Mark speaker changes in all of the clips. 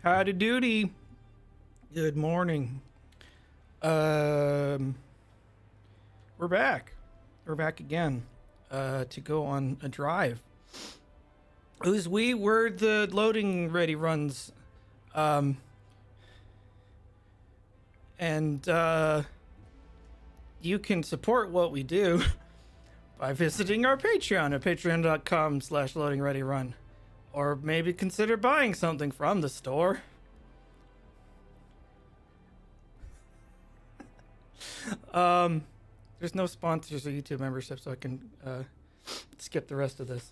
Speaker 1: Howdy doody. Good morning. We're back. We're back again to go on a drive. Who's we? We're the loading ready runs. And you can support what we do by visiting our Patreon at patreon.com/loadingreadyrun. Or maybe consider buying something from the store. There's no sponsors or YouTube membership, so I can skip the rest of this.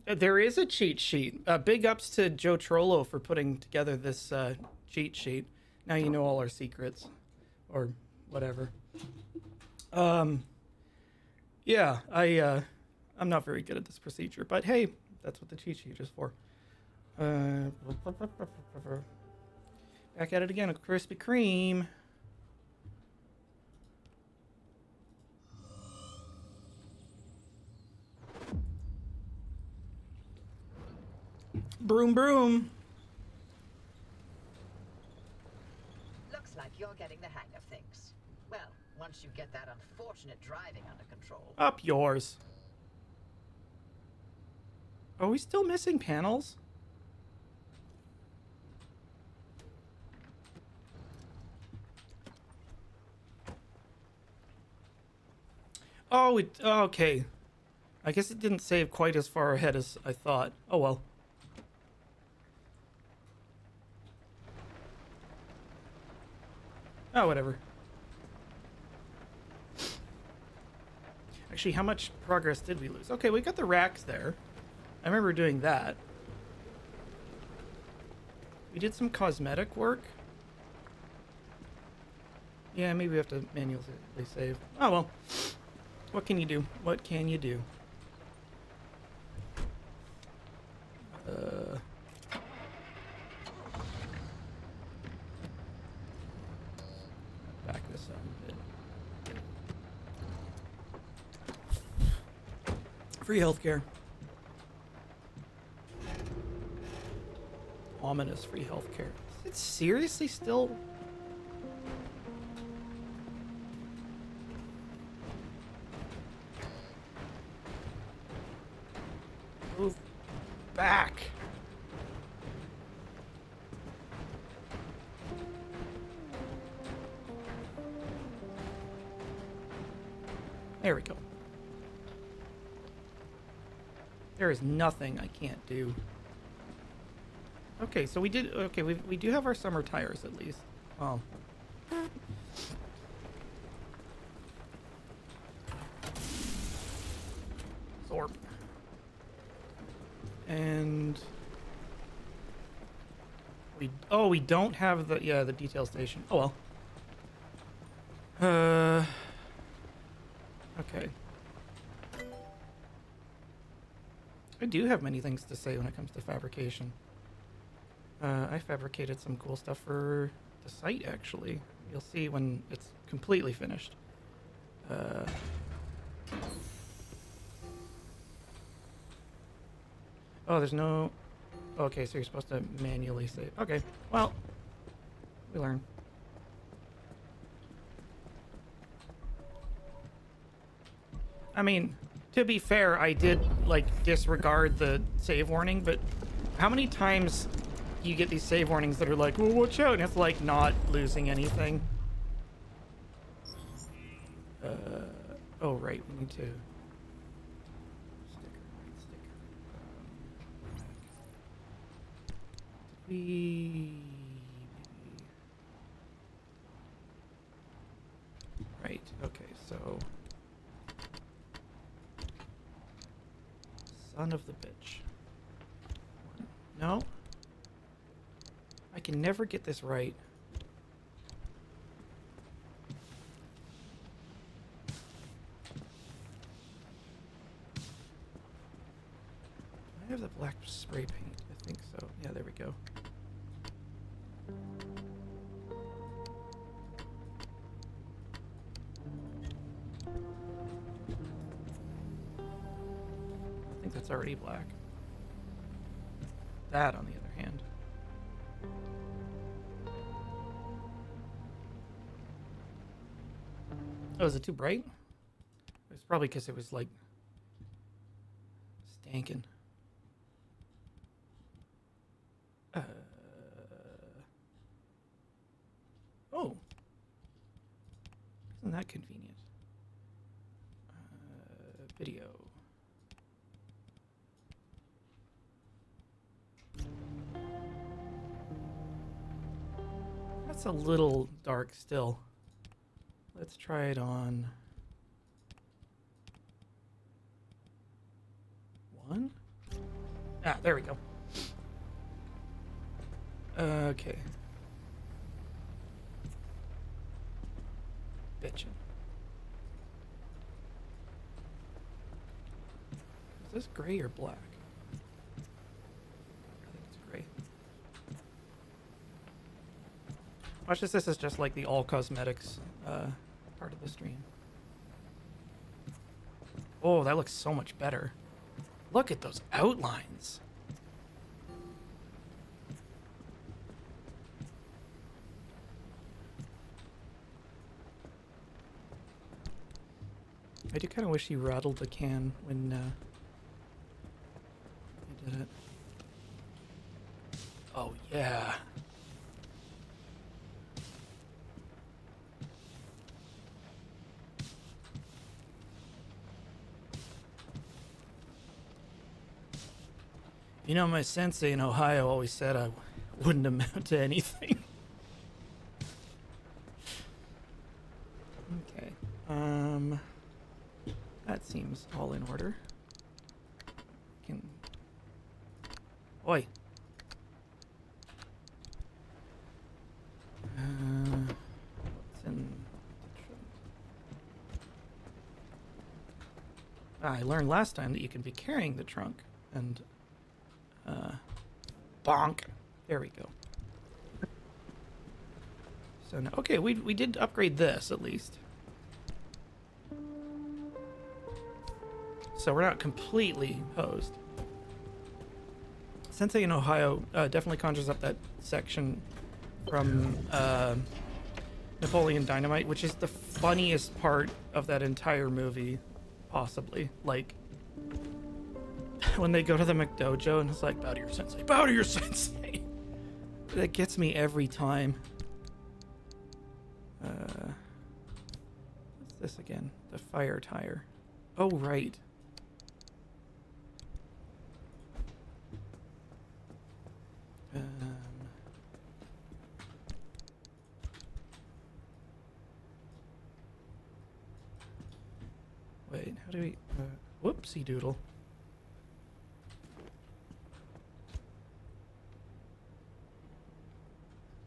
Speaker 1: There is a cheat sheet. Big ups to Joe Trollo for putting together this cheat sheet. Now you know all our secrets, or whatever. Yeah, I'm not very good at this procedure, but hey, that's what the cheat sheet is for. Back at it again, a Krispy Kreme. Broom, broom.
Speaker 2: Looks like you're getting the hang of things. Well, once you get that unfortunate driving under control.
Speaker 1: Up yours. Are we still missing panels? Oh, okay. I guess it didn't save quite as far ahead as I thought. Oh well. Oh, whatever. Actually, how much progress did we lose? Okay, we got the racks there. I remember doing that. We did some cosmetic work. Yeah, maybe we have to manually save. Oh well. What can you do? What can you do? Back this up a bit. Free healthcare. Ominous free healthcare. Is it seriously still? Move back. There we go. There is nothing I can't do. Okay, so we did. Okay, we do have our summer tires at least. Oh. Zorp. And we don't have the the detail station. Oh well. Okay. I do have many things to say when it comes to fabrication. I fabricated some cool stuff for the site, actually. You'll see when it's completely finished. Oh, there's no... Okay, so you're supposed to manually save. Okay, well, we learn. I mean, to be fair, I did, like, disregard the save warning, but how many times you get these save warnings that are like, well, watch out, and it's like not losing anything? Oh, right, we need to... Right, okay, so... Son of the bitch. No? I can never get this right. I have the black spray paint. I think so. Yeah, there we go. I think that's already black. That, on the other hand. Oh, is it too bright? It's probably because it was like stankin'. Oh. Isn't that convenient? Video. That's a little dark still. Let's try it on 1. Ah, there we go. Okay. Bitchin'. Is this gray or black? I think it's gray. Watch this. This is just like the all cosmetics part of the stream. Oh, that looks so much better. Look at those outlines. I do kind of wish you rattled the can when you did it. Oh, yeah. You know, my sensei in Ohio always said I wouldn't amount to anything. Okay. That seems all in order. Can... Oi. What's in... I learned last time that you can be carrying the trunk and... bonk. There we go. So now, okay, we did upgrade this at least. So we're not completely hosed. Sensei in Ohio definitely conjures up that section from Napoleon Dynamite, which is the funniest part of that entire movie, possibly. Like, when they go to the McDojo and it's like, bow to your sensei, bow to your sensei. That gets me every time. What's this again? The fire tire. Oh, right. Wait, how do we... whoopsie doodle.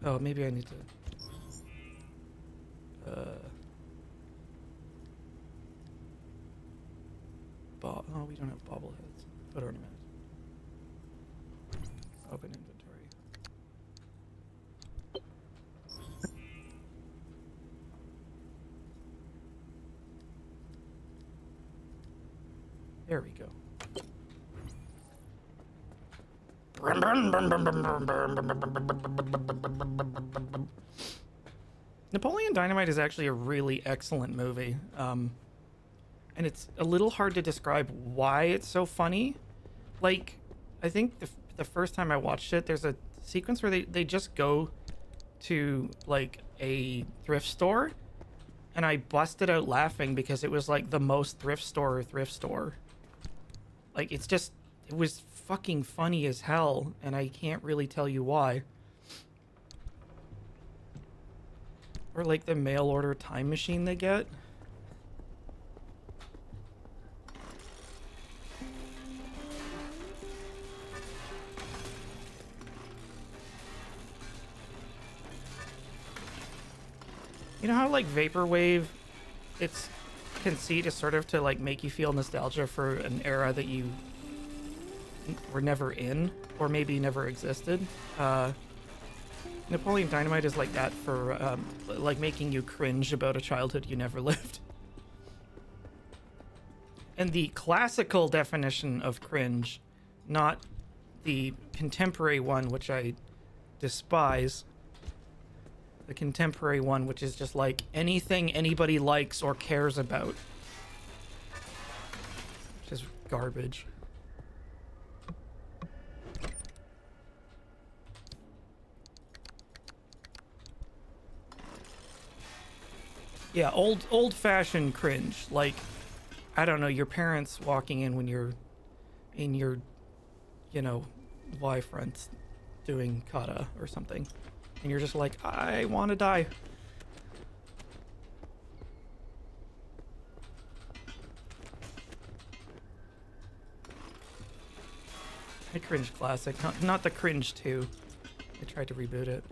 Speaker 1: Oh, maybe I need to... oh, we don't have bobbleheads. Put ornament. Open inventory. There we go. Napoleon Dynamite is actually a really excellent movie. And it's a little hard to describe why it's so funny. Like, I think the first time I watched it, there's a sequence where they just go to, like, a thrift store. And I busted out laughing because it was, like, the most thrift store. Like, it was fucking funny as hell, and I can't really tell you why. Or like the mail order time machine they get. You know how like Vaporwave, its conceit is sort of to like make you feel nostalgia for an era that you were never in, or maybe never existed. Napoleon Dynamite is like that for like making you cringe about a childhood you never lived. And the classical definition of cringe, not the contemporary one, which I despise. the contemporary one, which is just like anything anybody likes or cares about. Which is garbage. Yeah, old-fashioned cringe. Like, I don't know, your parents walking in when you're in your, you know, Y front doing kata or something. And you're just like, I want to die. I Cringe Classic. Not the Cringe 2. I tried to reboot it.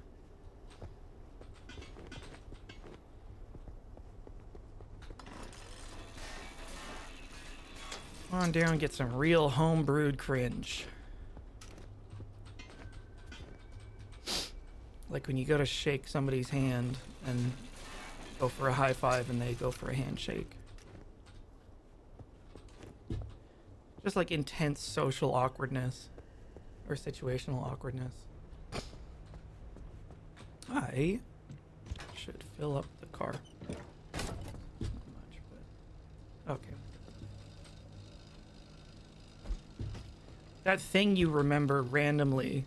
Speaker 1: Come on down and get some real home-brewed cringe. Like when you go to shake somebody's hand and go for a high five and they go for a handshake. Just like intense social awkwardness or situational awkwardness. I should fill up the car. Not much, but okay. That thing you remember randomly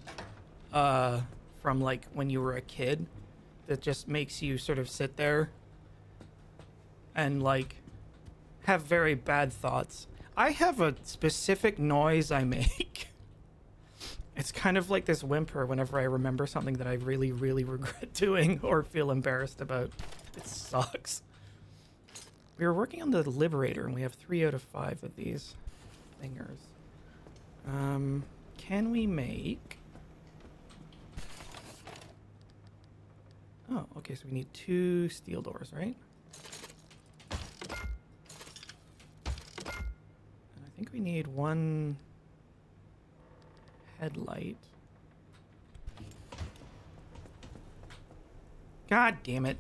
Speaker 1: from like when you were a kid that just makes you sort of sit there and like have very bad thoughts. I have a specific noise I make. It's kind of like this whimper whenever I remember something that I really, really regret doing or feel embarrassed about. It sucks. We were working on the Liberator and we have 3 out of 5 of these thingers. Can we make... Oh, okay, so we need 2 steel doors, right? And I think we need 1 headlight. God damn it.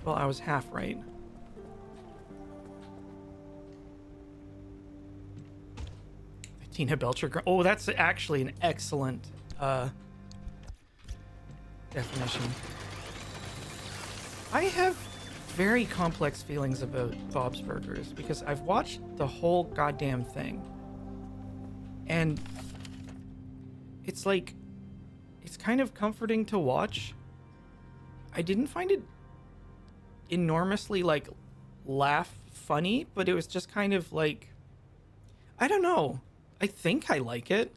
Speaker 1: Well, I was half right. Tina Belcher. Oh, that's actually an excellent definition. I have very complex feelings about Bob's Burgers because I've watched the whole goddamn thing. And it's like, it's kind of comforting to watch. I didn't find it enormously like laugh funny, but it was just kind of like, I don't know. I think I like it.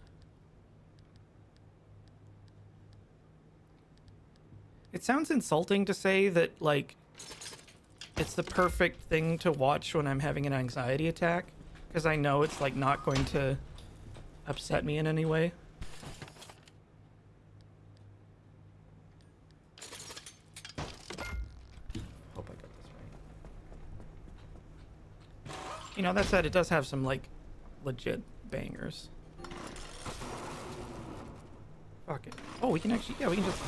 Speaker 1: It sounds insulting to say that, like, it's the perfect thing to watch when I'm having an anxiety attack, because I know it's, like, not going to upset me in any way. Hope I got this right. You know, that said, it does have some, like, legit bangers. Fuck it. Oh, we can actually, yeah, we can just...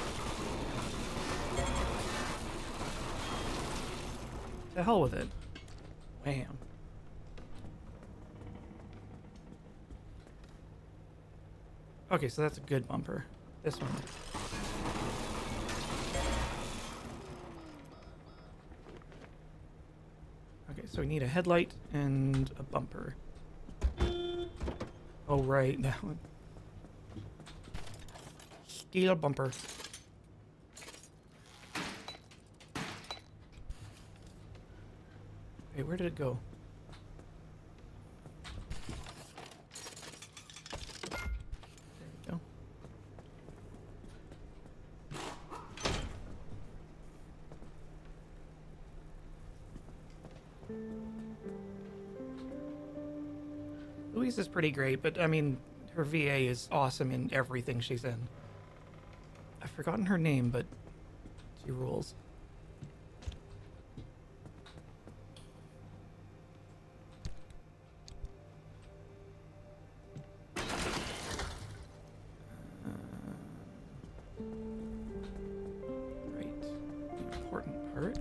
Speaker 1: To hell with it. Wham. Okay, so that's a good bumper. This one. Okay, so we need a headlight and a bumper. Oh, right, that one. Steel bumper. Wait, where did it go? There we go. Louise is pretty great, but I mean, her VA is awesome in everything she's in. I've forgotten her name, but she rules. Right. The important part.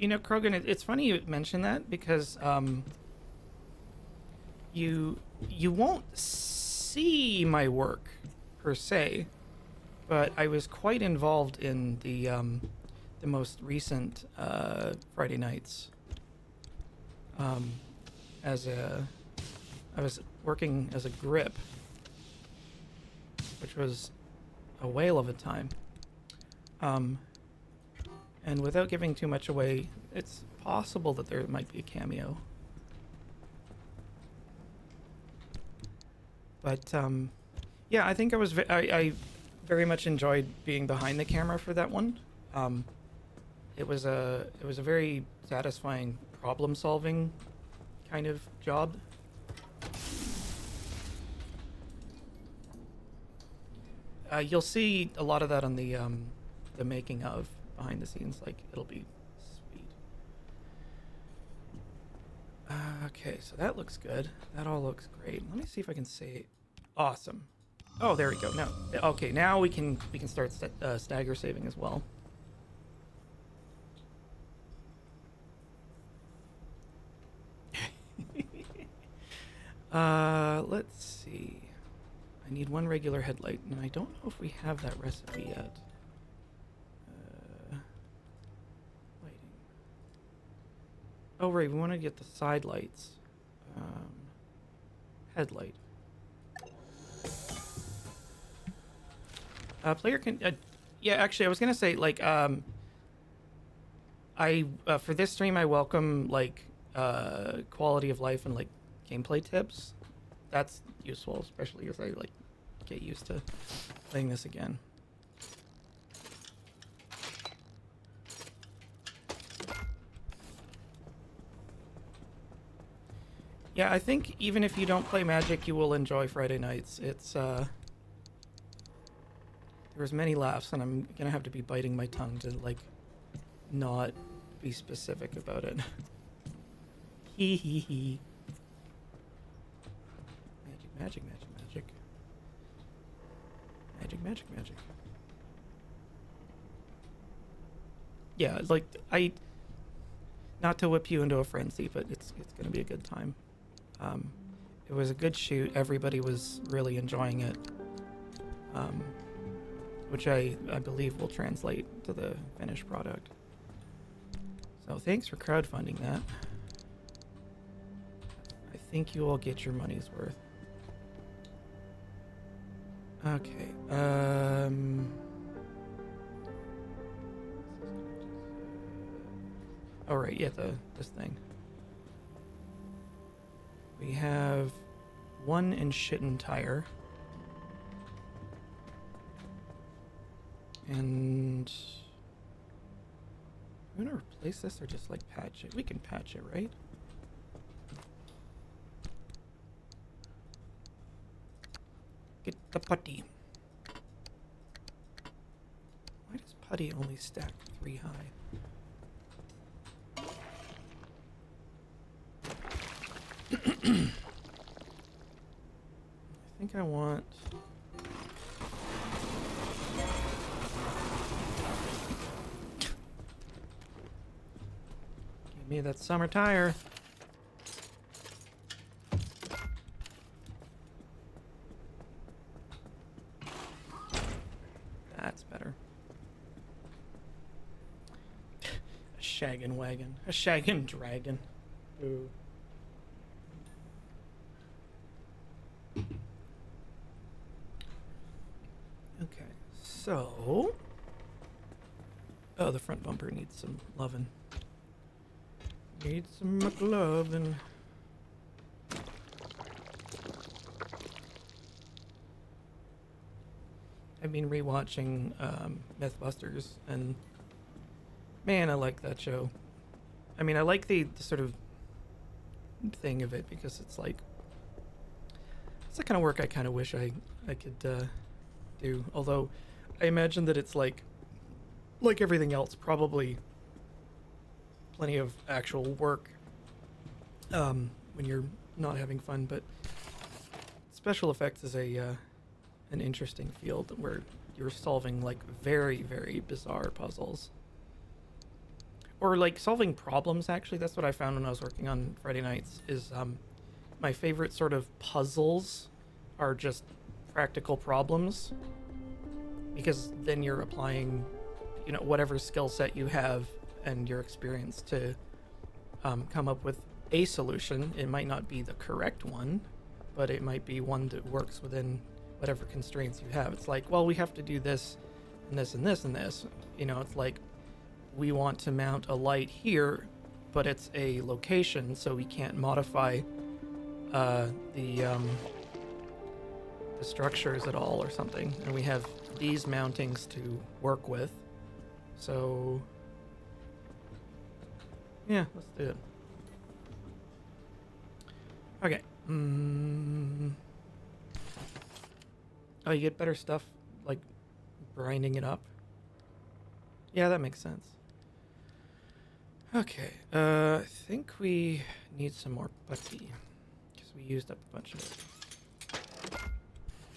Speaker 1: You know, Krogan, it's funny you mention that because you won't see my work per se, but I was quite involved in the most recent Friday nights. I was working as a grip, which was a whale of a time. And without giving too much away, it's possible that there might be a cameo. But yeah, I think I very much enjoyed being behind the camera for that one. It was a very satisfying problem-solving kind of job. You'll see a lot of that on the making of behind the scenes. Like, it'll be sweet. Okay, so that looks good. That all looks great. Let me see if I can say awesome. Oh, there we go. No, okay, now we can start stagger saving as well. Let's see. I need one regular headlight, and I don't know if we have that recipe yet. Lighting. Oh, right, we want to get the side lights. Headlight. Player can... yeah, actually, I was gonna say, like, for this stream, I welcome, like, quality of life and, like, gameplay tips. That's useful, especially as I, like, get used to playing this again. Yeah, I think even if you don't play Magic, you will enjoy Friday nights. It's, there's many laughs, and I'm gonna have to be biting my tongue to, like, not be specific about it. Hee hee hee. Magic, magic, magic. Magic, magic, magic. Yeah, like, not to whip you into a frenzy, but it's gonna be a good time. It was a good shoot. Everybody was really enjoying it. Which I believe will translate to the finished product. So thanks for crowdfunding that. I think you will get your money's worth. Okay, oh right, yeah, this thing. We have one in Shitten tire. And I'm gonna replace this or just like patch it. We can patch it, right? Get the putty. Why does putty only stack 3 high? I think I want... Give me that summer tire. That's better. A shaggin' wagon. A shaggin' dragon. Ooh. Okay, so... Oh, the front bumper needs some lovin'. Needs some McLovin'. I've been rewatching Mythbusters, and man, I like that show. I mean, I like the sort of thing of it because it's like it's the kind of work I kind of wish I could do. Although I imagine that it's like everything else, probably plenty of actual work when you're not having fun. But special effects is an interesting field where you're solving like very, very bizarre puzzles. or like solving problems. Actually, that's what I found when I was working on Friday nights. Is my favorite sort of puzzles are just practical problems, because then you're applying, you know, whatever skill set you have and your experience to come up with a solution. It might not be the correct one, but it might be one that works within whatever constraints you have. It's like, well, we have to do this and this and this and this. You know, it's like, we want to mount a light here, but it's a location, so we can't modify the structures at all or something. And we have these mountings to work with. So, yeah, let's do it. Okay. Oh, you get better stuff, like grinding it up. Yeah, that makes sense. Okay, I think we need some more putty, because we used up a bunch of it.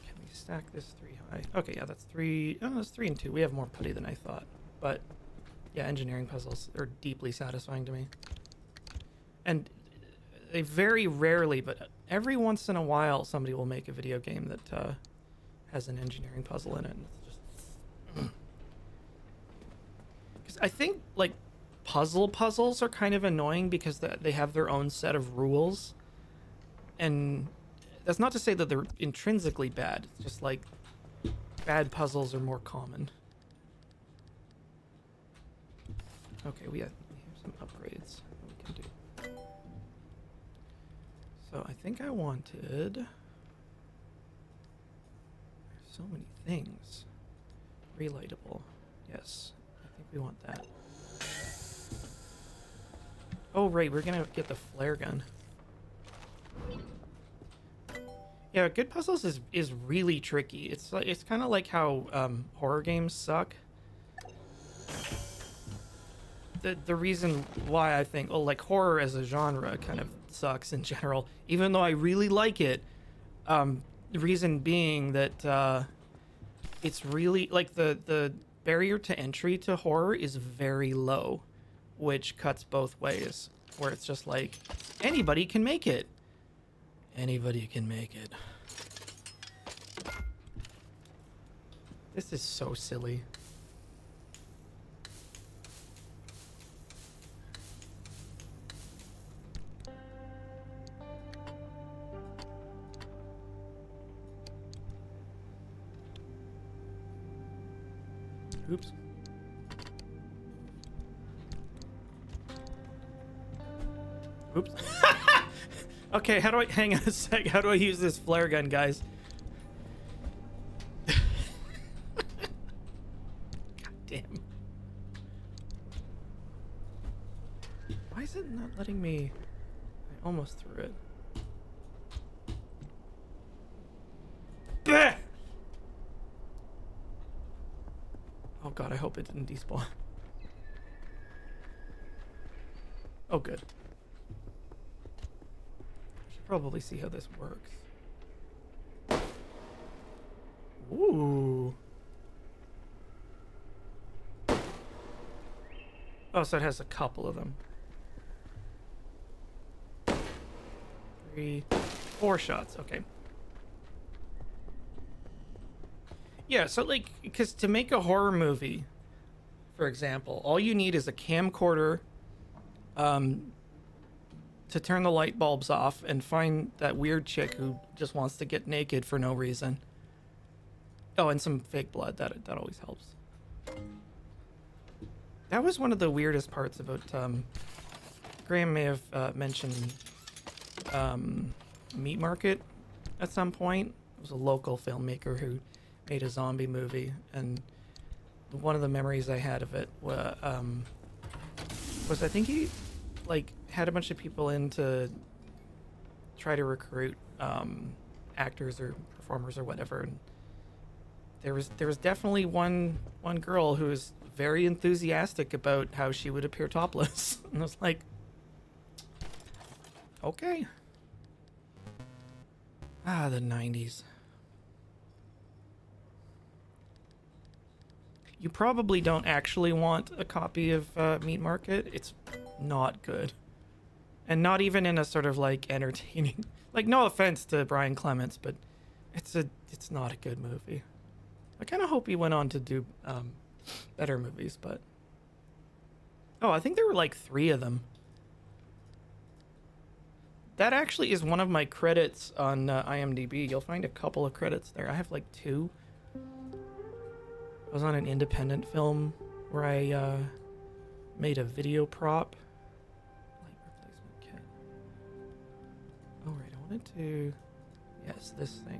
Speaker 1: Can we stack this 3 high? Okay, yeah, that's 3. Oh, that's 3 and 2. We have more putty than I thought. But, yeah, engineering puzzles are deeply satisfying to me. And they very rarely, but every once in a while, somebody will make a video game that has an engineering puzzle in it. And it's just... Because I think, like, puzzles are kind of annoying because they have their own set of rules. And that's not to say that they're intrinsically bad. It's just like bad puzzles are more common. Okay, we have some upgrades that we can do. So I think I wanted... There's so many things. Relightable. Yes, I think we want that. Oh, right, we're gonna get the flare gun. Yeah, good puzzles is really tricky. It's kind of like how horror games suck. The reason why I think, like, horror as a genre kind of sucks in general, even though I really like it. The reason being that it's really, like, the barrier to entry to horror is very low, which cuts both ways, where it's just like, anybody can make it. Anybody can make it. This is so silly. Oops. Oops. Okay, how do I... Hang on a sec. How do I use this flare gun, guys? God damn. Why is it not letting me... I almost threw it. Bah! Oh god, I hope it didn't despawn. Oh, good. Probably see how this works. Ooh. Oh, so it has a couple of them. 3, 4 shots. Okay. Yeah, so, like, because to make a horror movie, for example, all you need is a camcorder, to turn the light bulbs off and find that weird chick who just wants to get naked for no reason. Oh, and some fake blood. That always helps. That was one of the weirdest parts about... Graham may have mentioned Meat Market at some point. It was a local filmmaker who made a zombie movie, and one of the memories I had of it was I think he, like, had a bunch of people in to try to recruit actors or performers or whatever, and there was definitely one girl who was very enthusiastic about how she would appear topless. And I was like, okay. The 90s. you probably don't actually want a copy of Meat Market. It's not good. And not even in a sort of like entertaining, like no offense to Brian Clements, but it's not a good movie. I kind of hope he went on to do better movies, but oh, I think there were like 3 of them. That actually is one of my credits on IMDb. You'll find a couple of credits there. I have like 2. I was on an independent film where I made a video prop. Light replacement kit. Oh right, I wanted to. Yes, this thing.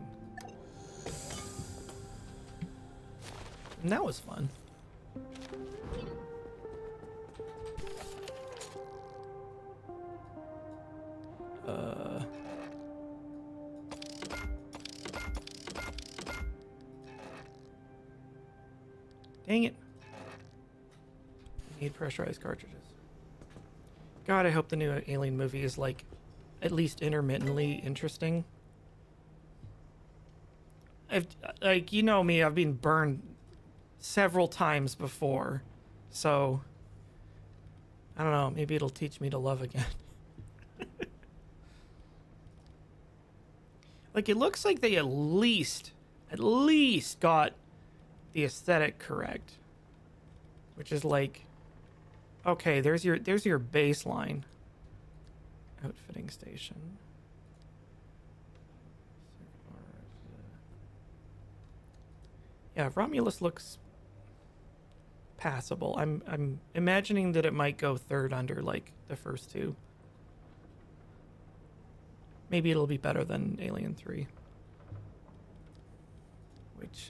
Speaker 1: And that was fun. Dang it. I need pressurized cartridges. God, I hope the new Alien movie is like at least intermittently interesting. Like, you know me, I've been burned several times before. So I don't know, maybe it'll teach me to love again. Like, it looks like they at least got the aesthetic correct, which is like, okay, there's your baseline. Outfitting station. Yeah, Romulus looks passable. I'm imagining that it might go third under like the first 2. Maybe it'll be better than Alien 3. Which,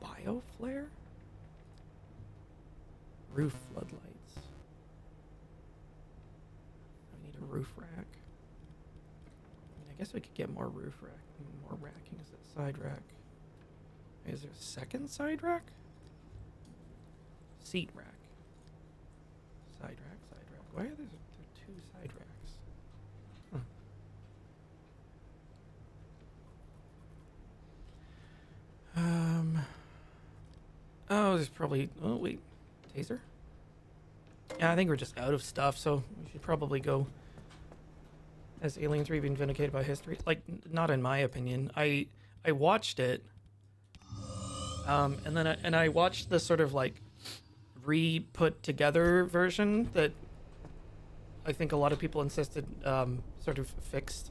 Speaker 1: Bioflare? Roof floodlights. I need a roof rack. I mean, I guess we could get more roof rack. More racking. Is it side rack? Is there a second side rack? Seat rack. Side rack, side rack. Why are there 2 side racks? Huh. Oh, there's probably... Oh, wait. Taser? Yeah, I think we're just out of stuff, so we should probably go... Has Alien 3 been vindicated by history? Like, not in my opinion. I watched it, and then I watched the sort of like re-put together version that I think a lot of people insisted sort of fixed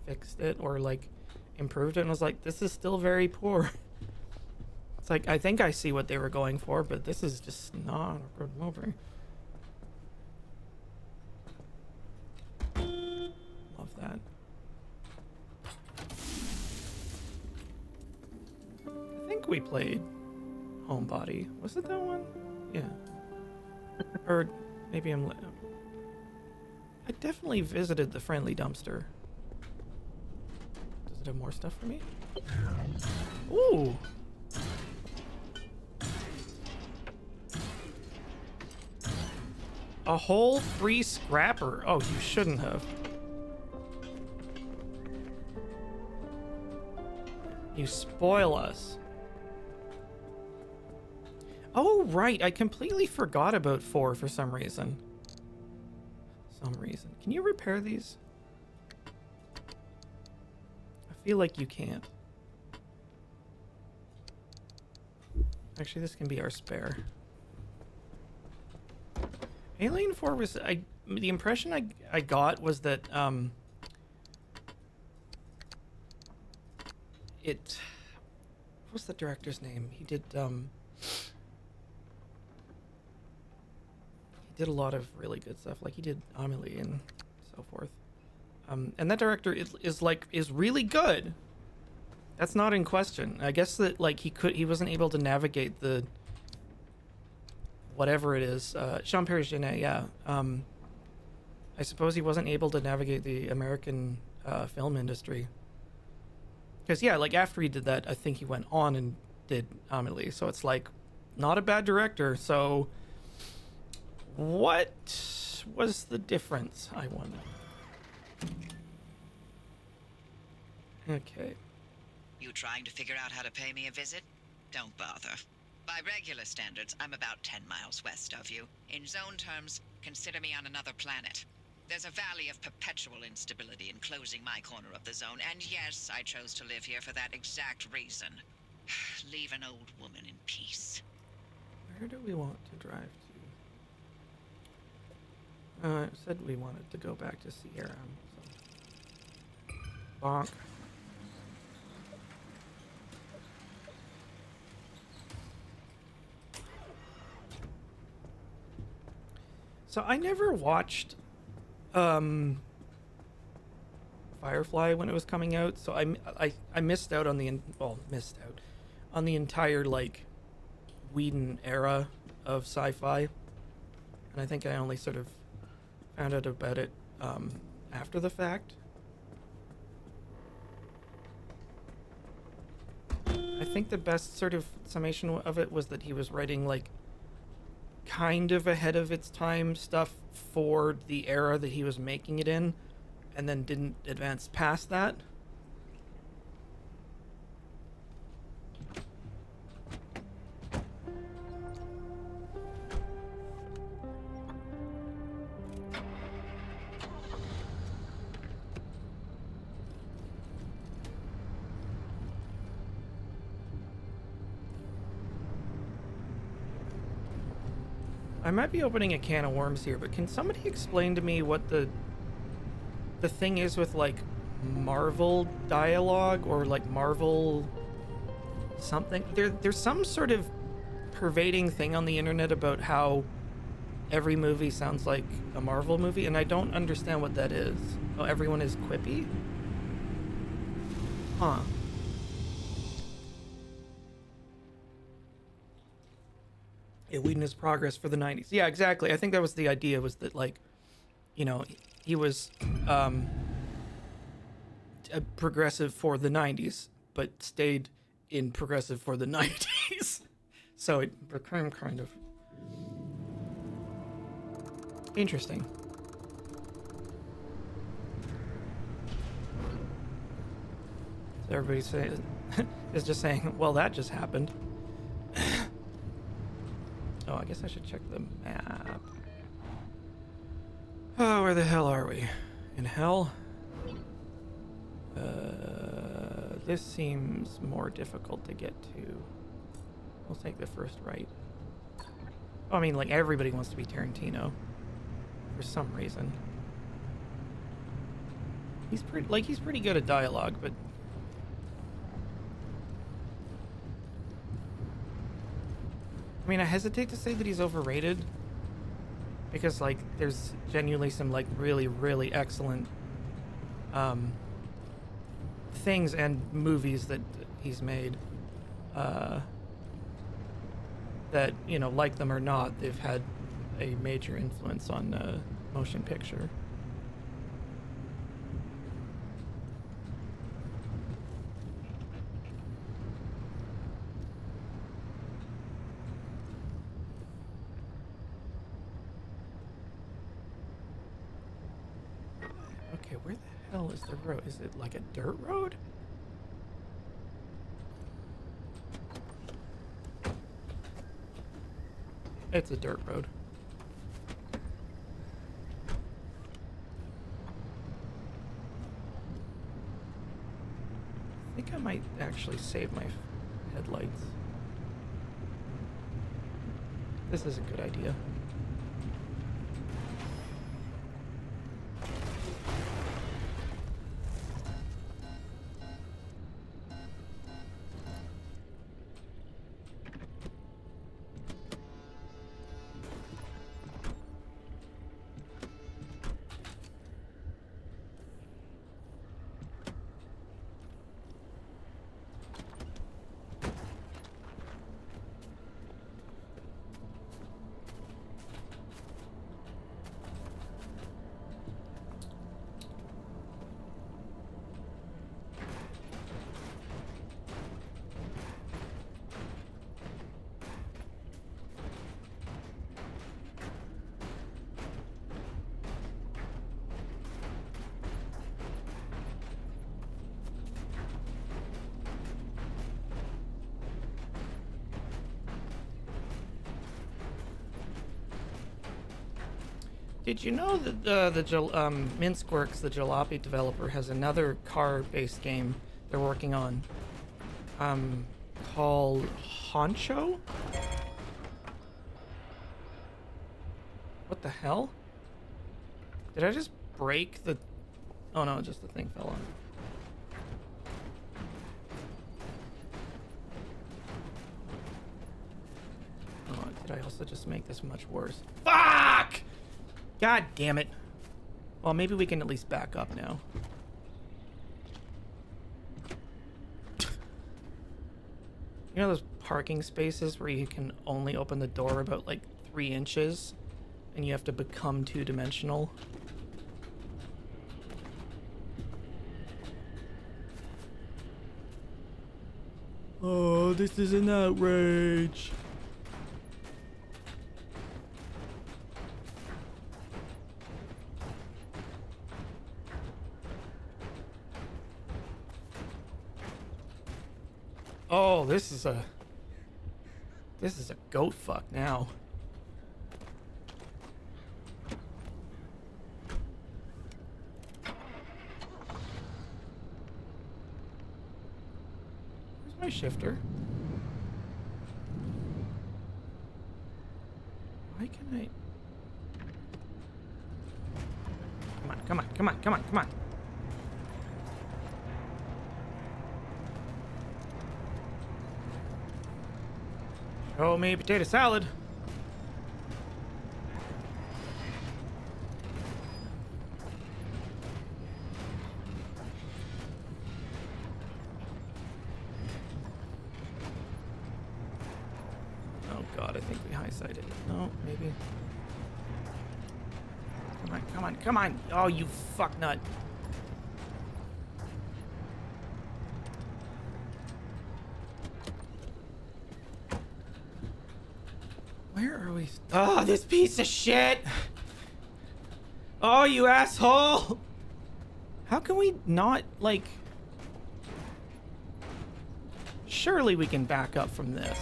Speaker 1: it or like improved it, and was like, this is still very poor. It's like, I think I see what they were going for, but this is just not a good movie. Love that. I think we played Homebody. Was it that one? Yeah. Or maybe I definitely visited the Friendly Dumpster. Does it have more stuff for me? Ooh! A whole free scrapper. Oh, you shouldn't have. You spoil us. Oh, right. I completely forgot about 4 for some reason. Can you repair these? I feel like you can't. Actually, this can be our spare. Alien 4 was... the impression I got was that... What's the director's name? He did a lot of really good stuff. Like, he did Amelie and so forth. And that director is really good. That's not in question. I guess that, like, he wasn't able to navigate the... whatever it is. Jean-Pierre Jeunet, yeah. I suppose he wasn't able to navigate the American film industry. Because, yeah, like, after he did that, I think he went on and did Amelie. So it's, like, not a bad director. So what was the difference, I wonder? Okay.
Speaker 2: You trying to figure out how to pay me a visit? Don't bother. By regular standards, I'm about 10 miles west of you. In zone terms, consider me on another planet. There's a valley of perpetual instability enclosing my corner of the zone, and yes, I chose to live here for that exact reason. Leave an old woman in peace.
Speaker 1: Where do we want to drive to? It said we wanted to go back to Sierra. So. Bonk. So I never watched Firefly when it was coming out, so I missed out on the on the entire like Whedon era of sci-fi, and I think I only sort of found out about it after the fact. I think the best sort of summation of it was that he was writing like kind of ahead of its time stuff for the era that he was making it in, and then didn't advance past that. I might be opening a can of worms here, but can somebody explain to me what the thing is with like Marvel dialogue or like Marvel something? There's some sort of pervading thing on the internet about how every movie sounds like a Marvel movie, and I don't understand what that is. Oh, everyone is quippy? Huh. Yeah, Whedon is progress for the 90s. Yeah, exactly. I think that was the idea, was that, like, you know, he was a progressive for the 90s, but stayed in progressive for the 90s. So it became kind of interesting. So everybody is just saying, well, that just happened. Oh, I guess I should check the map. Oh, where the hell are we? In hell? This seems more difficult to get to. We'll take the first right. Oh, I mean, like, everybody wants to be Tarantino. For some reason. He's pretty good at dialogue, but... I mean, I hesitate to say that he's overrated, because, like, there's genuinely some, like, really, really excellent things and movies that he's made that, you know, like them or not, they've had a major influence on motion picture. Okay, where the hell is the road? Is it like a dirt road? It's a dirt road. I think I might actually save my headlights. This is a good idea. Did you know that Minskworks, the Jalopy developer, has another car-based game they're working on, called Honcho? What the hell? Did I just break the... Oh no, just the thing fell on. Oh, did I also just make this much worse? Fuck! God damn it. Well, maybe we can at least back up now. You know those parking spaces where you can only open the door about like 3 inches and you have to become 2-dimensional? Oh, this is an outrage. Oh, this is a goat fuck now. Where's my shifter? Why can I... Come on, come on, come on, come on, come on. Show me potato salad. Oh god, I think we high-sided it. No, maybe. Come on, come on, come on. Oh, you fuck nut. Where are we? Oh, this piece of shit! Oh, you asshole! How can we not, like... Surely we can back up from this.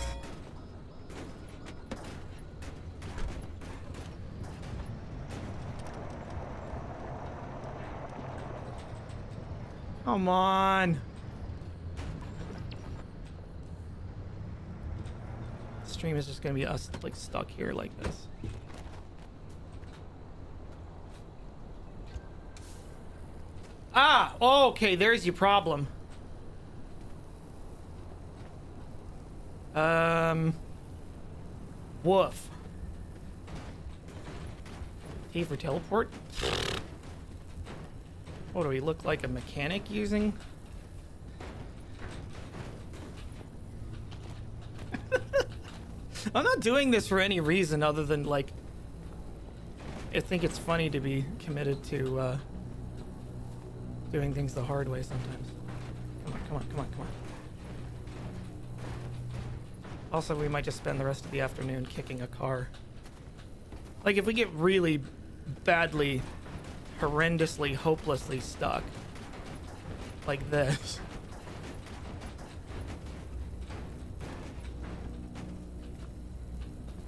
Speaker 1: Come on. Stream is just gonna be us like stuck here like this. Ah, okay, there's your problem. Woof. T for teleport? What do we look like, a mechanic using? I'm not doing this for any reason other than, like, I think it's funny to be committed to, doing things the hard way sometimes. Come on, come on, come on, come on. Also, we might just spend the rest of the afternoon kicking a car. Like, if we get really badly, horrendously, hopelessly stuck, like this.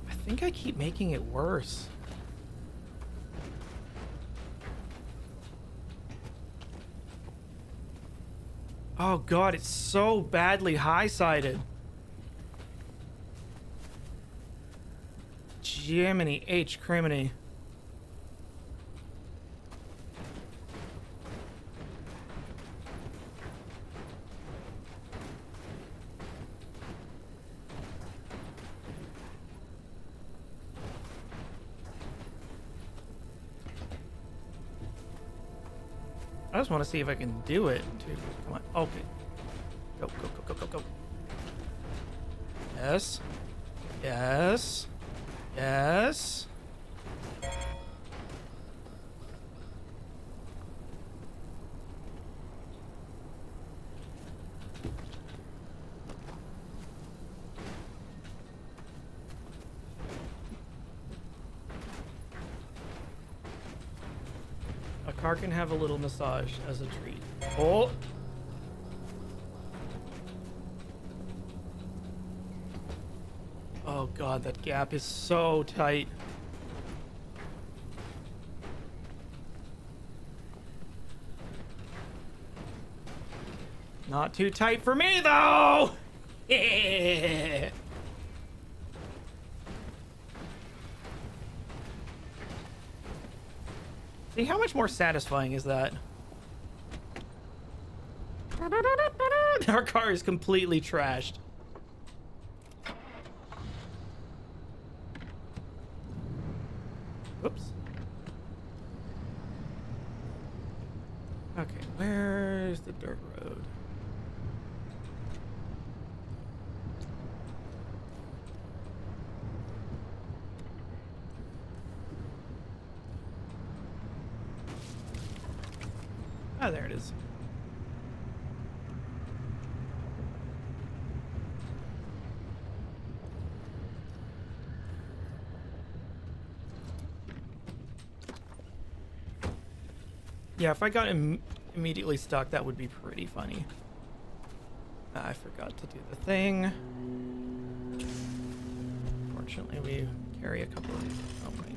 Speaker 1: I think I keep making it worse. Oh god, it's so badly high-sided. Jiminy H. Criminy. I just want to see if I can do it, too. Come on. Okay. Go, go, go, go, go, go. Yes. Yes. Yes. A car can have a little massage as a treat. Oh! Oh god, that gap is so tight. Not too tight for me, though! Yeah. See, how much more satisfying is that? Our car is completely trashed. Oops. Okay, where's the dirt road? Ah, there it is. Yeah, if I got immediately stuck, that would be pretty funny. I forgot to do the thing. Fortunately, we carry a couple of... Oh, right.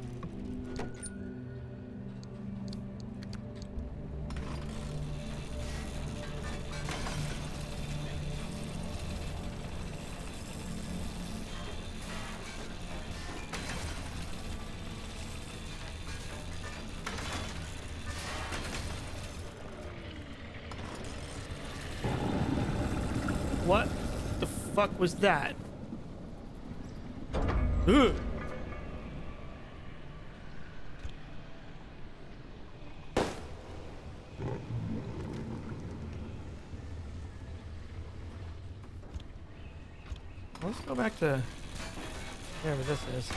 Speaker 1: What the fuck was that? Ugh. Let's go back to wherever this is.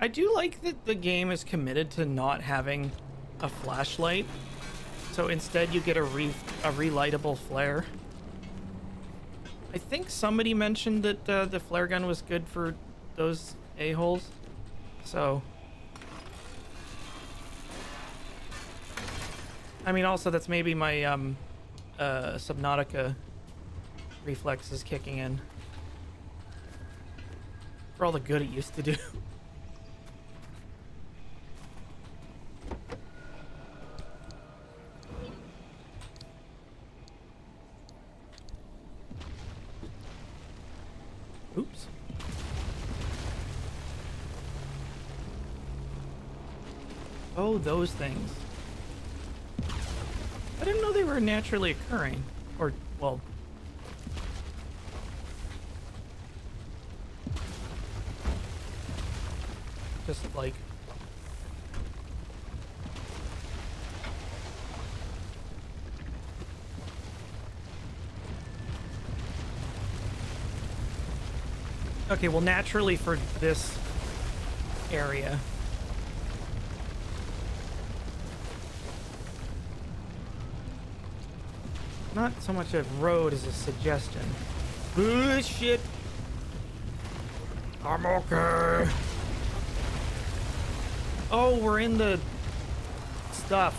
Speaker 1: I do like that the game is committed to not having a flashlight, so instead you get a relightable flare. I think somebody mentioned that the flare gun was good for those a-holes, so I mean, also that's maybe my Subnautica reflexes kicking in for all the good it used to do. Oops. Oh, those things. I didn't know they were naturally occurring. Or, well... just like... Okay, well, naturally for this area. Not so much a road as a suggestion. Ooh, shit. I'm okay. Oh, we're in the stuff.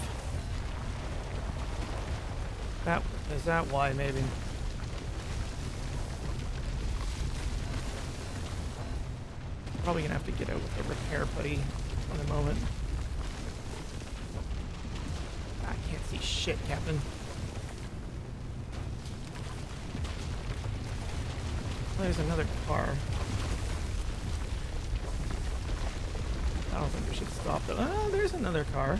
Speaker 1: Is that why, maybe? Probably gonna have to get out with the repair buddy in a moment. I can't see shit, Captain. Oh, there's another car. I don't think we should stop though. Oh, there's another car.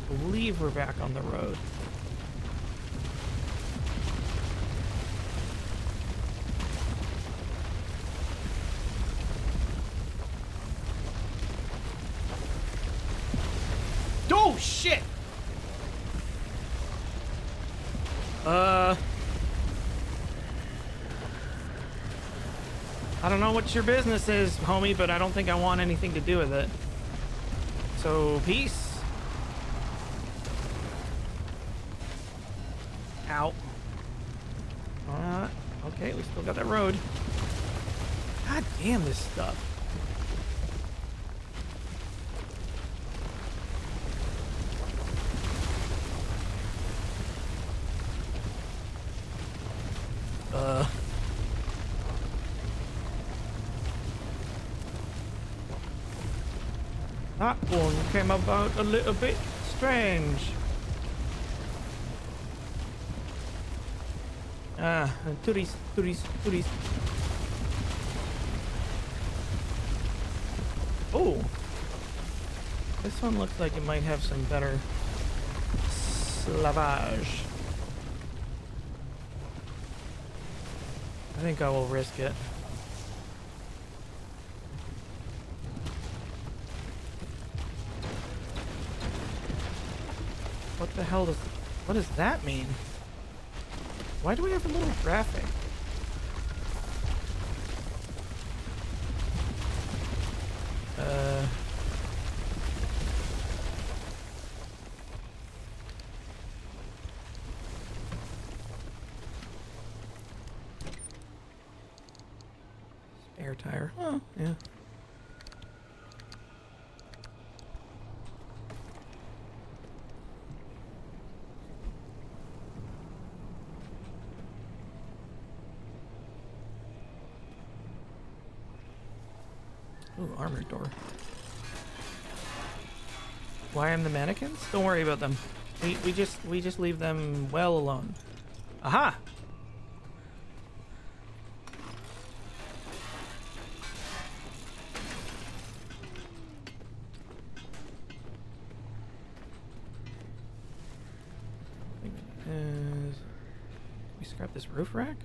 Speaker 1: I believe we're back on the road. Oh shit! I don't know what your business is, homie, but I don't think I want anything to do with it. So, peace. Ow. Okay, we still got that road. God damn this stuff. That one came about a little bit strange. Ah, tooties. Oh! This one looks like it might have some better slavage. I think I will risk it. What the hell what does that mean? Why do we have a little graphic? Spare tire. Oh, yeah. Ooh, armored door. Why am the mannequins? Don't worry about them. We just leave them well alone. Aha! Can we scrap this roof rack?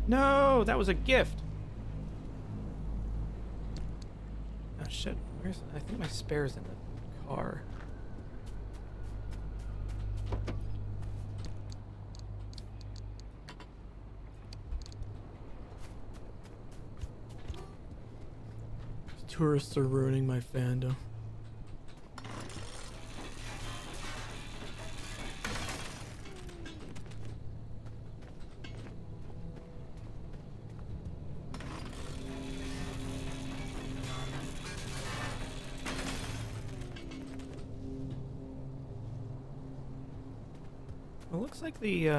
Speaker 1: No, that was a gift. Oh shit, I think my spare's in the car. Tourists are ruining my fandom. Well, looks like the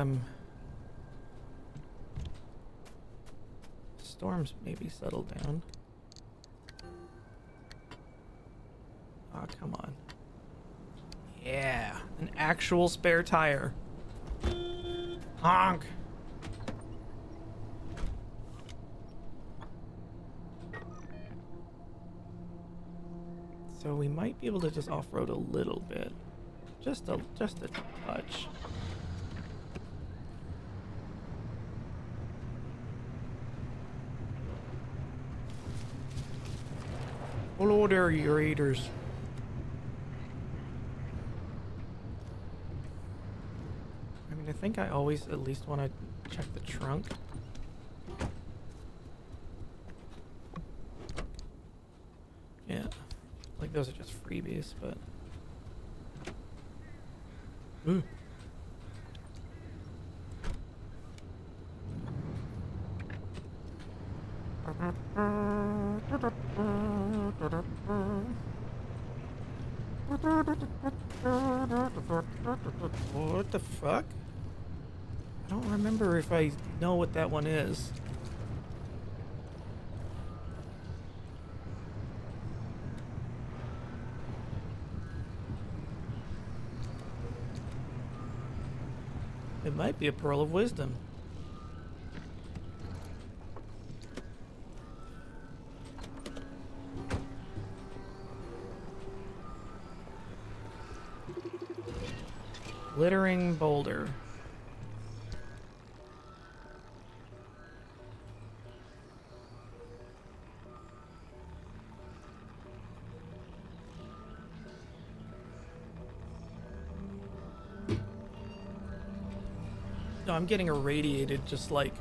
Speaker 1: storms maybe settled down. Oh, come on. Yeah, an actual spare tire. Honk. So we might be able to just off-road a little bit. Just a touch. Hello there, you raiders. I mean, I think I always at least want to check the trunk. Yeah, like those are just freebies, but... Ooh. What the fuck? I don't remember if I know what that one is. It might be a pearl of wisdom. Glittering boulder. No, I'm getting irradiated just like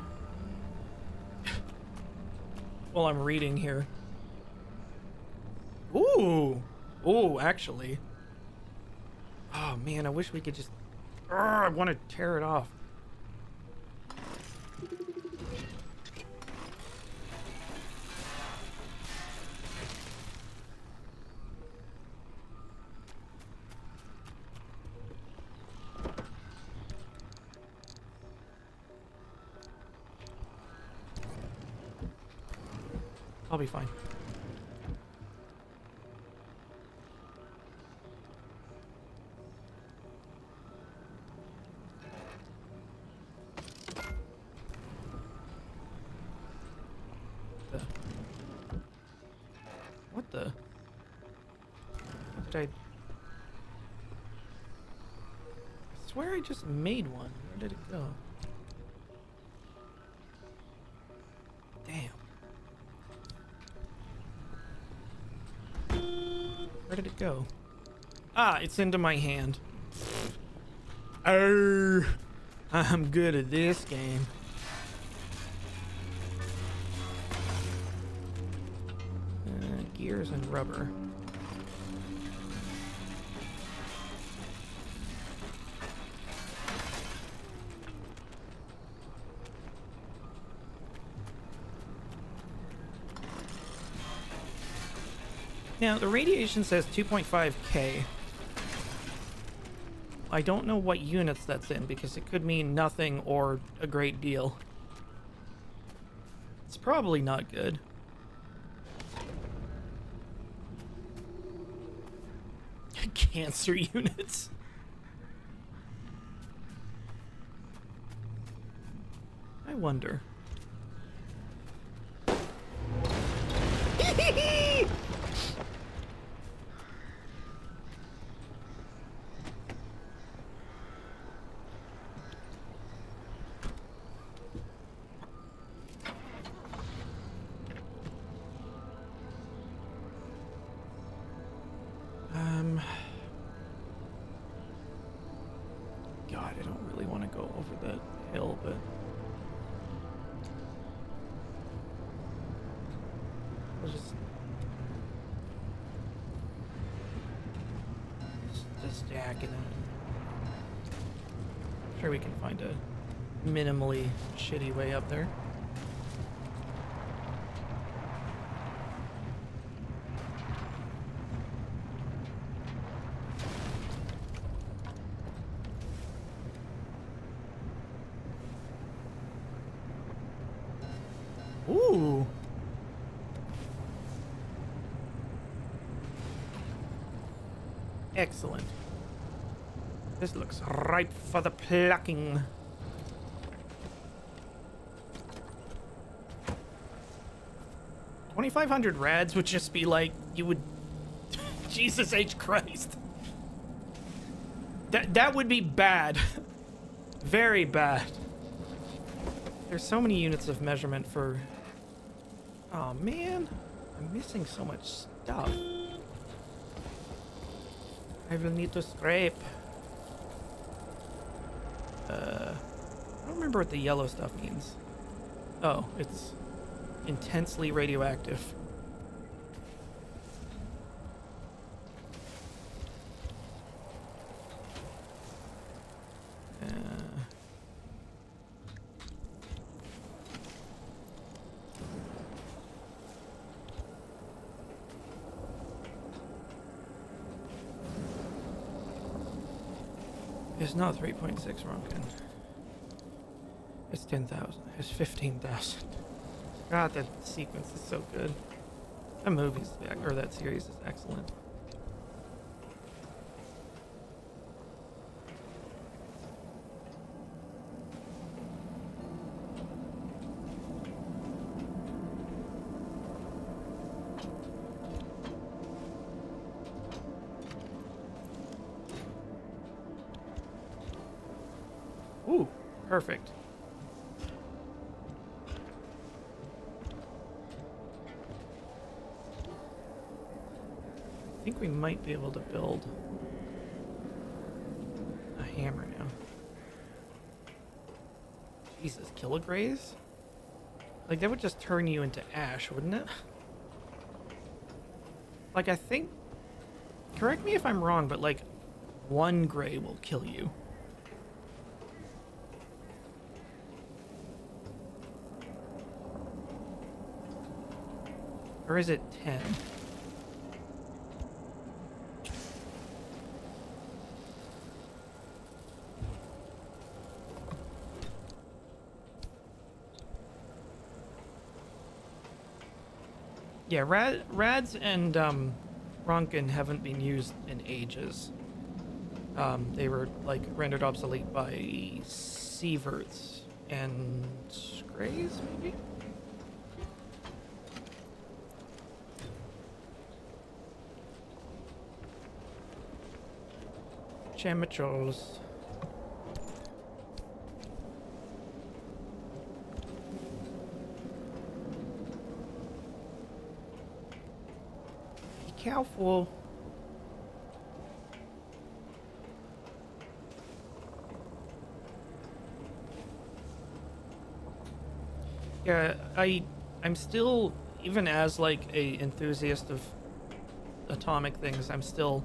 Speaker 1: while I'm reading here. Ooh. Ooh, actually. Oh man, I wish we could just... I want to tear it off. be fine. What the? What did I swear I just made one. Where did it go? Damn. Where did it go? Ah, it's into my hand. Arr, I'm good at this game. Gears and rubber. Now, the radiation says 2.5K. I don't know what units that's in, because it could mean nothing or a great deal. It's probably not good. Cancer units. I wonder. God, I don't really want to go over that hill, but we'll just stack it. I'm sure we can find a minimally shitty way up there. Ooh. Excellent. This looks ripe for the plucking. $2,500 rads would just be like, you would... Jesus H. Christ. That would be bad. Very bad. There's so many units of measurement for... Oh man, I'm missing so much stuff. I will need to scrape. I don't remember what the yellow stuff means. Oh, it's intensely radioactive. It's not 3.6 Runkin. It's 10,000. It's 15,000. God, that sequence is so good. That movie's, or that series is excellent. Ooh, perfect. I think we might be able to build a hammer now. Jesus, kilograms? Like, that would just turn you into ash, wouldn't it? Like, I think... Correct me if I'm wrong, but, like, 1 gray will kill you. Or is it 10? Yeah, Rads and Ronkin haven't been used in ages. They were like rendered obsolete by Sieverts and Grays, maybe? Chemicals. Be careful. Yeah, I'm still, even as like a enthusiast of atomic things, I'm still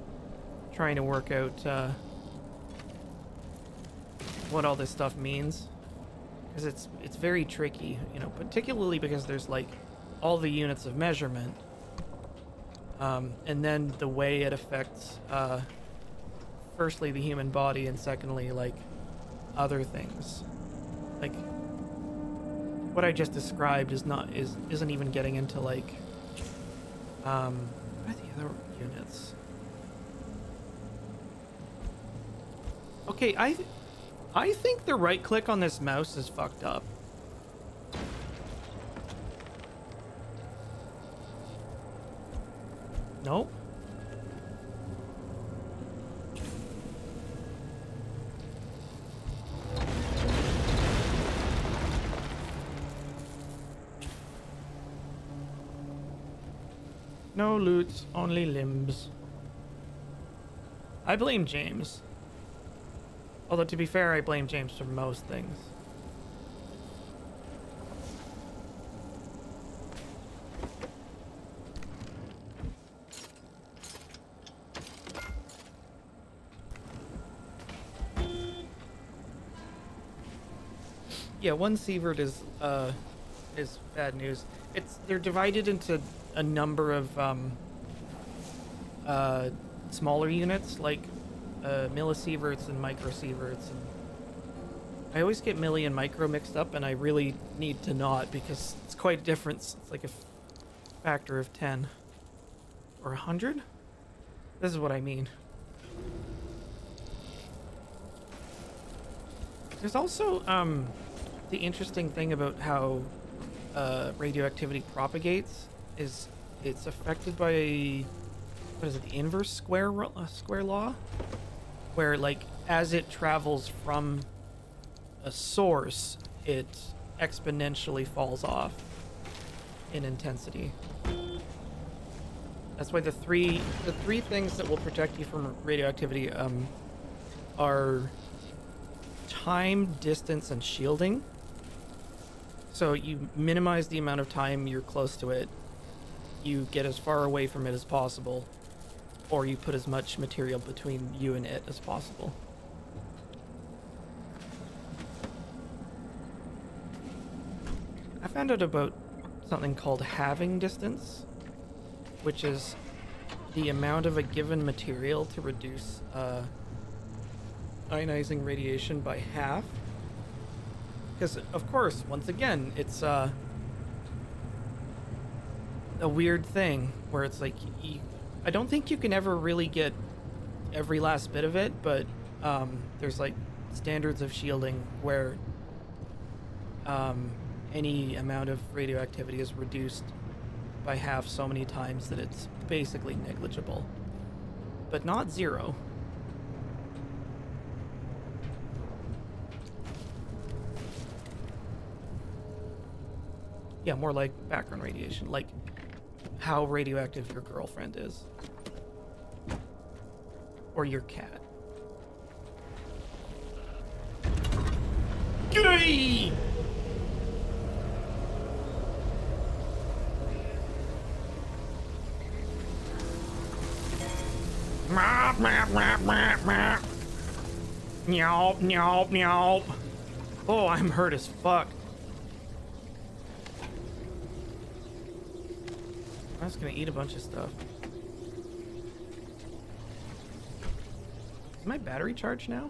Speaker 1: trying to work out what all this stuff means, because it's very tricky, you know, particularly because there's like all the units of measurement, and then the way it affects firstly the human body, and secondly like other things. Like what I just described isn't even getting into like what are the other units? Okay, I think the right click on this mouse is fucked up. Nope. No loot, only limbs. I blame James. Although, to be fair, I blame James for most things. Yeah, one Sievert is bad news. They're divided into a number of smaller units, like millisieverts and microsieverts, and I always get milli and micro mixed up, and I really need to not, because it's quite a difference. It's like a factor of 10 or 100. This is what I mean. There's also the interesting thing about how radioactivity propagates is it's affected by what is it, the inverse square law, where like as it travels from a source, it exponentially falls off in intensity. That's why the three things that will protect you from radioactivity are time, distance, and shielding. So you minimize the amount of time you're close to it, you get as far away from it as possible, or you put as much material between you and it as possible. I found out about something called halving distance, which is the amount of a given material to reduce ionizing radiation by half. Because, of course, once again, it's a weird thing where it's like, I don't think you can ever really get every last bit of it, but there's like standards of shielding where any amount of radioactivity is reduced by half so many times that it's basically negligible, but not zero. Yeah, more like background radiation, like how radioactive your girlfriend is. Or your cat. G'day! Nyop, nyop, nyop. Oh, I'm hurt as fuck. I'm just gonna eat a bunch of stuff. Is my battery charged now?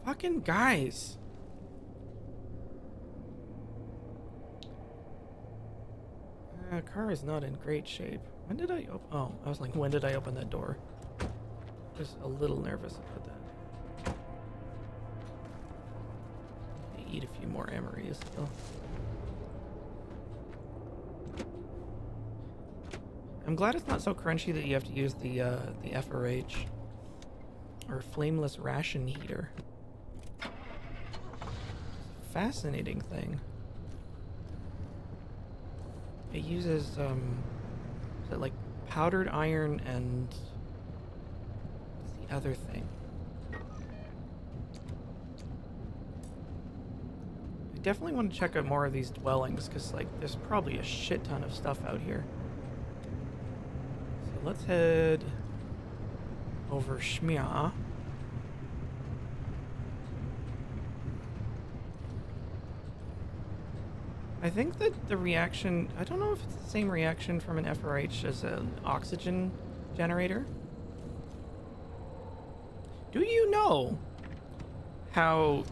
Speaker 1: Fucking guys. Car is not in great shape. When did I open? Oh, I was like, when did I open that door? Just a little nervous about that. Eat a few more emeries still. I'm glad it's not so crunchy that you have to use the FRH or flameless ration heater. Fascinating thing. It uses is it like powdered iron and what's the other thing? I definitely want to check out more of these dwellings because like there's probably a shit ton of stuff out here. So let's head over Shmia. I think that the reaction, I don't know if it's the same reaction from an FRH as an oxygen generator. Do you know how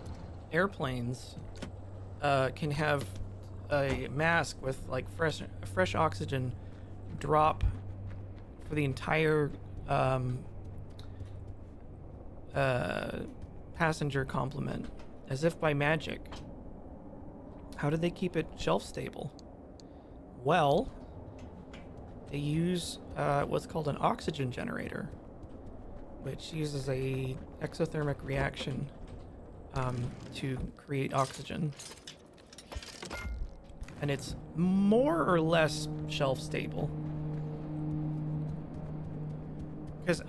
Speaker 1: airplanes can have a mask with like fresh oxygen drop for the entire passenger complement as if by magic? How do they keep it shelf stable? Well, they use what's called an oxygen generator, which uses a exothermic reaction to create oxygen. And it's more or less shelf stable. Because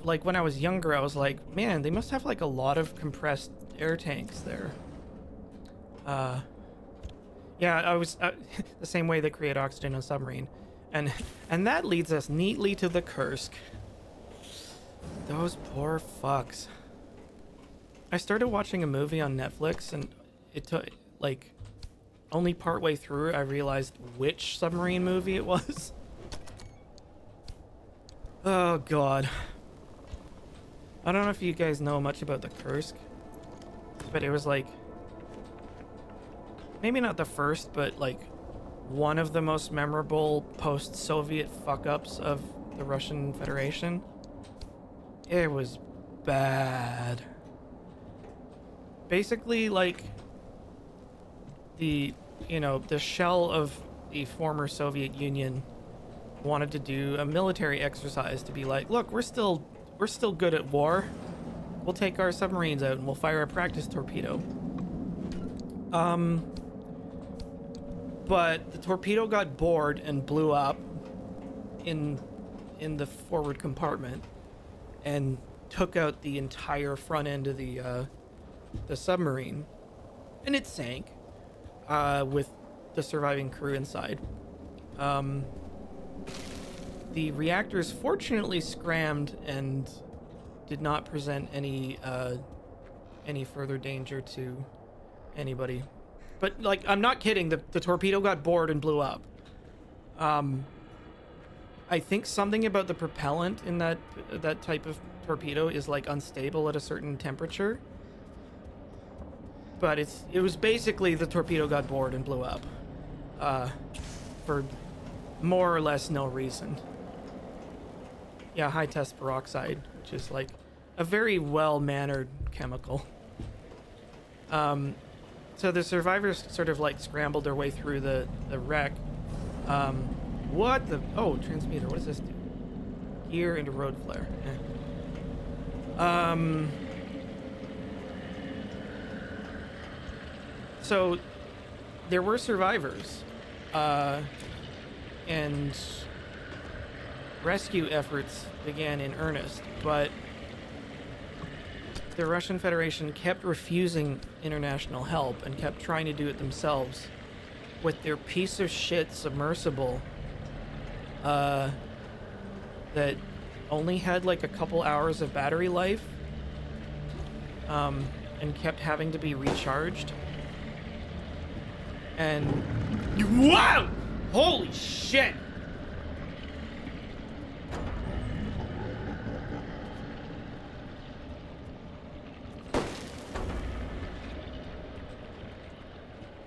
Speaker 1: like when I was younger, I was like, man, they must have like a lot of compressed air tanks there. Yeah, I was the same way they create oxygen on a submarine. And that leads us neatly to the Kursk. Those poor fucks. I started watching a movie on Netflix and it took like only partway through I realized which submarine movie it was. Oh god. I don't know if you guys know much about the Kursk, but it was like maybe not the first, but like one of the most memorable post-Soviet fuck-ups of the Russian Federation. It was bad. Basically, like the shell of the former Soviet Union wanted to do a military exercise to be like, look, we're still good at war. We'll take our submarines out and we'll fire a practice torpedo. But the torpedo got bored and blew up in the forward compartment and took out the entire front end of the submarine, and it sank with the surviving crew inside. The reactors fortunately scrammed and did not present any further danger to anybody. But like, I'm not kidding. The torpedo got bored and blew up. I think something about the propellant in that type of torpedo is like unstable at a certain temperature. But it was basically the torpedo got bored and blew up for more or less no reason. Yeah, high test peroxide, which is like a very well-mannered chemical. So the survivors sort of like scrambled their way through the wreck. What the? Oh, transmitter. What does this do? Gear into road flare. So there were survivors, and rescue efforts began in earnest, but the Russian Federation kept refusing international help and kept trying to do it themselves with their piece of shit submersible that only had like a couple hours of battery life and kept having to be recharged. And wow! Holy shit!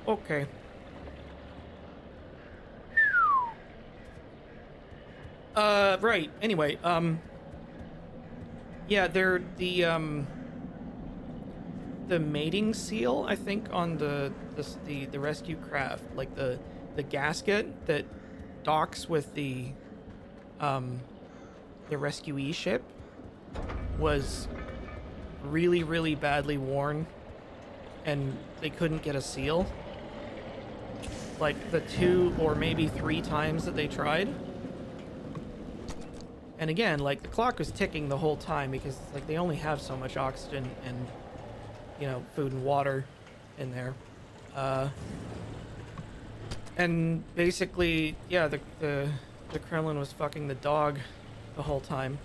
Speaker 1: Okay. Right. Anyway, yeah, they're the mating seal, I think, on the rescue craft, like the gasket that docks with the rescuee ship, was really, really badly worn, and they couldn't get a seal. Like the 2 or maybe 3 times that they tried. And again, like, the clock was ticking the whole time because, like, they only have so much oxygen and, you know, food and water in there. And basically, yeah, the Kremlin was fucking the dog the whole time.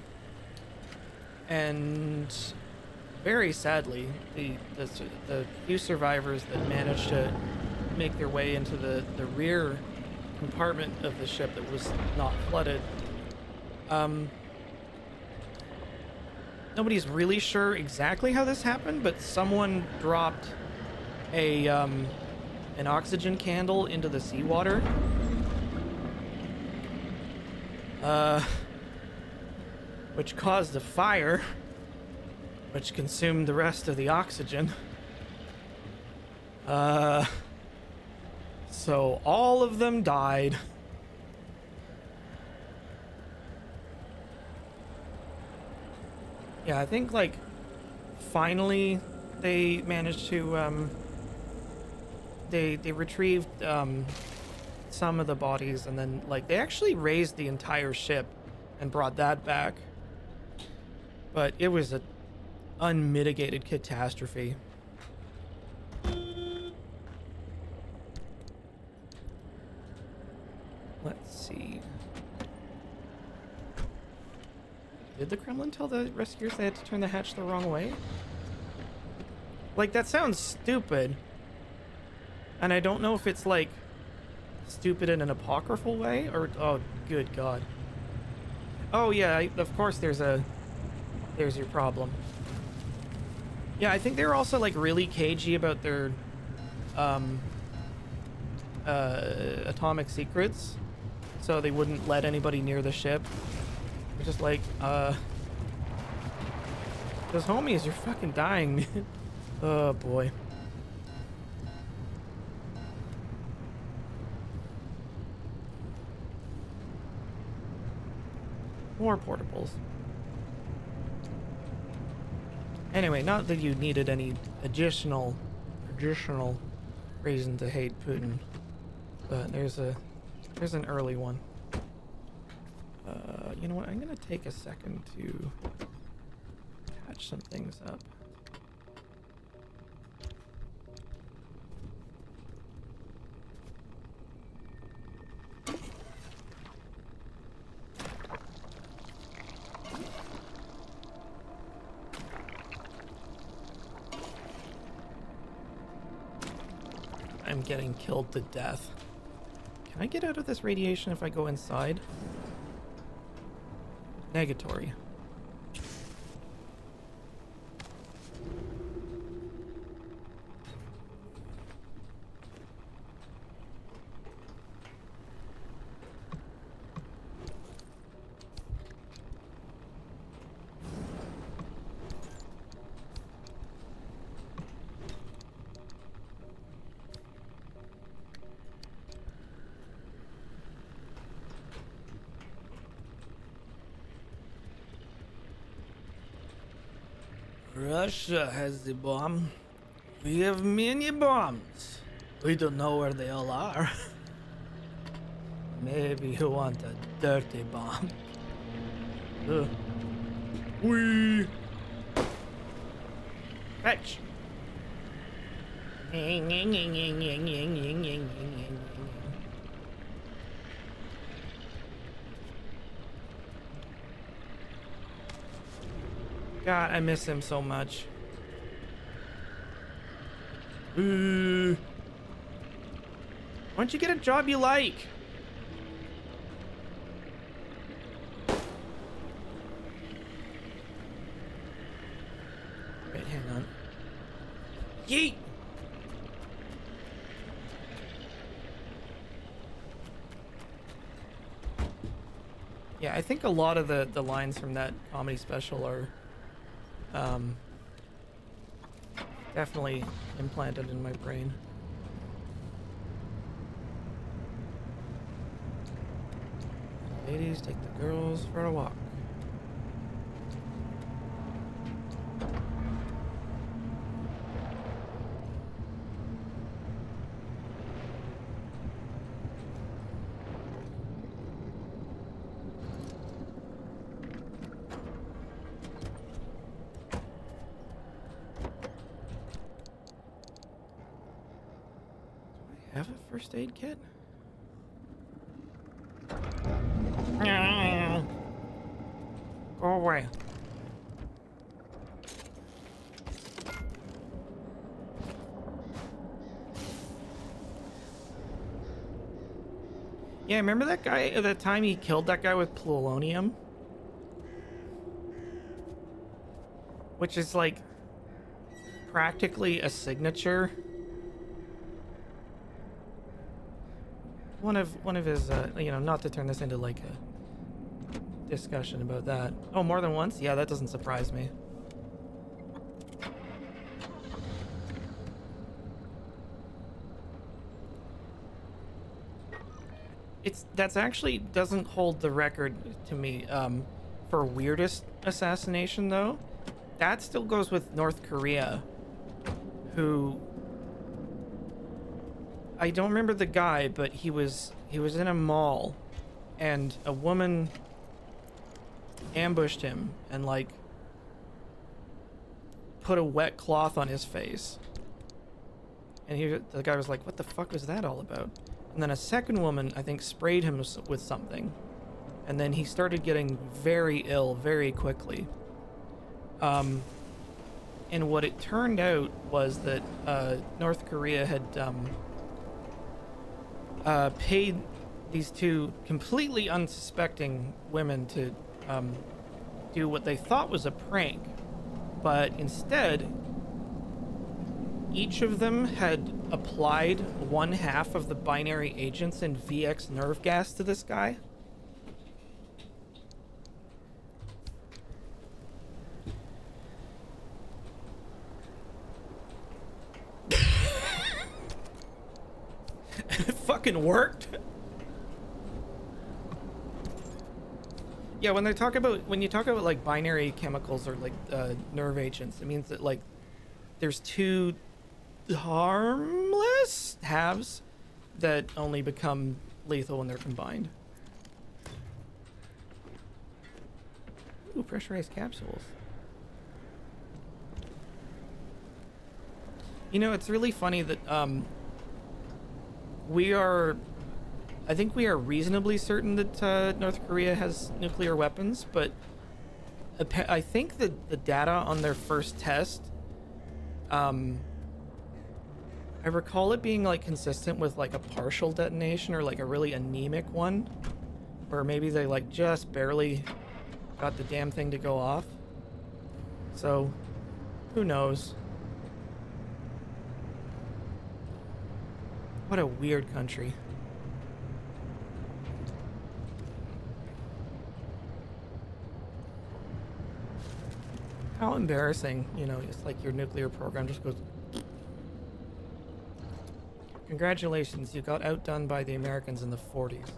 Speaker 1: And very sadly, the few survivors that managed to make their way into the rear compartment of the ship that was not flooded, nobody's really sure exactly how this happened, but someone dropped a an oxygen candle into the seawater, which caused a fire, which consumed the rest of the oxygen. So all of them died. Yeah, I think, like, finally they managed to, they retrieved, some of the bodies, and then, like, they actually raised the entire ship and brought that back. But it was an unmitigated catastrophe. Let's see. Did the Kremlin tell the rescuers they had to turn the hatch the wrong way? Like, that sounds stupid. And I don't know if it's, like, stupid in an apocryphal way, or... Oh, good God. Oh, yeah, of course there's your problem. Yeah, I think they're also, like, really cagey about their, atomic secrets. So they wouldn't let anybody near the ship. They're just like, those homies, you're fucking dying, man. Oh, boy. More portables. Anyway, not that you needed any additional reason to hate Putin, but there's an early one. You know what? I'm gonna take a second to patch some things up. I'm getting killed to death. Can I get out of this radiation if I go inside? Negatory. Russia has the bomb. We have many bombs. We don't know where they all are. Maybe you want a dirty bomb. Wee. Fetch. God, I miss him so much. Why don't you get a job you like? Wait, hang on. Yeet! Yeah, I think a lot of the lines from that comedy special are definitely implanted in my brain. Ladies, take the girls for a walk. Have a first aid kit? Go away. Yeah, remember that guy at the time he killed that guy with polonium? Which is like practically a signature. One of his, you know, not to turn this into like a discussion about that. Oh, more than once? Yeah, that doesn't surprise me. That's actually doesn't hold the record to me for weirdest assassination though. That still goes with North Korea, who I don't remember the guy, but he was in a mall and a woman ambushed him and like put a wet cloth on his face. And the guy was like, "What the fuck was that all about?" And then a second woman, I think, sprayed him with something. And then he started getting very ill very quickly. And what it turned out was that North Korea had paid these two completely unsuspecting women to do what they thought was a prank. But instead, each of them had applied 1/2 of the binary agents in VX nerve gas to this guy. It fucking worked. Yeah, when you talk about like binary chemicals or like nerve agents, it means that like there's two harmless halves that only become lethal when they're combined. Ooh, pressurized capsules. You know, it's really funny that I think we are reasonably certain that North Korea has nuclear weapons, but I think that the data on their first test, I recall it being like consistent with like a partial detonation or like a really anemic one, or maybe they like just barely got the damn thing to go off. So, who knows? What a weird country. How embarrassing, you know, it's like your nuclear program just goes... Congratulations, you got outdone by the Americans in the 40s.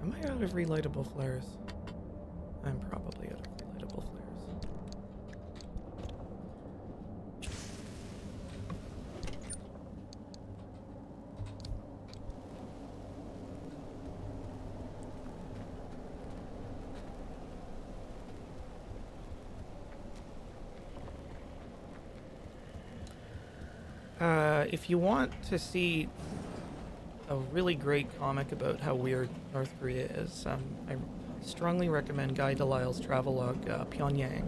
Speaker 1: Am I out of relightable flares? I'm probably out of relightable flares. If you want to see a really great comic about how weird North Korea is, I strongly recommend Guy Delisle's travelogue, Pyongyang.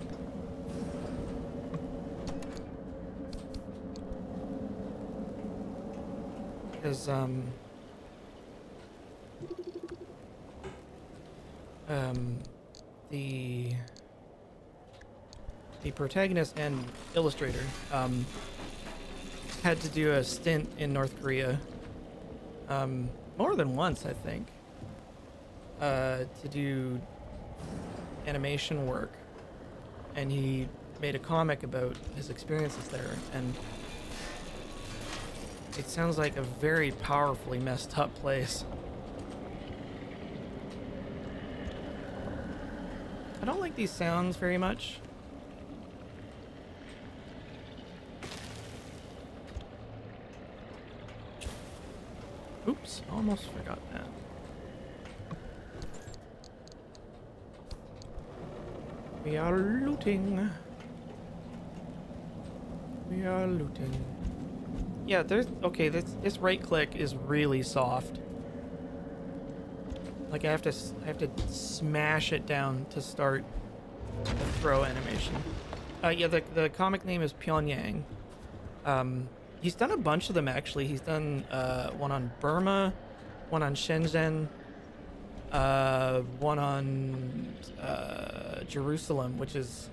Speaker 1: Because, the protagonist and illustrator, had to do a stint in North Korea, more than once, I think, to do animation work, and he made a comic about his experiences there, and it sounds like a very powerfully messed up place. I don't like these sounds very much. Oops, almost forgot that. We are looting. We are looting. Yeah, there's okay. This right click is really soft. Like I have to smash it down to start the throw animation. Yeah, the comic name is Pyongyang. He's done a bunch of them actually. He's done one on Burma, one on Shenzhen, one on Jerusalem, which is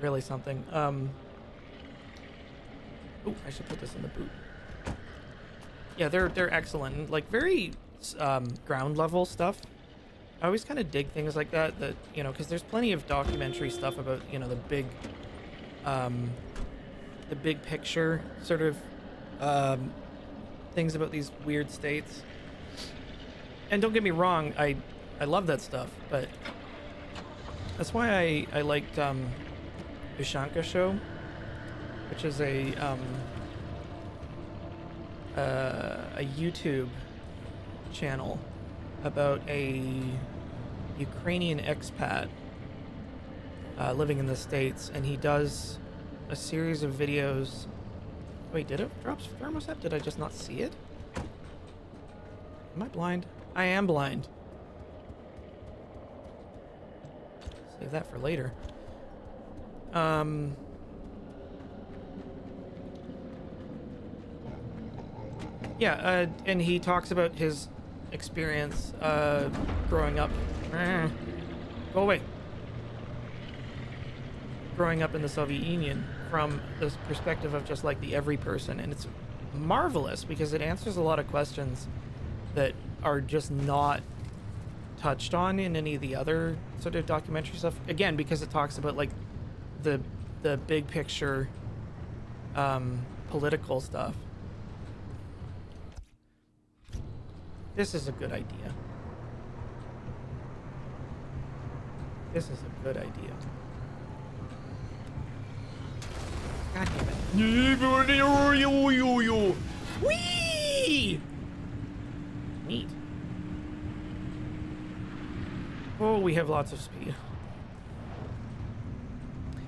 Speaker 1: really something. Oh, I should put this in the boot. Yeah, they're excellent. Like very ground level stuff. I always kind of dig things like that. That because there's plenty of documentary stuff about the big picture sort of things about these weird states. And don't get me wrong, I love that stuff, but that's why I liked Ushanka Show, which is a YouTube channel about a Ukrainian expat living in the States, and he does a series of videos. Wait, did it drop thermostat? Did I just not see it? Am I blind? I am blind. Save that for later. Yeah, and he talks about his experience growing up. Go away. Growing up in the Soviet Union from this perspective of just like the every person, and it's marvelous because it answers a lot of questions that are just not touched on in any of the other sort of documentary stuff. Again, because it talks about like the big picture political stuff. This is a good idea. This is a good idea. God damn it. Whee! Neat. Oh, we have lots of speed.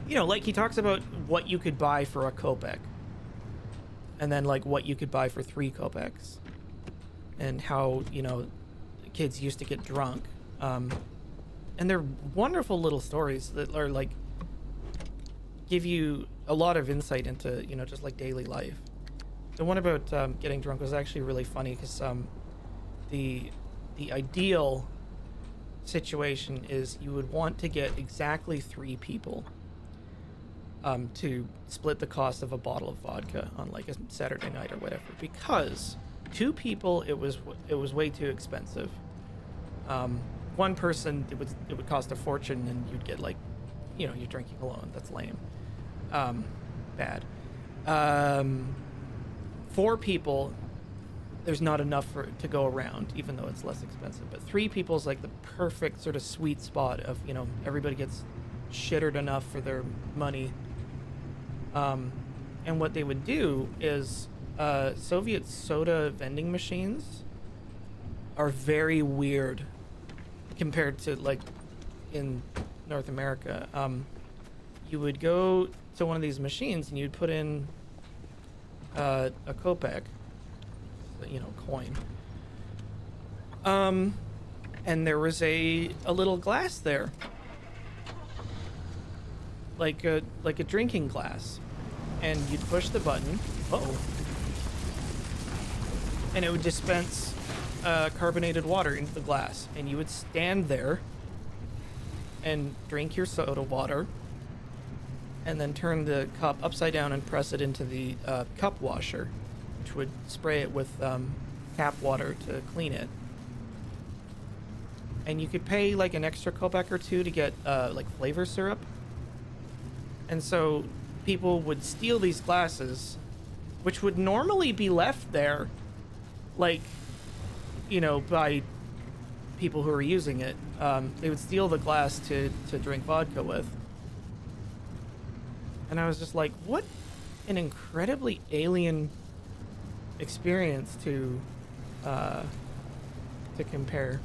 Speaker 1: Like he talks about what you could buy for a kopeck. And then like what you could buy for 3 kopecks. And how, kids used to get drunk. And they're wonderful little stories that are like give you a lot of insight into, just like daily life. The one about getting drunk was actually really funny because the ideal situation is you would want to get exactly 3 people to split the cost of a bottle of vodka on like a Saturday night or whatever, because 2 people it was way too expensive. 1 person it would cost a fortune, and you'd get like you're drinking alone. That's lame. Bad. 4 people, there's not enough to go around, even though it's less expensive. But 3 people is like the perfect sort of sweet spot of everybody gets shittered enough for their money. And what they would do is Soviet soda vending machines are very weird compared to like in North America. You would go to one of these machines and you'd put in a kopeck, coin. And there was a little glass there, like a drinking glass, and you'd push the button. Uh-oh. And it would dispense carbonated water into the glass, and you would stand there and drink your soda water, and then turn the cup upside down and press it into the cup washer, which would spray it with tap water to clean it. And you could pay like an extra kopeck or two to get like flavor syrup. And so people would steal these glasses, which would normally be left there, like, you know, by people who are using it. They would steal the glass to drink vodka with. And I was just like, what an incredibly alien experience to compare.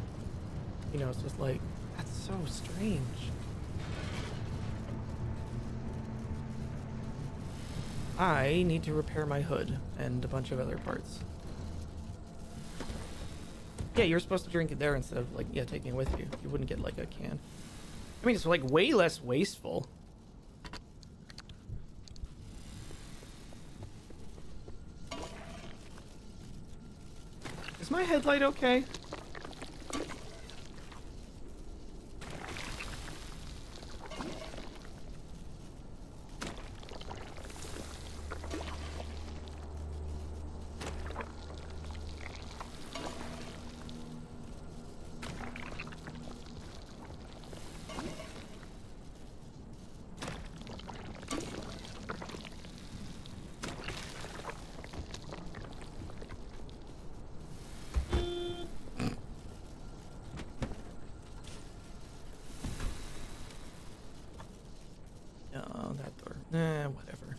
Speaker 1: You know, it's just like, that's so strange. I need to repair my hood and a bunch of other parts. Yeah, you're supposed to drink it there instead of, like, yeah, taking it with you. You wouldn't get, like, a can. I mean, it's, like, way less wasteful. Is my headlight okay? Whatever.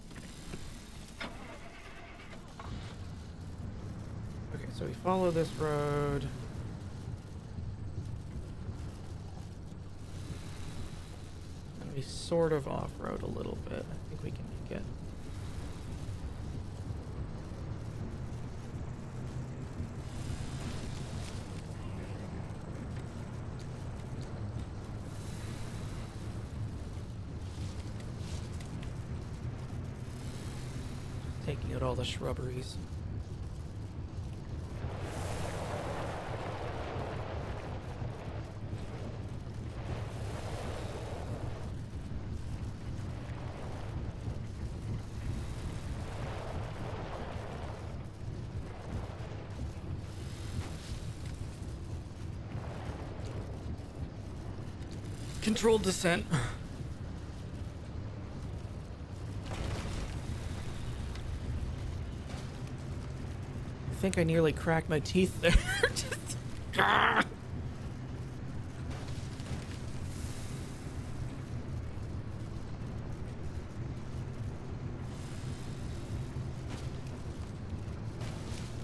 Speaker 1: Okay, so we follow this road. And we sort of off-road a little bit. I think we can make it. Taking out all the shrubberies. Controlled descent. I think I nearly cracked my teeth there. Just, ah!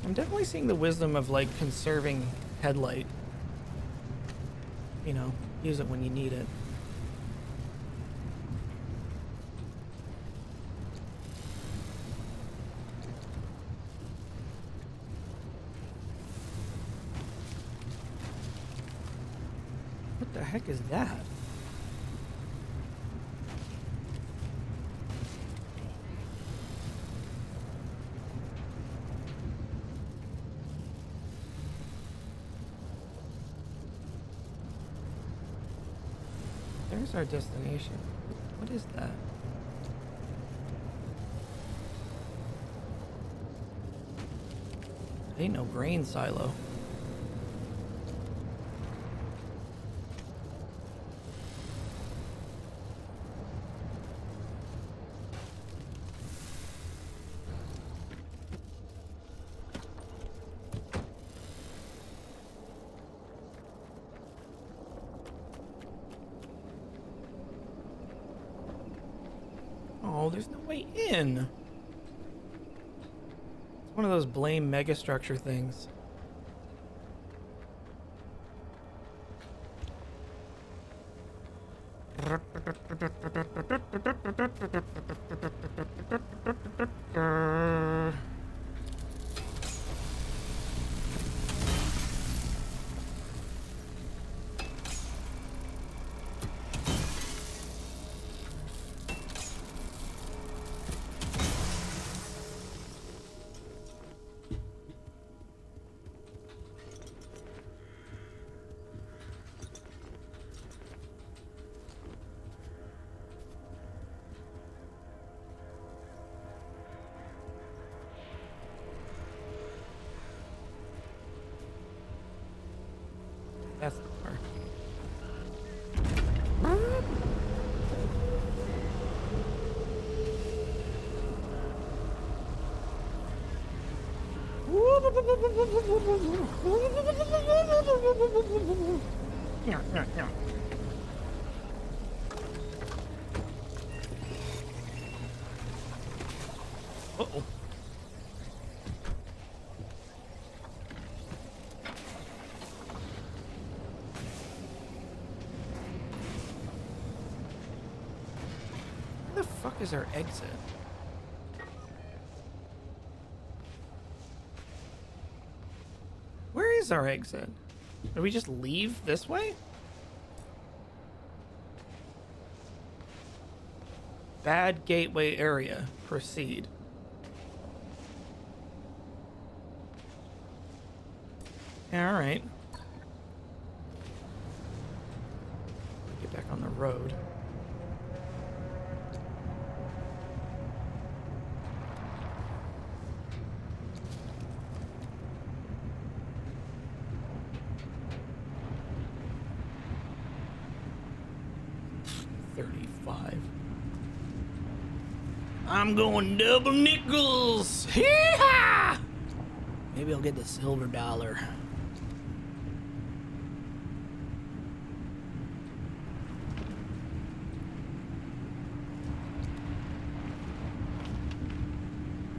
Speaker 1: I'm definitely seeing the wisdom of, like, conserving headlight. You know, use it when you need it. What the heck is that? There's our destination. What is that? Ain't no grain silo. Oh, there's no way in. It's one of those blame megastructure things. That's the car. Uh-oh. Where the fuck is our exit? Where is our exit? Did we just leave this way? Bad gateway area. Proceed. Yeah, alright. Get back on the road. I'm going double nickels. Hee-haw! Maybe I'll get the silver dollar.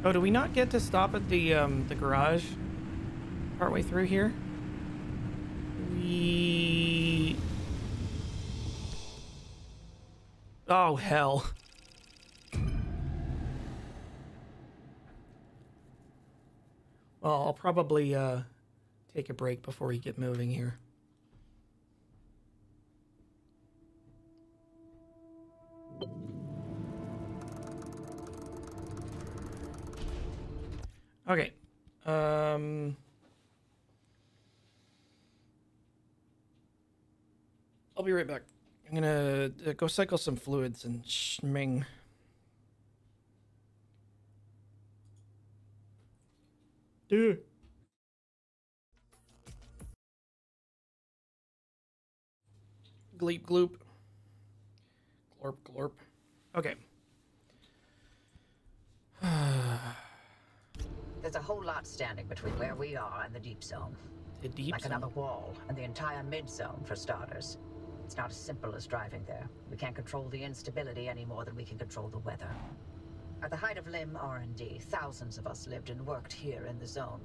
Speaker 1: Oh, do we not get to stop at the garage partway through here? Oh, hell. Well, I'll probably take a break before we get moving here. Okay. I'll be right back. I'm gonna go cycle some fluids and schming. Dude. Gleep gloop. Glorp glorp. Okay.
Speaker 3: There's a whole lot standing between where we are and the deep zone.
Speaker 1: The deep
Speaker 3: like
Speaker 1: zone?
Speaker 3: another wall, and the entire mid-zone, for starters. It's not as simple as driving there. We can't control the instability any more than we can control the weather. At the height of LIM R&D, thousands of us lived and worked here in the zone.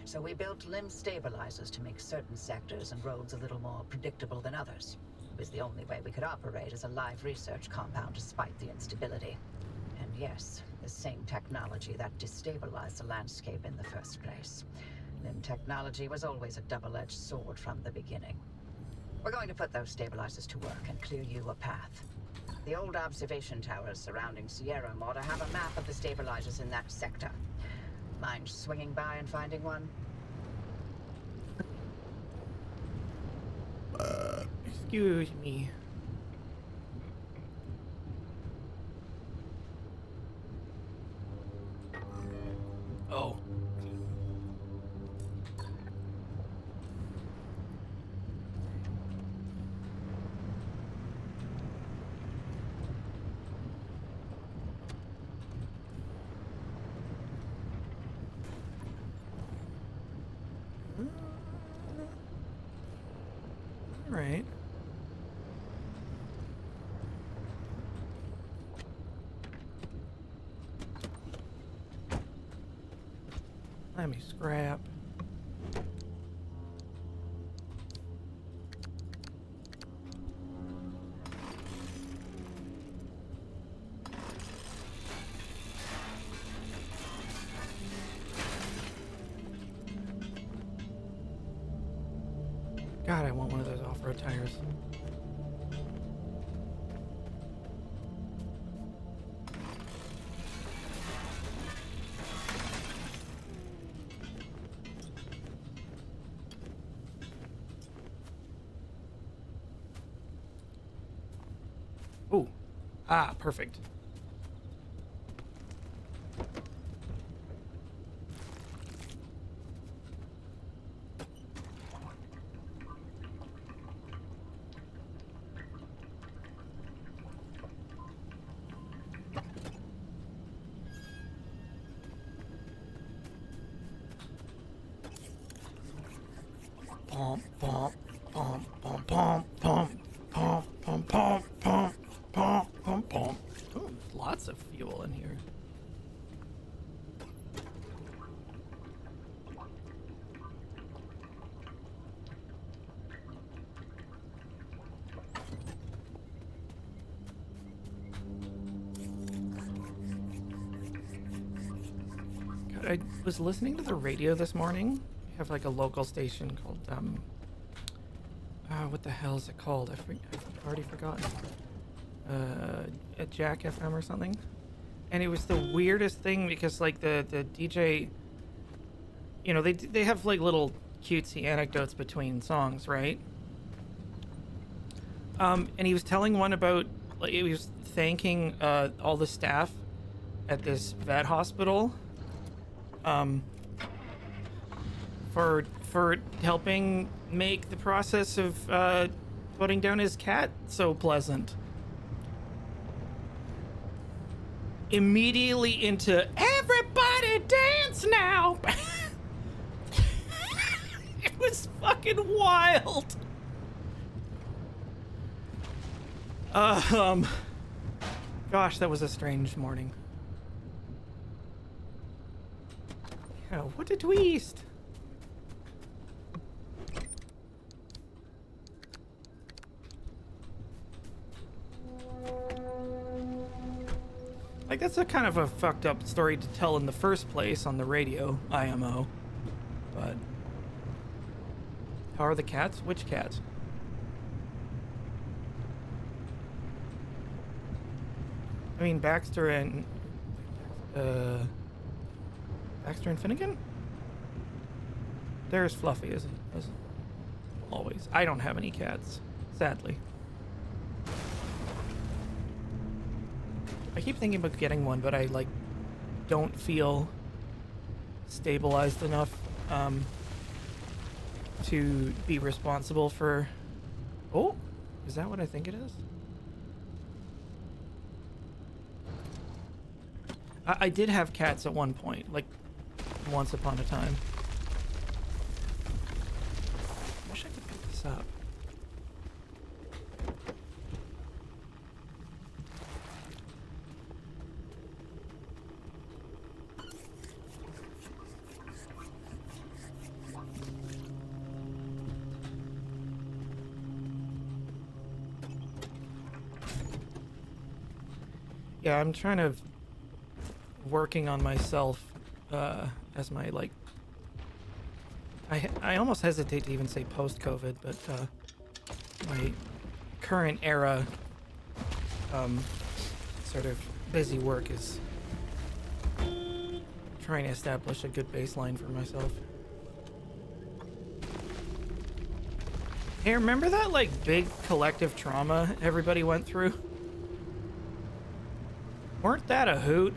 Speaker 3: So we built LIM stabilizers to make certain sectors and roads a little more predictable than others. It was the only way we could operate as a live research compound despite the instability. And yes, the same technology that destabilized the landscape in the first place. LIM technology was always a double-edged sword from the beginning. We're going to put those stabilizers to work and clear you a path. The old observation towers surrounding Sierra Mortar have a map of the stabilizers in that sector. Mind swinging by and finding one?
Speaker 1: Excuse me. Oh. All right. Let me scrap. God, I want one of those off-road tires. Ooh. Ah, perfect. pom, pom, pom, pom, pom, pom, pom, pom, pom, pom, pom, pom, pom. Ooh, lots of fuel in here. God, I was listening to the radio this morning. We have like a local station called what the hell is it called? I've already forgotten. At Jack FM or something. And it was the weirdest thing because like the DJ, you know, they have like little cutesy anecdotes between songs, right? And he was telling one about like he was thanking all the staff at this vet hospital for helping make the process of putting down his cat so pleasant. Immediately into everybody dance now. It was fucking wild. Gosh, that was a strange morning. Yeah, what a twist. Like, that's a kind of a fucked up story to tell in the first place on the radio, IMO. But how are the cats? Which cats? I mean, Baxter and Finnegan? They're as fluffy as always. I don't have any cats, sadly. I keep thinking about getting one, but I like don't feel stabilized enough to be responsible for. Oh, is that what I think it is? I did have cats at one point, like once upon a time. I wish I could pick this up. Yeah, I'm trying to working on myself as my like I almost hesitate to even say post-COVID, but my current era sort of busy work is trying to establish a good baseline for myself. Hey, remember that like big collective trauma everybody went through? Weren't that a hoot?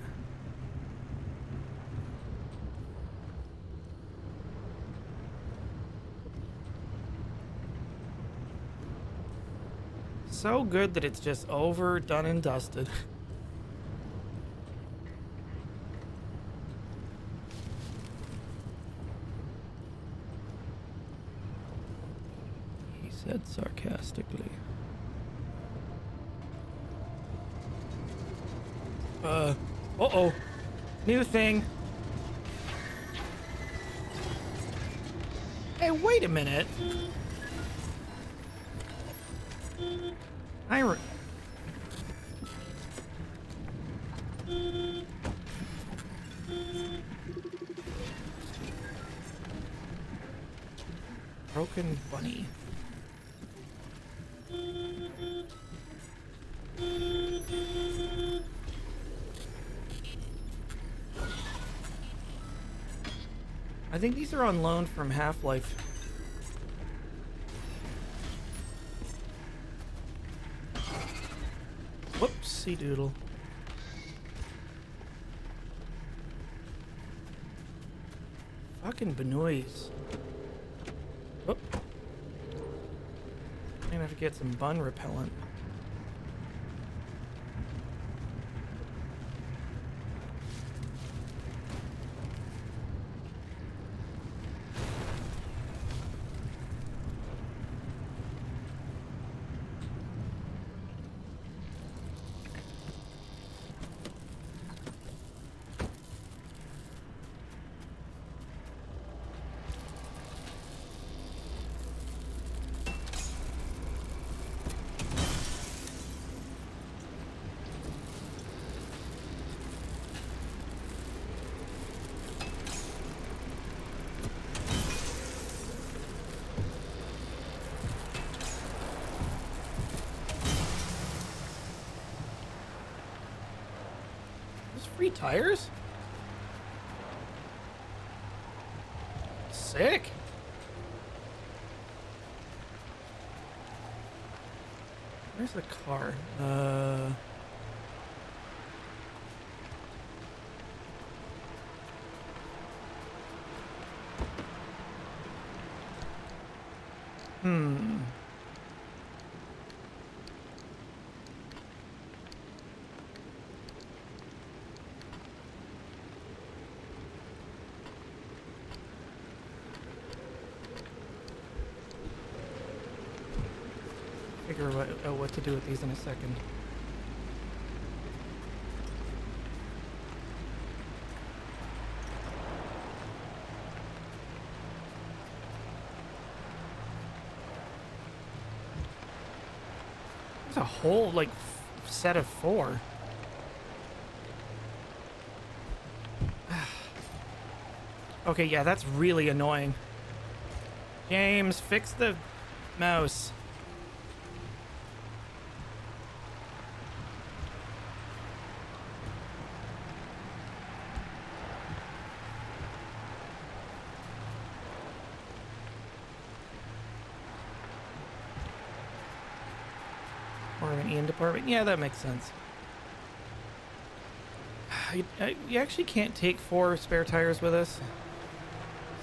Speaker 1: So good that it's just over, done, and dusted. He said sarcastically. Uh-oh. New thing. Hey, wait a minute. Broken bunny. I think these are on loan from Half-Life. Whoopsie doodle. Fucking Benoist. Whoop. I'm gonna have to get some bun repellent. Free tires? Sick. Where's the car? Figure out what to do with these in a second. There's a whole, like, set of 4. Okay, yeah, that's really annoying. James, fix the mouse. Or an Ian department. Yeah, that makes sense. You actually can't take 4 spare tires with us.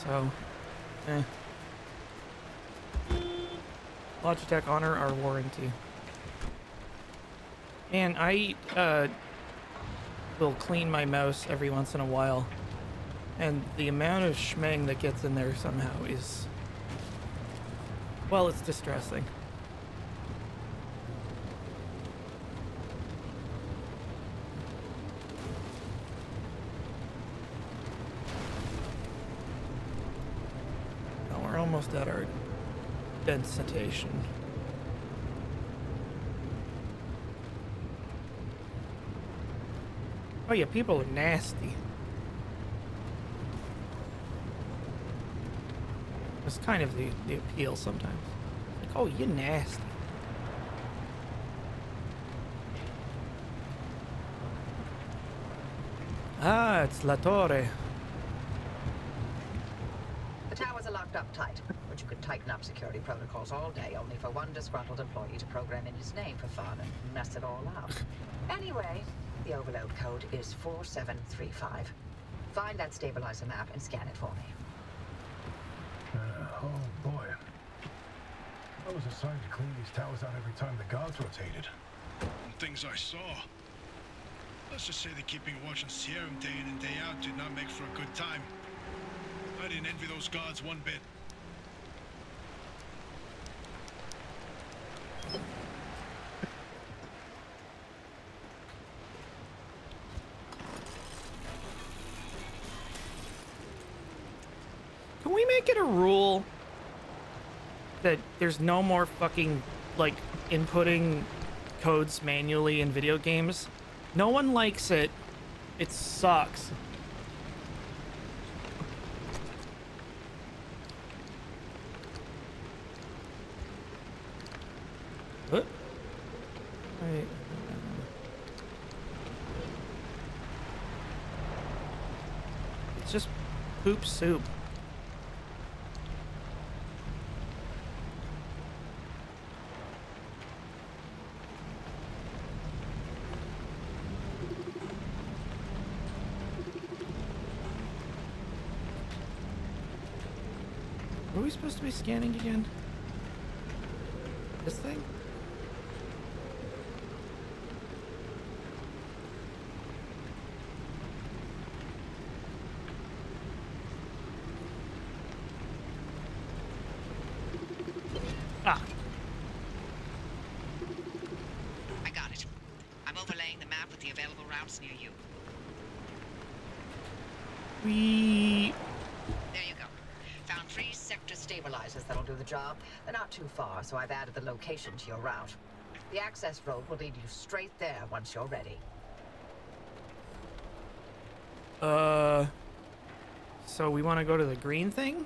Speaker 1: So, Logitech honor our warranty. And I will clean my mouse every once in a while. And the amount of schmeng that gets in there somehow is... well, it's distressing. Almost at our destination. Oh yeah, people are nasty. It's kind of the appeal sometimes. Like, oh, you're nasty. Ah, it's La Torre.
Speaker 3: The towers are locked up tight, but you could tighten up security protocols all day, only for one disgruntled employee to program in his name for fun and mess it all up. Anyway, the overload code is 4735. Find that stabilizer map and scan it for me.
Speaker 4: Oh boy. I was assigned to clean these towers out every time the guards rotated.
Speaker 5: From things I saw. Let's just say that keeping watch on Sierra day in and day out did not make for a good time. I didn't envy those guards one bit.
Speaker 1: Can we make it a rule that there's no more fucking, like, inputting codes manually in video games? No one likes it. It sucks. What? Wait. It's just poop soup. What are we supposed to be scanning again? This thing? Ah.
Speaker 2: I got it. I'm overlaying the map with the available routes near you. There you go. Found 3 sector
Speaker 3: Stabilizers that'll do the job. They're not too far, so I've added the location to your route. The access road will lead you straight there once you're ready.
Speaker 1: So we want to go to the green thing?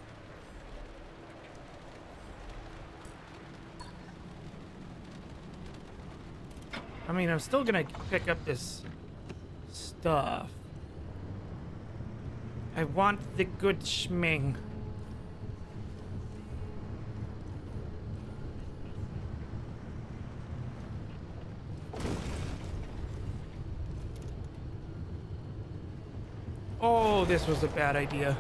Speaker 1: I mean, I'm still gonna pick up this stuff. I want the good schming. Oh, this was a bad idea.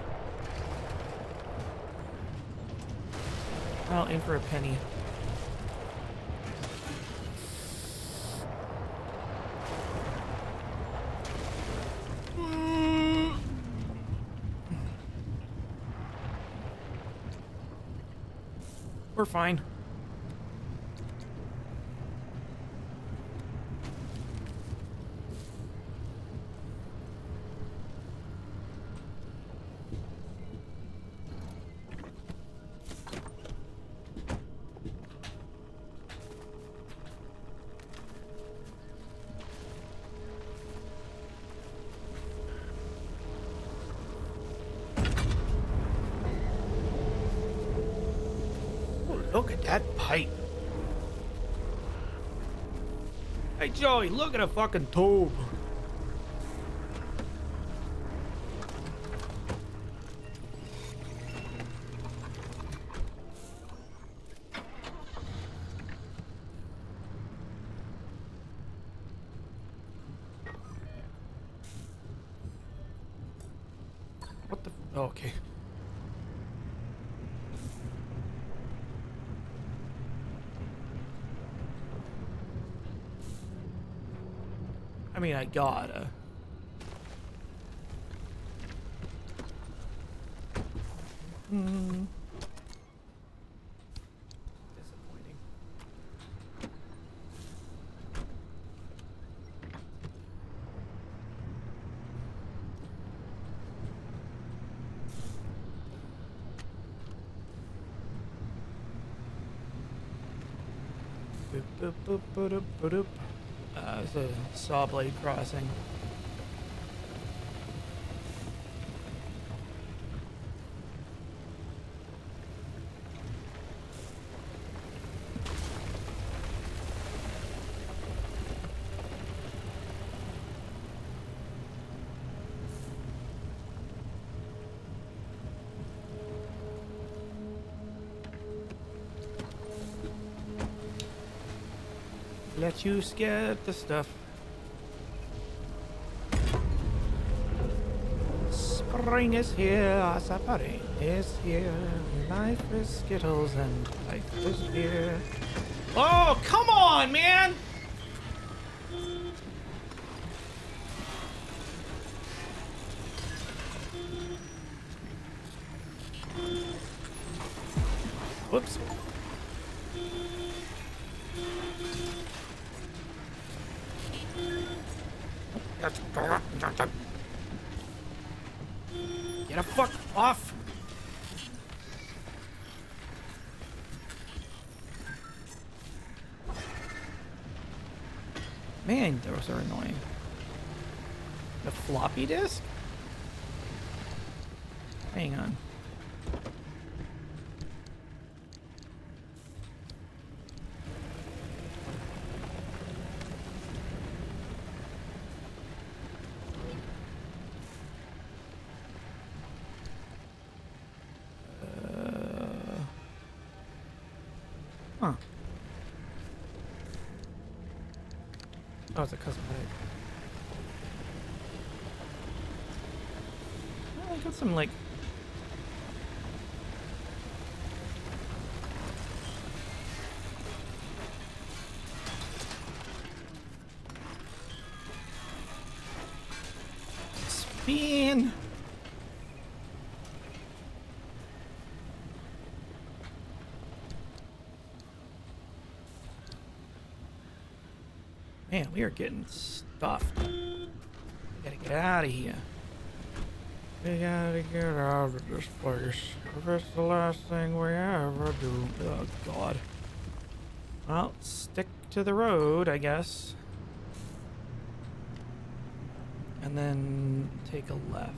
Speaker 1: Well, in for a penny. We're fine. Look at that pipe. Hey, Joey, look at a fucking tube. What the? Oh, okay. I mean, I gotta. Disappointing. Boop, boop, boop, boop, boop, boop. It's a saw blade crossing. Let you get the stuff. Spring is here, spring is here. Life is Skittles and life is beer. Oh, come on, man! Whoops. Get the fuck off! Man, those are annoying. The floppy disk? Hang on. Huh. Oh, it's a cosmetic. Well, I got some, like... Spin! Man, we are getting stuffed. We gotta get out of here. We gotta get out of this place. If it's the last thing we ever do. Oh, God. Well, stick to the road, I guess. And then take a left.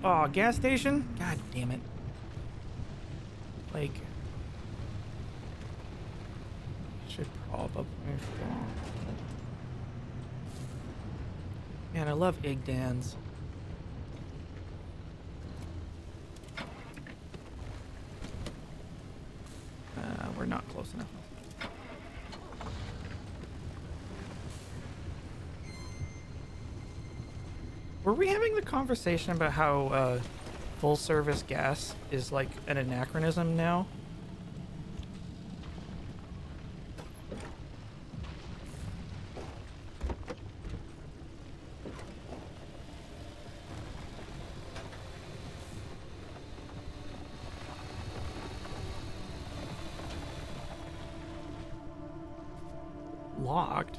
Speaker 1: Oh, gas station? God damn it. Like, should probably fall. Man, I love Egg Dans. We're not close enough. Were we having the conversation about how full service gas is like an anachronism now? Locked.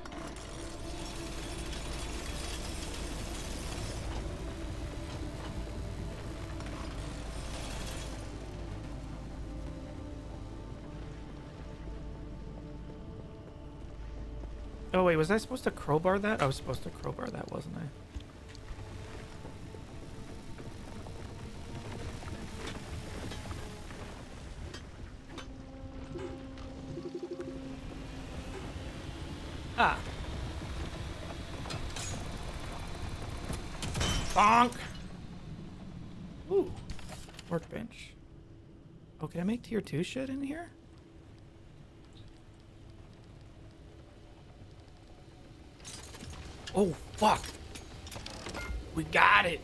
Speaker 1: Oh wait, was I supposed to crowbar that? I was supposed to crowbar that, wasn't I? Ah. Bonk. Ooh. Workbench. Oh, can I make tier 2 shit in here? Oh, fuck. We got it.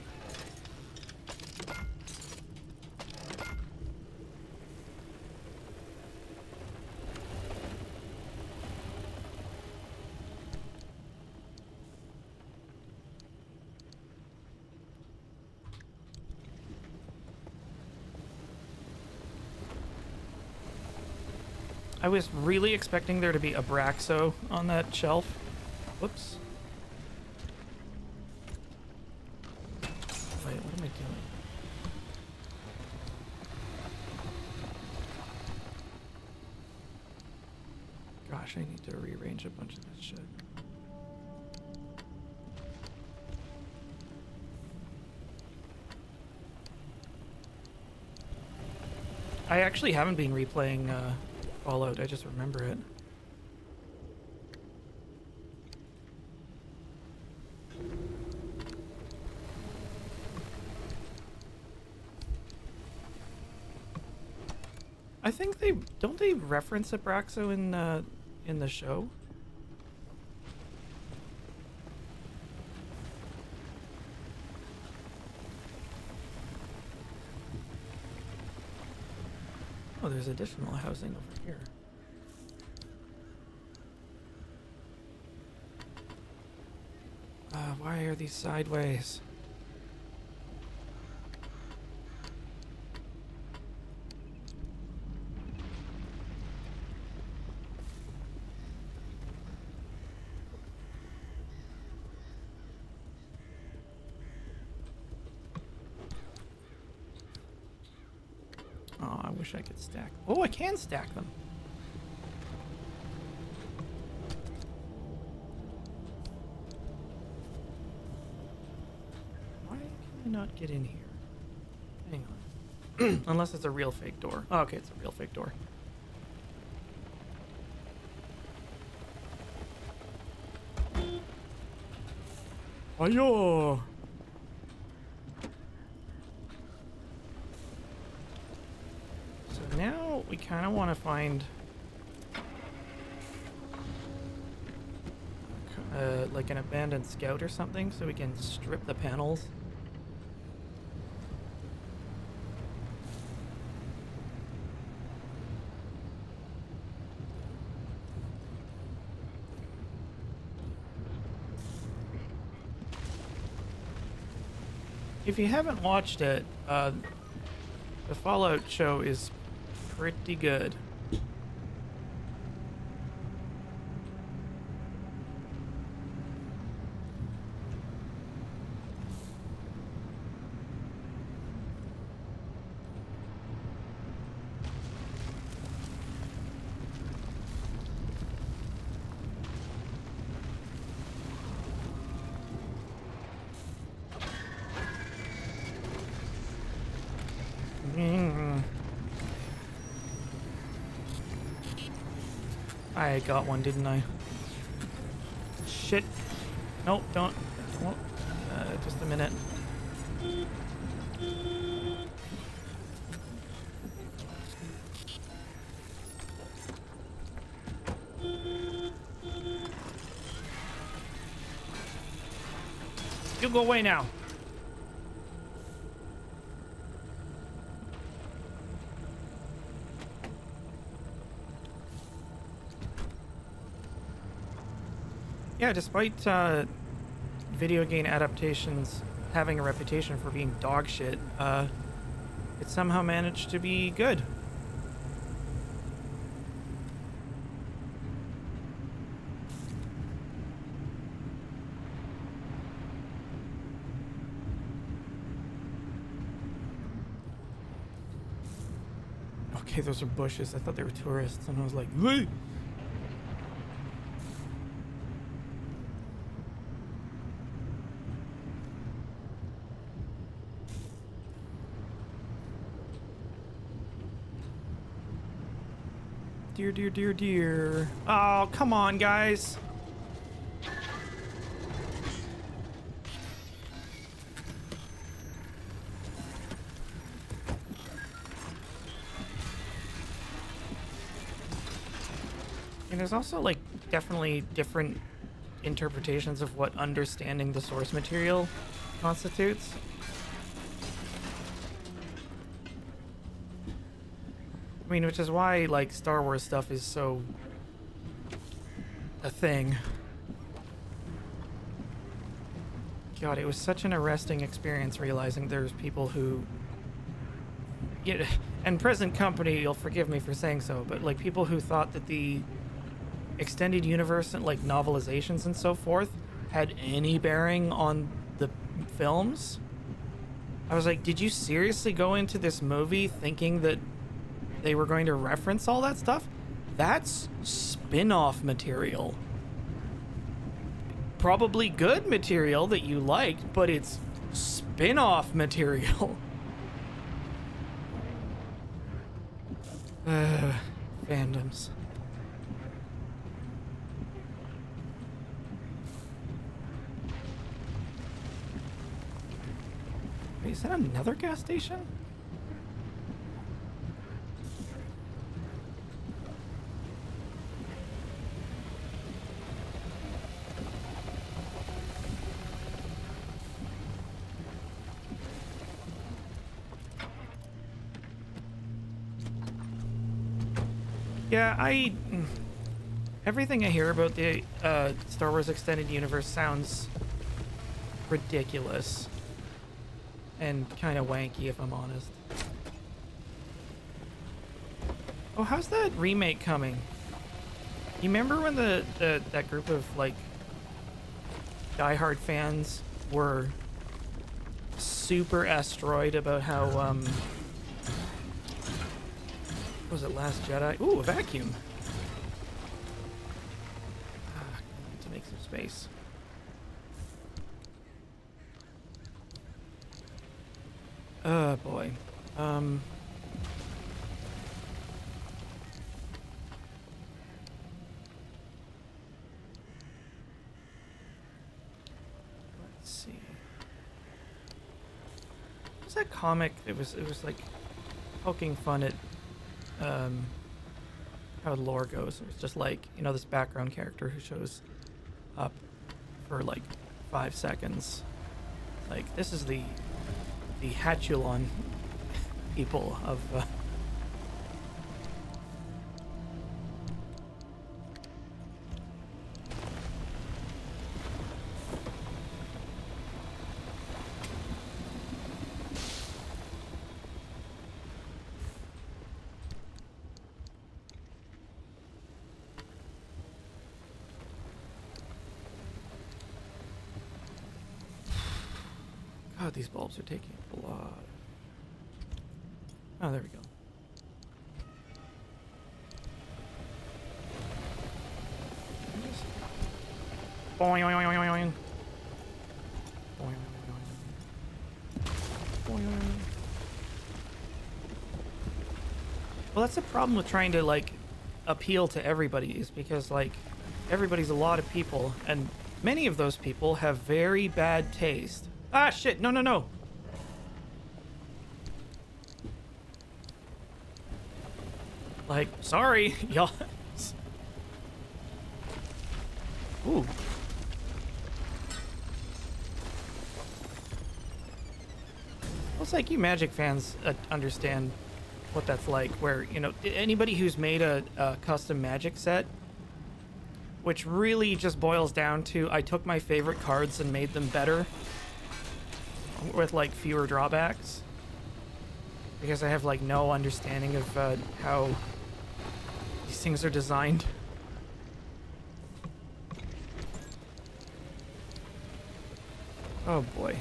Speaker 1: I was really expecting there to be a Braxo on that shelf. Whoops. Wait, what am I doing? Gosh, I need to rearrange a bunch of this shit. I actually haven't been replaying Fallout, I just remember it. I think don't they reference Abraxo in the show? Oh, there's additional housing over here. Why are these sideways? Oh, I wish I could stack. Oh, I can stack them. Why can I not get in here? Hang on. Unless it's a real fake door. Oh, okay, it's a real fake door. Ayo! So now we kind of want to find like an abandoned scout or something so we can strip the panels. If you haven't watched it, the Fallout show is pretty good. I got one, didn't I? Shit. Nope, don't. Just a minute. You go away now. Yeah, despite video game adaptations having a reputation for being dog shit, it somehow managed to be good. Okay, those are bushes. I thought they were tourists, and I was like, "Wait." Dear, dear, dear, dear. Oh, come on, guys. And there's also, like, definitely different interpretations of what understanding the source material constitutes. I mean, which is why, like, Star Wars stuff is so a thing. God, it was such an arresting experience realizing there's people who... Yeah, and present company, you'll forgive me for saying so, but, like, people who thought that the extended universe and, like, novelizations and so forth had any bearing on the films. I was like, did you seriously go into this movie thinking that they were going to reference all that stuff? That's spin-off material. Probably good material that you liked, but it's spin-off material. Fandoms. Wait, is that another gas station? Yeah, everything I hear about the Star Wars Extended Universe sounds ridiculous and kind of wanky, if I'm honest. Oh, how's that remake coming? You remember when that group of, like, diehard fans were super asteroid about how what was it, Last Jedi? Ooh, a vacuum. To make some space. Oh boy. Let's see. What was that comic? It was like poking fun at how the lore goes. It was just like, you know, this background character who shows up for like 5 seconds. Like, this is the Hatchulon people of God, these bulbs are taking a lot. Oh, there we go. Boing, boing, boing, boing. Boing, boing, boing. Well, that's the problem with trying to, like, appeal to everybody is because, like, everybody's a lot of people, and many of those people have very bad taste. Ah, shit, no, no, no. Like, sorry, y'all. Ooh. It's like you Magic fans understand what that's like, where, you know, anybody who's made a custom Magic set, which really just boils down to I took my favorite cards and made them better with, like, fewer drawbacks. Because I have, like, no understanding of how these things are designed. Oh boy.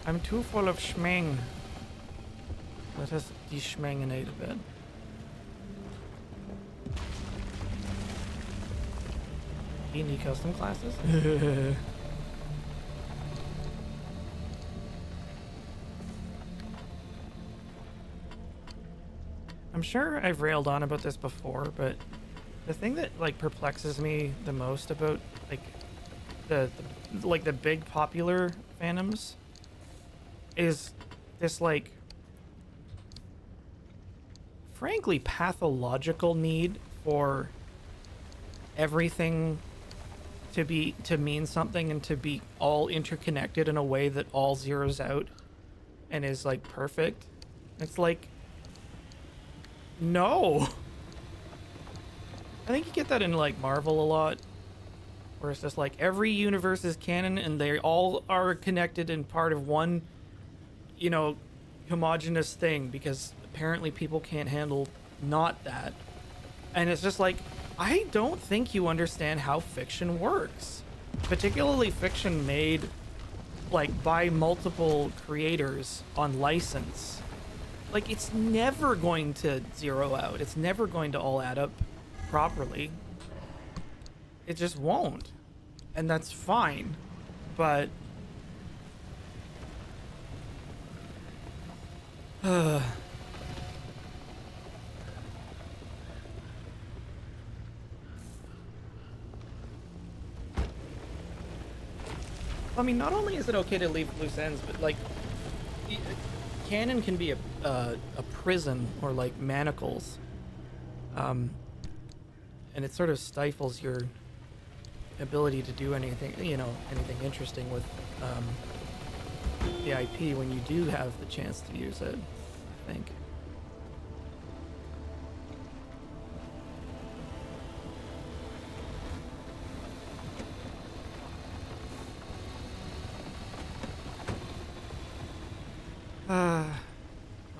Speaker 1: I'm too full of schmeng. Let us de-schmengenate a bit. Any custom classes? I'm sure I've railed on about this before, but the thing that, like, perplexes me the most about, like, the big popular fandoms is this, like, frankly pathological need for everything to mean something and to be all interconnected in a way that all zeroes out and is, like, perfect. It's like, no. I think you get that in, like, Marvel a lot, where it's just like every universe is canon and they all are connected and part of one, you know, homogenous thing, because apparently people can't handle not that. And it's just like, I don't think you understand how fiction works, particularly fiction made, like, by multiple creators on license. Like, it's never going to zero out. It's never going to all add up properly. It just won't. And that's fine. But I mean, not only is it okay to leave loose ends, but, like, canon can be a prison, or, like, manacles. And it sort of stifles your ability to do anything, you know, anything interesting with the IP when you do have the chance to use it, I think.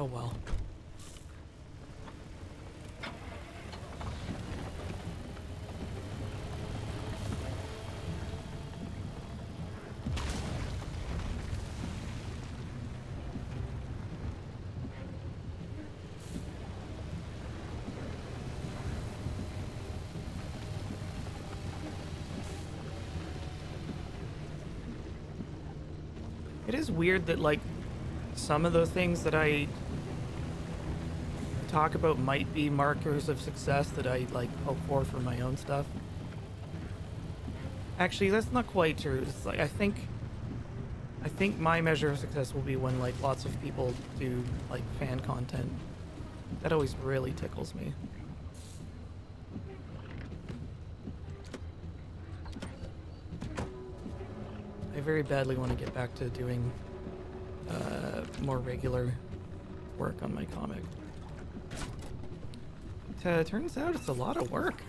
Speaker 1: Oh well. It is weird that, like, some of the things that I talk about might be markers of success that I, like, hope for my own stuff. Actually, that's not quite true. It's like, I think my measure of success will be when, like, lots of people do, like, fan content. That always really tickles me. I very badly want to get back to doing more regular work on my comic. Turns out it's a lot of work.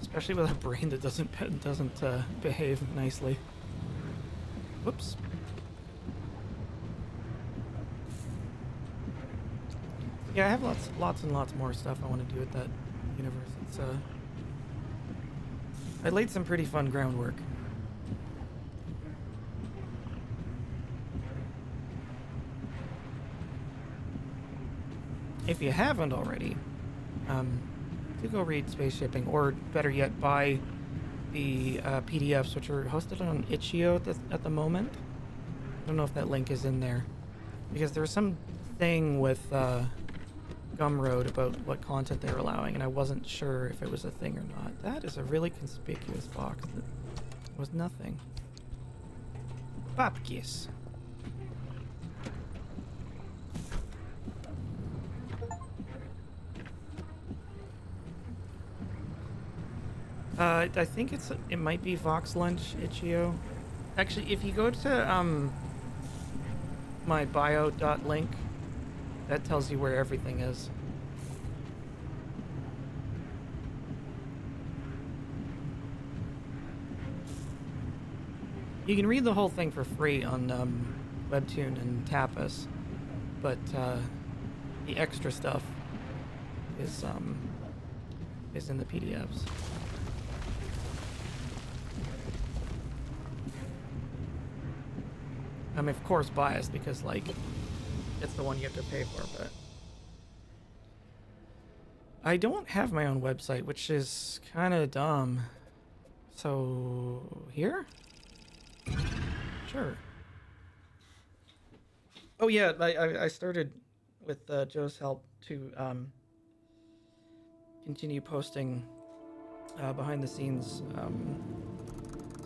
Speaker 1: Especially with a brain that doesn't behave nicely. Whoops. Yeah, I have lots and lots more stuff I want to do with that universe. It's I laid some pretty fun groundwork. If you haven't already, do go read Space Shipping, or better yet, buy the PDFs, which are hosted on Itch.io at the moment. I don't know if that link is in there, because there was some thing with Gumroad about what content they were allowing, and I wasn't sure if it was a thing or not. That is a really conspicuous box that was nothing. Babkis. I think it might be Vox Lunch Itch.io. Actually, if you go to my bio.link, that tells you where everything is. You can read the whole thing for free on Webtoon and Tapas, but the extra stuff is in the PDFs. I'm of course biased because like it's the one you have to pay for, but I don't have my own website, which is kind of dumb. So here? Sure. Oh yeah, I started with Joe's help to continue posting behind the scenes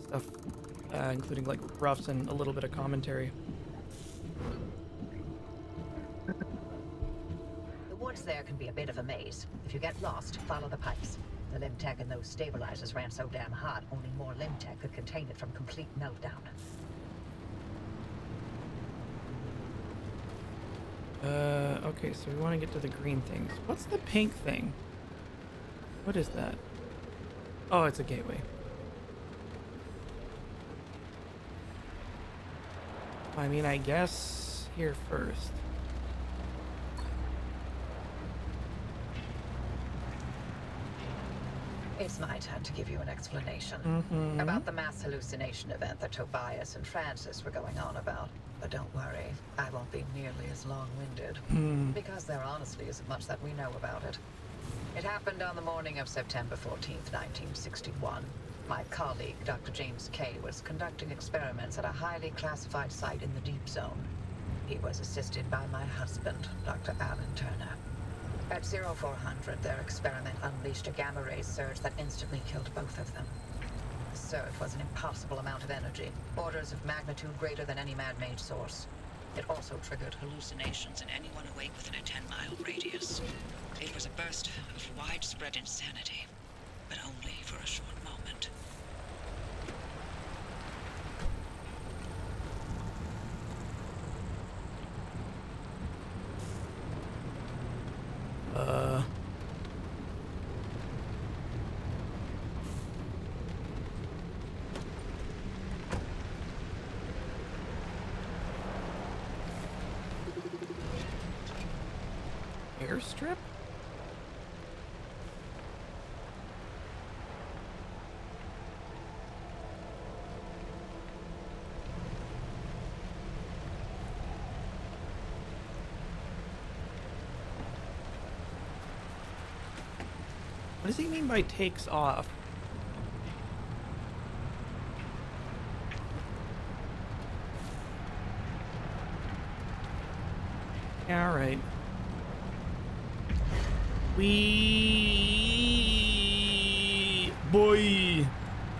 Speaker 1: stuff, including like roughs and a little bit of commentary.
Speaker 3: The woods there can be a bit of a maze. If you get lost, follow the pipes. The limb tech in those stabilizers ran so damn hot, only more limb tech could contain it from complete meltdown.
Speaker 1: Okay, so we want to get to the green things. What's the pink thing? What is that? Oh, it's a gateway. I mean, I guess here first.
Speaker 3: It's my turn to give you an explanation about the mass hallucination event that Tobias and Francis were going on about. But don't worry, I won't be nearly as long-winded, because there honestly isn't much that we know about it. It happened on the morning of September 14th, 1961. My colleague, Dr. James Kay, was conducting experiments at a highly classified site in the Deep Zone. He was assisted by my husband, Dr. Alan Turner. At 0400, their experiment unleashed a gamma-ray surge that instantly killed both of them. The surge was an impossible amount of energy, orders of magnitude greater than any man-made source. It also triggered hallucinations in anyone awake within a 10-mile radius. It was a burst of widespread insanity, but only for a short moment.
Speaker 1: Airstrip? What does he mean by takes off? Yeah, all right. Boy.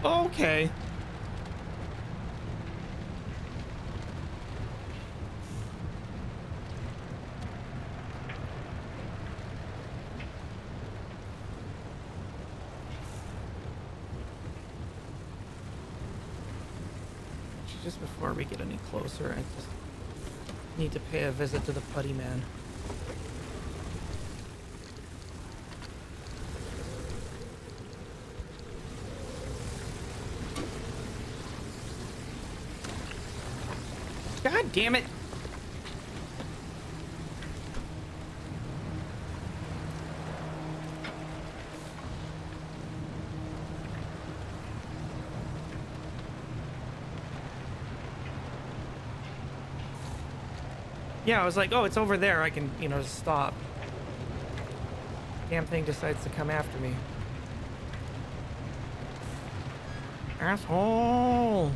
Speaker 1: Okay. Just before we get any closer, I just need to pay a visit to the putty man. God damn it! Yeah, I was like, oh, it's over there. I can, just stop. Damn thing decides to come after me. Asshole!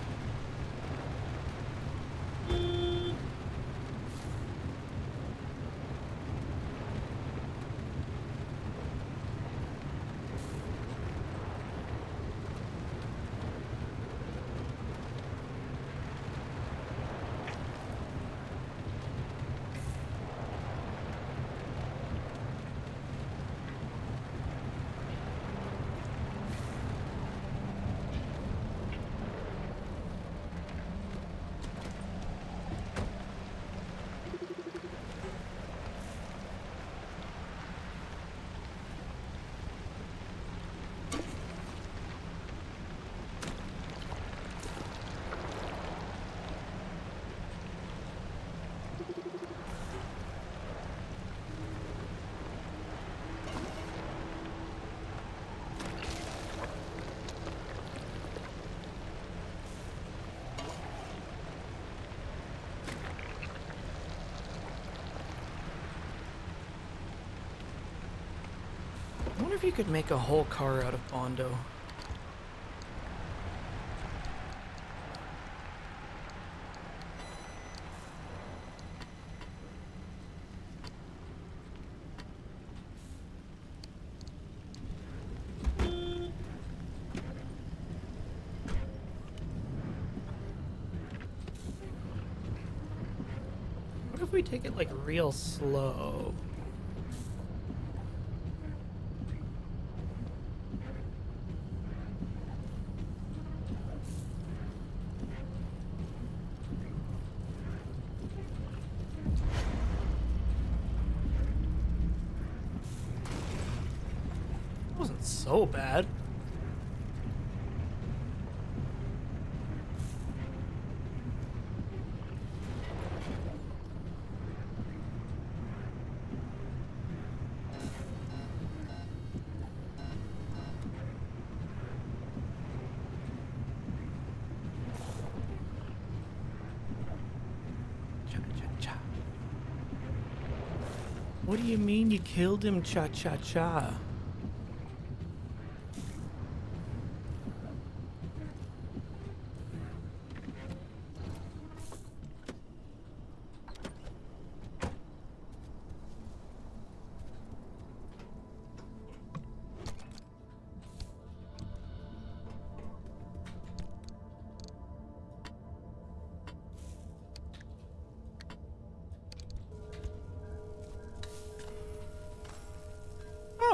Speaker 1: I wonder if you could make a whole car out of Bondo. What if we take it like real slow? Wasn't so bad. Cha-cha-cha. What do you mean you killed him, cha-cha-cha?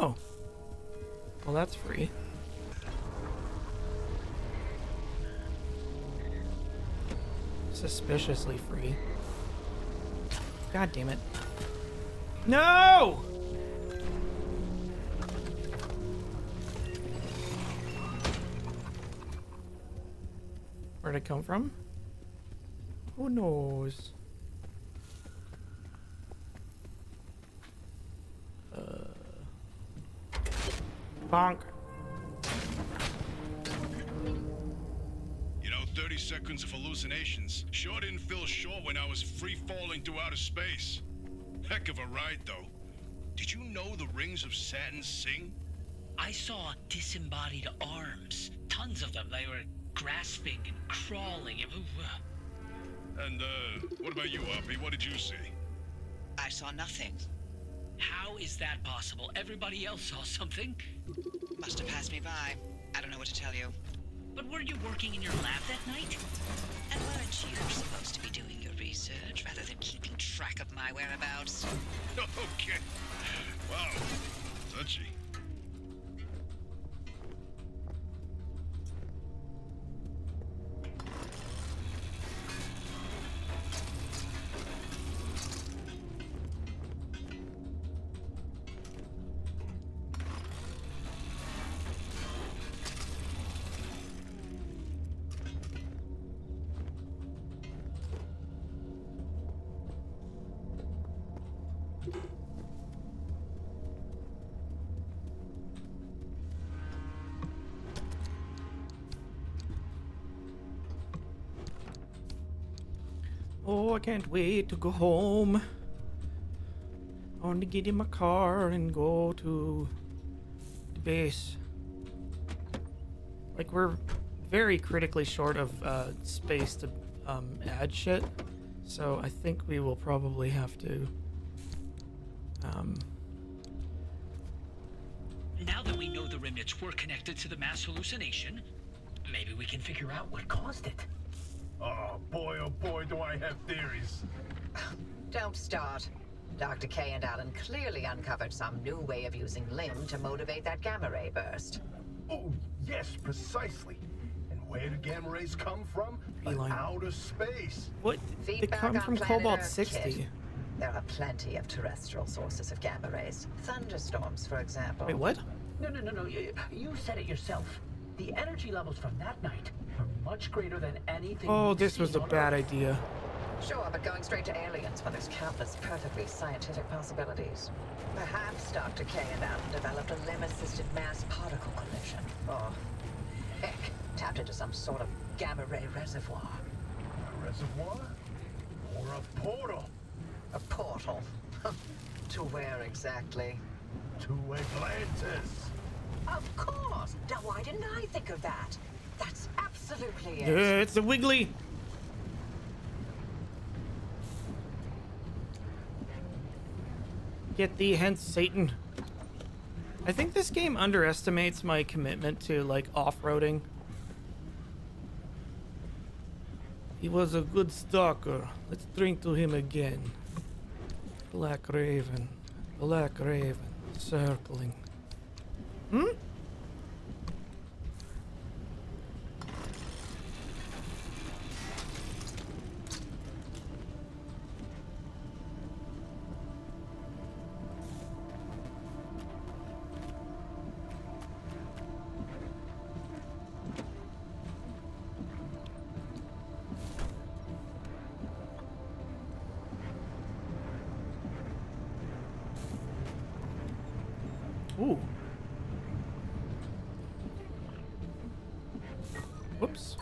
Speaker 1: Oh. Well, that's free. Suspiciously free. God damn it. No! Where'd it come from? Who knows? Bonk.
Speaker 5: You know, 30 seconds of hallucinations sure didn't feel short when I was free falling through outer space. Heck of a ride, though. Did you know the rings of Saturn sing?
Speaker 6: I saw disembodied arms. Tons of them. They were grasping and crawling.
Speaker 5: And, what about you, Uppy? What did you see?
Speaker 2: I saw nothing.
Speaker 6: How is that possible? Everybody else saw something.
Speaker 2: Must have passed me by. I don't know what to tell you.
Speaker 6: But weren't you working in your lab that night?
Speaker 2: And weren't you supposed to be doing your research rather than keeping track of my whereabouts?
Speaker 5: Okay. Wow. Touchy.
Speaker 1: Oh, I can't wait to go home. I want to get in my car and go to the base. Like, we're very critically short of space to add shit. So I think we will probably have to.
Speaker 6: Now that we know the remnants were connected to the mass hallucination, maybe we can figure out what caused it.
Speaker 4: Oh boy, do I have theories.
Speaker 3: Don't start. Dr. K and Alan clearly uncovered some new way of using Lim to motivate that gamma ray burst.
Speaker 4: Oh, yes, precisely. And where do gamma rays come from?
Speaker 1: Feline.
Speaker 4: Outer space.
Speaker 1: What? They
Speaker 3: Feedback
Speaker 1: come
Speaker 3: on
Speaker 1: from
Speaker 3: planet
Speaker 1: Cobalt
Speaker 3: Earth,
Speaker 1: 60.
Speaker 3: kid. There are plenty of terrestrial sources of gamma rays. Thunderstorms, for example.
Speaker 1: Wait, what?
Speaker 7: No. You said it yourself. The energy levels from that night are much greater than anything.
Speaker 1: Oh,
Speaker 7: we've
Speaker 1: this was
Speaker 7: seen
Speaker 1: a
Speaker 7: on
Speaker 1: bad
Speaker 7: Earth.
Speaker 1: idea.
Speaker 3: Sure, but going straight to aliens when there's countless perfectly scientific possibilities. Perhaps Dr. K and Alan developed a Lim-assisted mass particle collision. Or, heck, tapped into some sort of gamma ray reservoir.
Speaker 4: A reservoir? Or a portal?
Speaker 3: A portal. To where exactly?
Speaker 4: To Atlantis.
Speaker 3: Of course! Now why didn't I think of that? That's absolutely it.
Speaker 1: Yeah, it's a wiggly. Get thee hence, Satan. I think this game underestimates my commitment to, like, off-roading. He was a good stalker. Let's drink to him again. Black Raven. Black Raven. Circling. Hmm? Ooh. Whoops.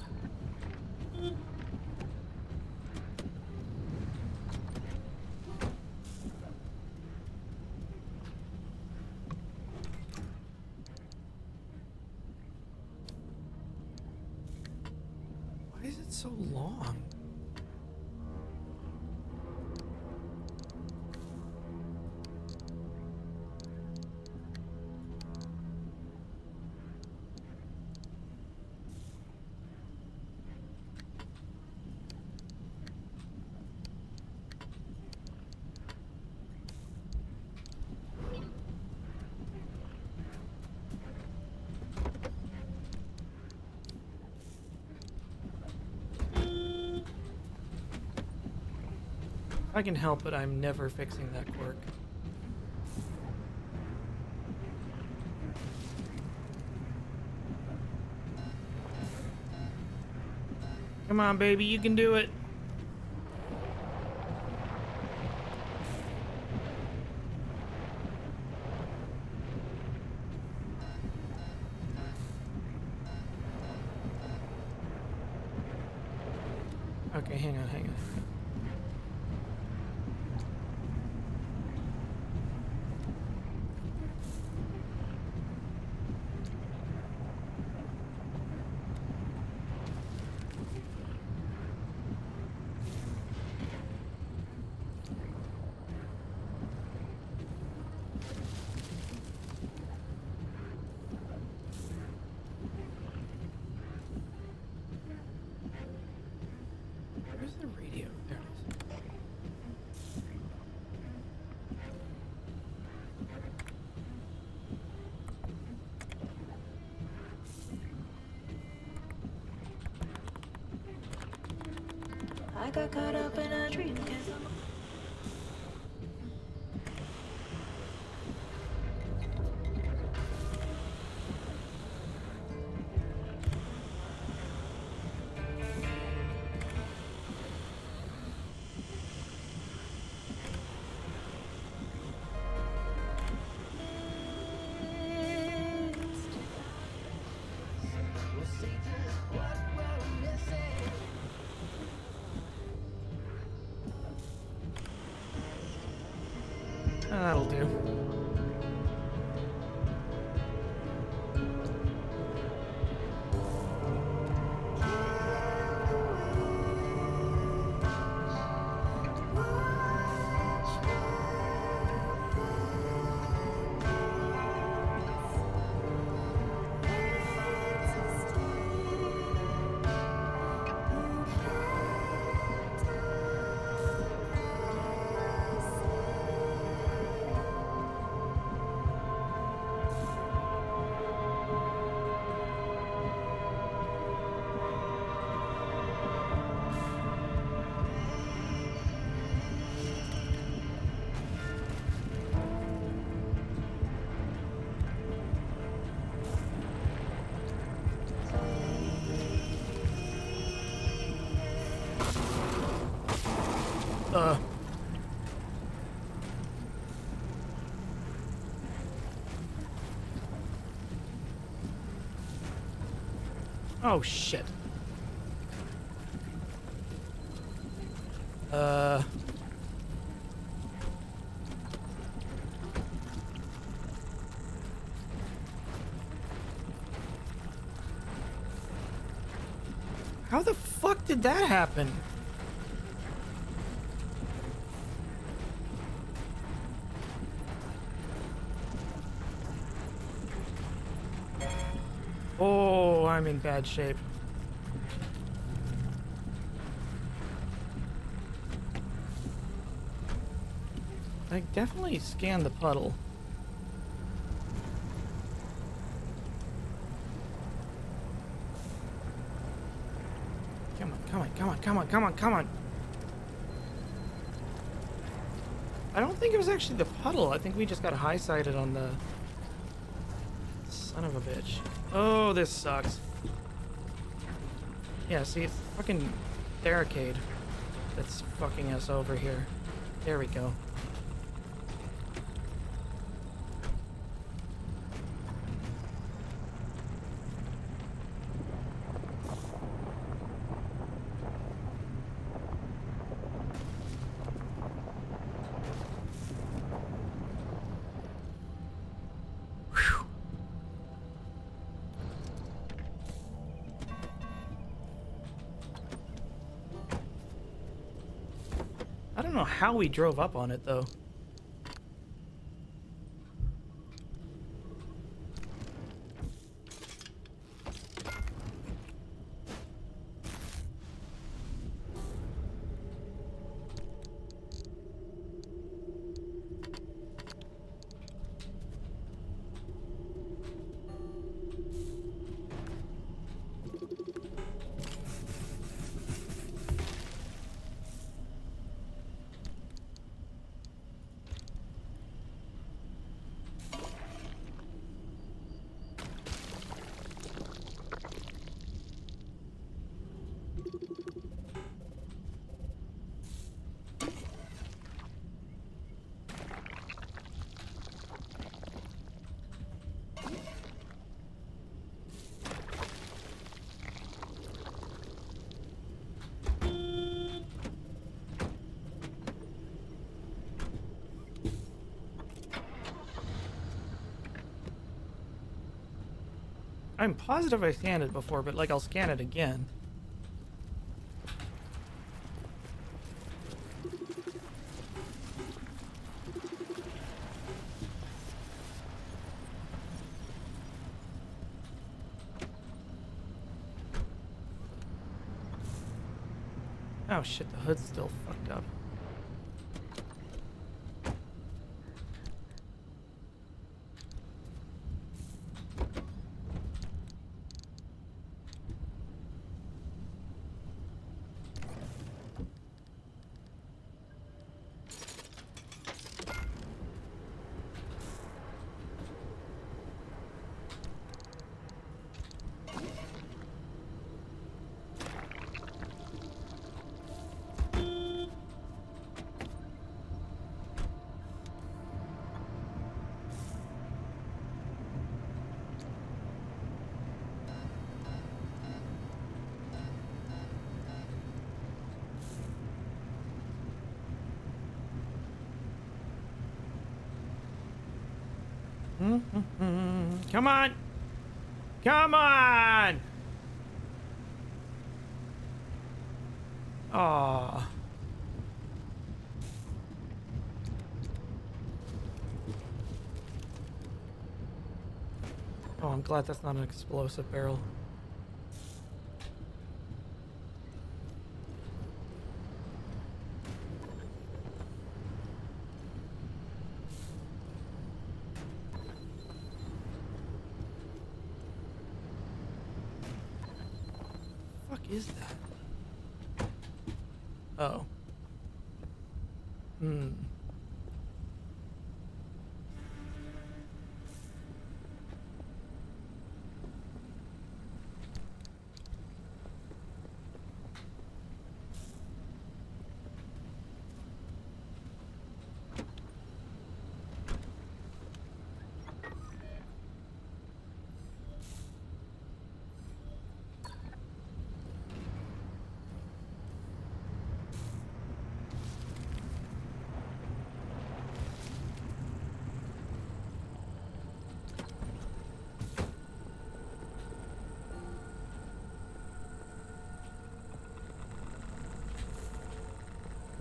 Speaker 1: Why is it so long? If I can help it, I'm never fixing that quirk. Come on, baby, you can do it. Okay, hang on. Where's the radio? There it is.
Speaker 8: I got caught up in a dream 'cause I'm
Speaker 1: That'll do. Oh, shit. How the fuck did that happen? Oh, I'm in bad shape. I definitely scanned the puddle. Come on, come on, come on, come on, come on, come on. I don't think it was actually the puddle. I think we just got high-sided on the... Son of a bitch. Oh, this sucks. Yeah, see, it's fucking barricade that's fucking us over here. There we go. I don't know how we drove up on it, though. I'm positive I scanned it before, but like I'll scan it again. Oh shit, the hood's still fucked up. Come on! Come on! Aww. Oh, I'm glad that's not an explosive barrel. Is that? Oh. Hmm.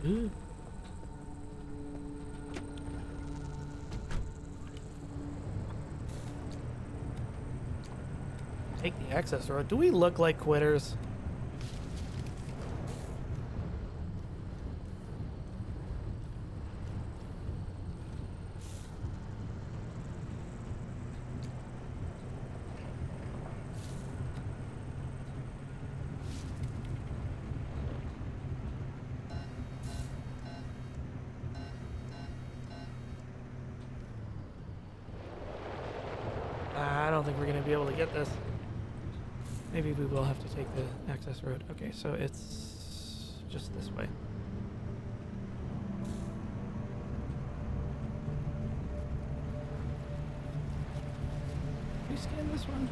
Speaker 1: Ooh. Take the access road. Do we look like quitters? I don't think we're going to be able to get this. Maybe we will have to take the access road. Okay, so it's just this way. Can we scan this one?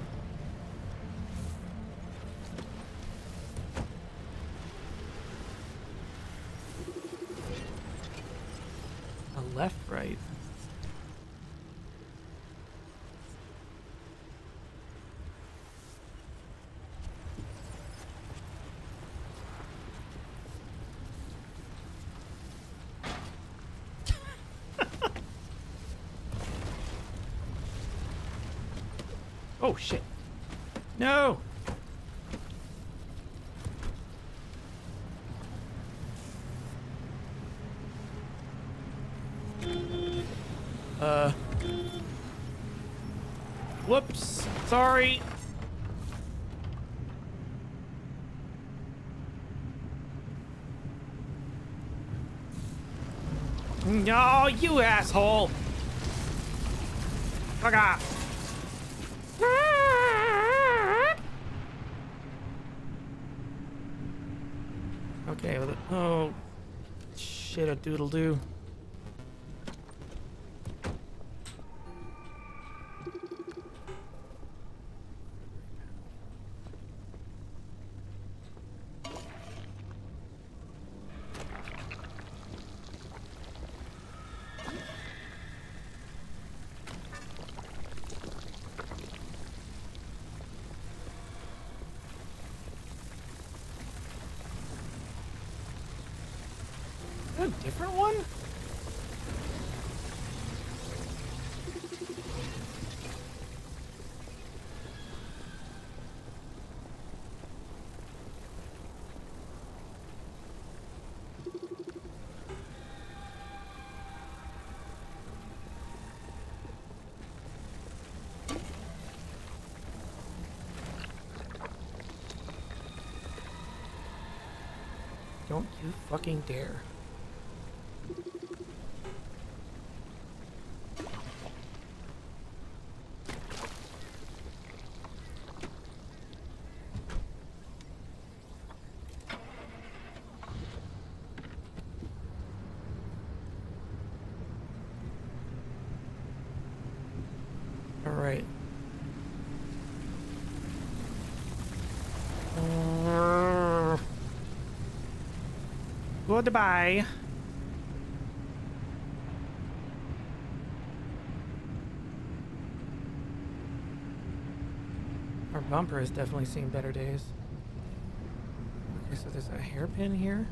Speaker 1: A left, right. Oh shit. No. Whoops. Sorry. No, you asshole. Fuck off. Okay, well, oh shit, a doodle doo. A different one? Don't you fucking dare. All right. Goodbye. Our bumper has definitely seen better days. Okay, so there's a hairpin here.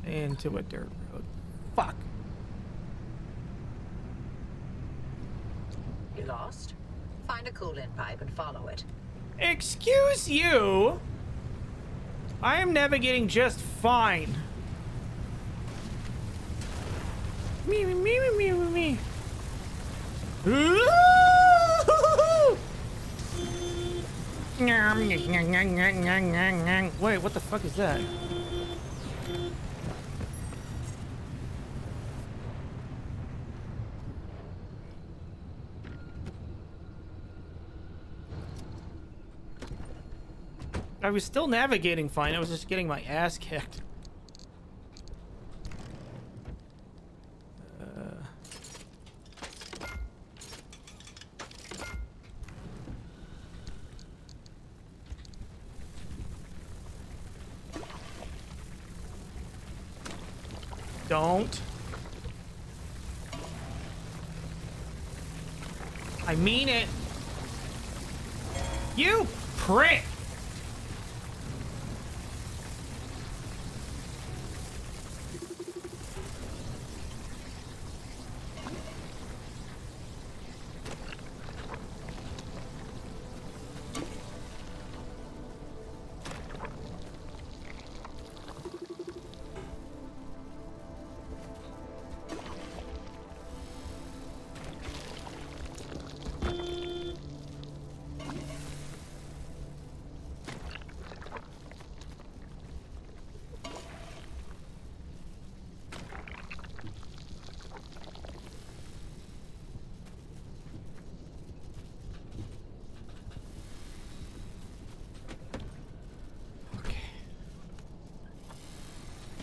Speaker 1: Into a dirt road. Fuck.
Speaker 3: You lost? Find a cool-in pipe and follow it.
Speaker 1: Excuse you? I am navigating just fine. Me, me, me, me, me, me. Wait, what the fuck is that? I was still navigating fine. I was just getting my ass kicked. Don't. I mean it. You prick.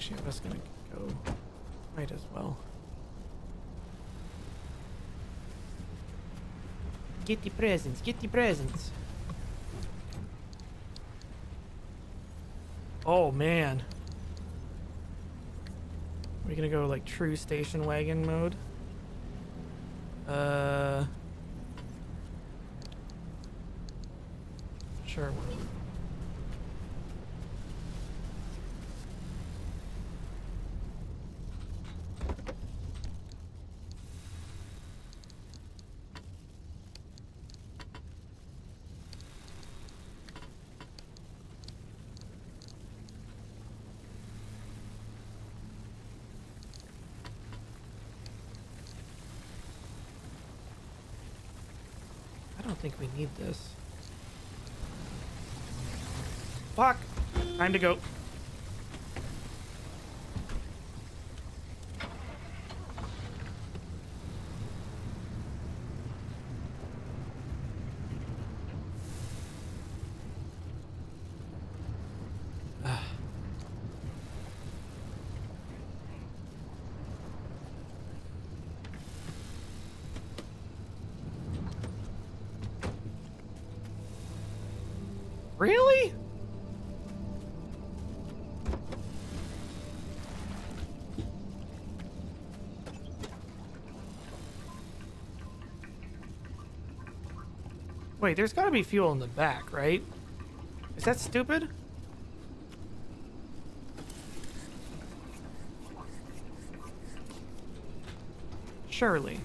Speaker 1: Actually, I'm just gonna go. Might as well. Get the presents. Get the presents. Oh man. We're gonna go like true station wagon mode. Sure. I don't think we need this. Fuck! Time to go. Really? Wait, there's gotta be fuel in the back, right? Is that stupid? Surely.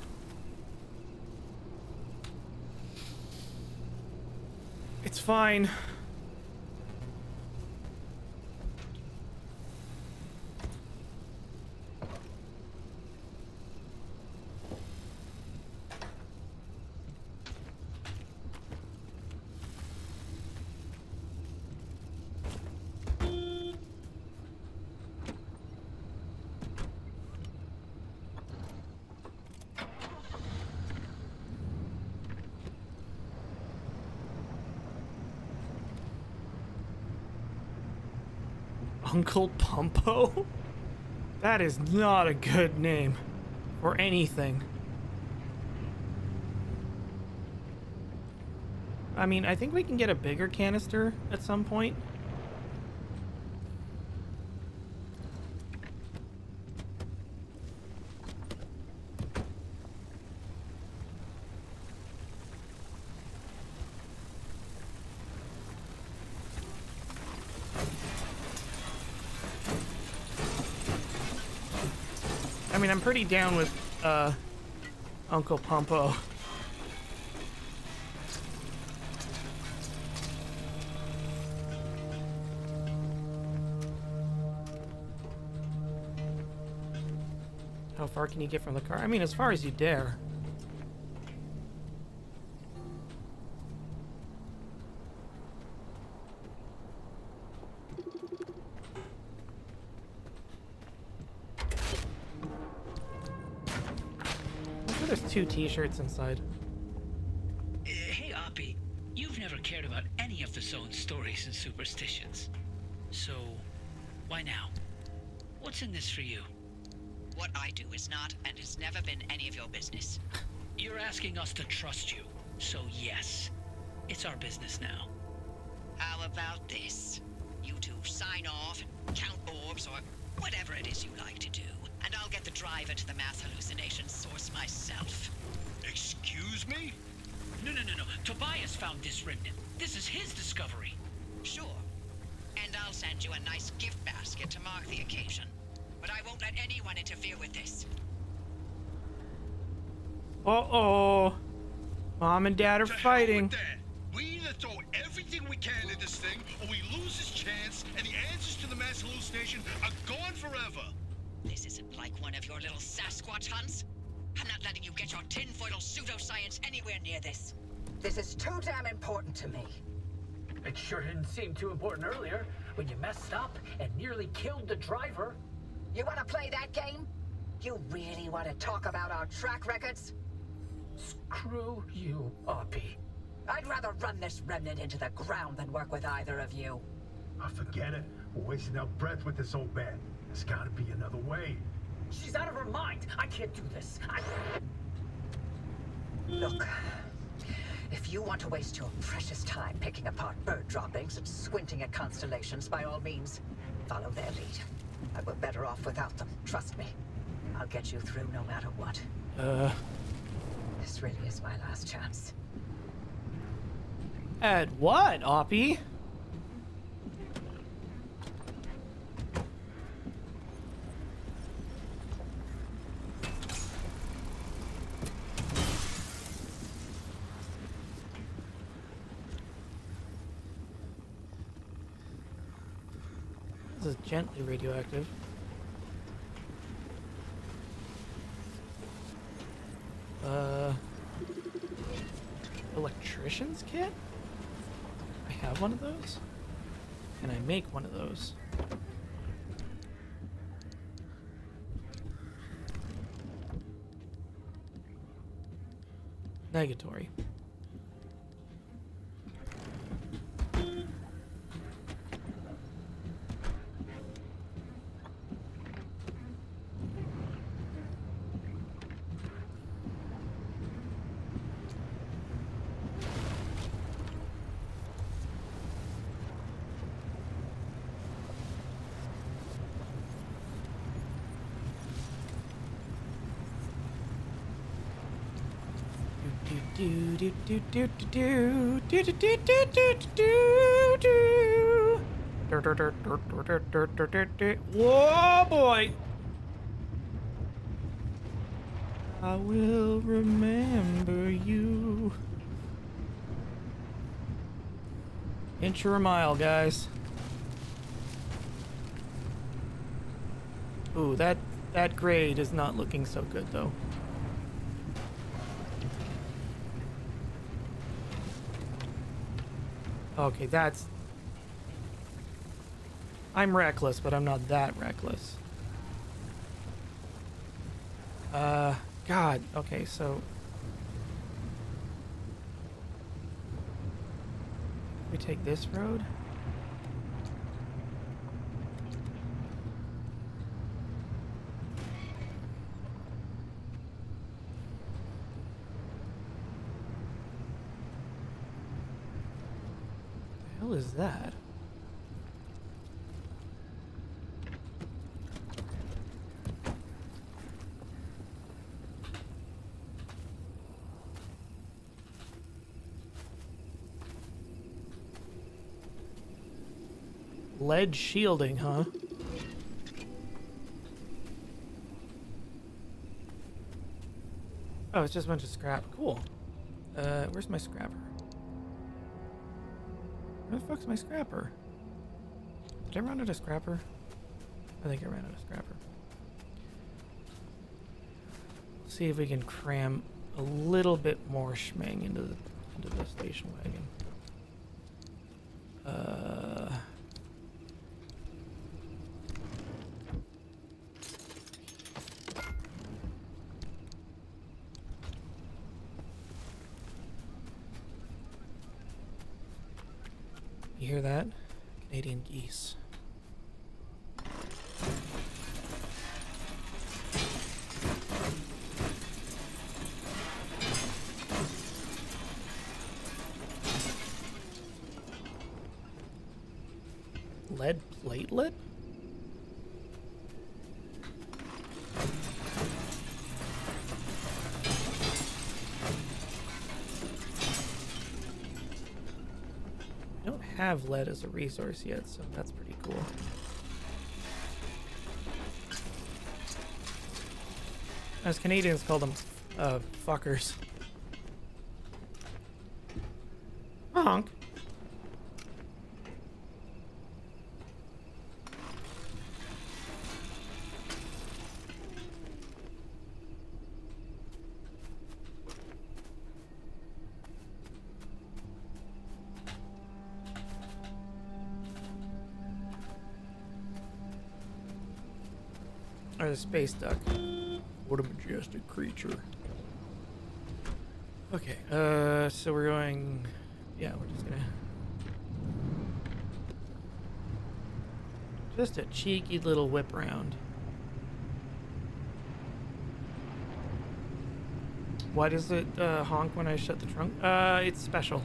Speaker 1: It's fine. Uncle Pumpo? That is not a good name for anything. I mean, I think we can get a bigger canister at some point. I mean, I'm pretty down with Uncle Pumpo. How far can you get from the car? I mean, as far as you dare. There's 2 t-shirts inside.
Speaker 6: Hey, Oppie, you've never cared about any of the zone's stories and superstitions. So, why now? What's in this for you?
Speaker 2: What I do is not and has never been any of your business.
Speaker 6: You're asking us to trust you, so yes, it's our business now.
Speaker 2: How about this? You two sign off, count orbs, or whatever it is you like to do, and I'll get the driver to the mass hallucination source myself.
Speaker 5: Excuse me?
Speaker 6: No. Tobias found this remnant. This is his discovery.
Speaker 2: Sure. And I'll send you a nice gift basket to mark the occasion. But I won't let anyone interfere with this.
Speaker 1: Uh-oh. Mom and Dad are
Speaker 5: To hell
Speaker 1: fighting.
Speaker 5: with that. We either throw everything we can at this thing, or we lose this chance, and the answers to the mass hallucination are gone forever.
Speaker 2: This isn't like one of your little Sasquatch hunts. I'm not letting you get your tinfoil pseudoscience anywhere near this.
Speaker 3: This is too damn important to me.
Speaker 7: It sure didn't seem too important earlier when you messed up and nearly killed the driver.
Speaker 3: You want to play that game? You really want to talk about our track records?
Speaker 7: Screw you, Oppie.
Speaker 3: I'd rather run this remnant into the ground than work with either of you.
Speaker 4: I forget it. We're wasting our breath with this old man. There's gotta be another way.
Speaker 7: She's out of her mind. I can't do this.
Speaker 3: Look, if you want to waste your precious time picking apart bird droppings and squinting at constellations, by all means, follow their lead. We're better off without them, trust me. I'll get you through no matter what. This really is my last chance.
Speaker 1: At what, Oppie? This is gently radioactive. Electrician's kit? I have one of those? Can I make one of those? Negatory. Whoa, boy! I will remember you. Inch or a mile, guys. Ooh, that grade is not looking so good, though. Okay, that's... I'm reckless, but I'm not that reckless. God, okay, so... We take this road? What the hell is that? Lead shielding, huh? Oh, it's just a bunch of scrap. Cool. Where's my scrapper? Where the fuck's my scrapper? Did I run out of scrapper? I think I ran out of scrapper. See if we can cram a little bit more schmang into the station wagon. You hear that? Canadian geese. Lead platelet? I don't have lead as a resource yet, so that's pretty cool. As Canadians call them, fuckers. Honk. Or the space duck. What a majestic creature. Okay, so we're going... Yeah, we're just gonna... Just a cheeky little whip round. Why does it honk when I shut the trunk? It's special.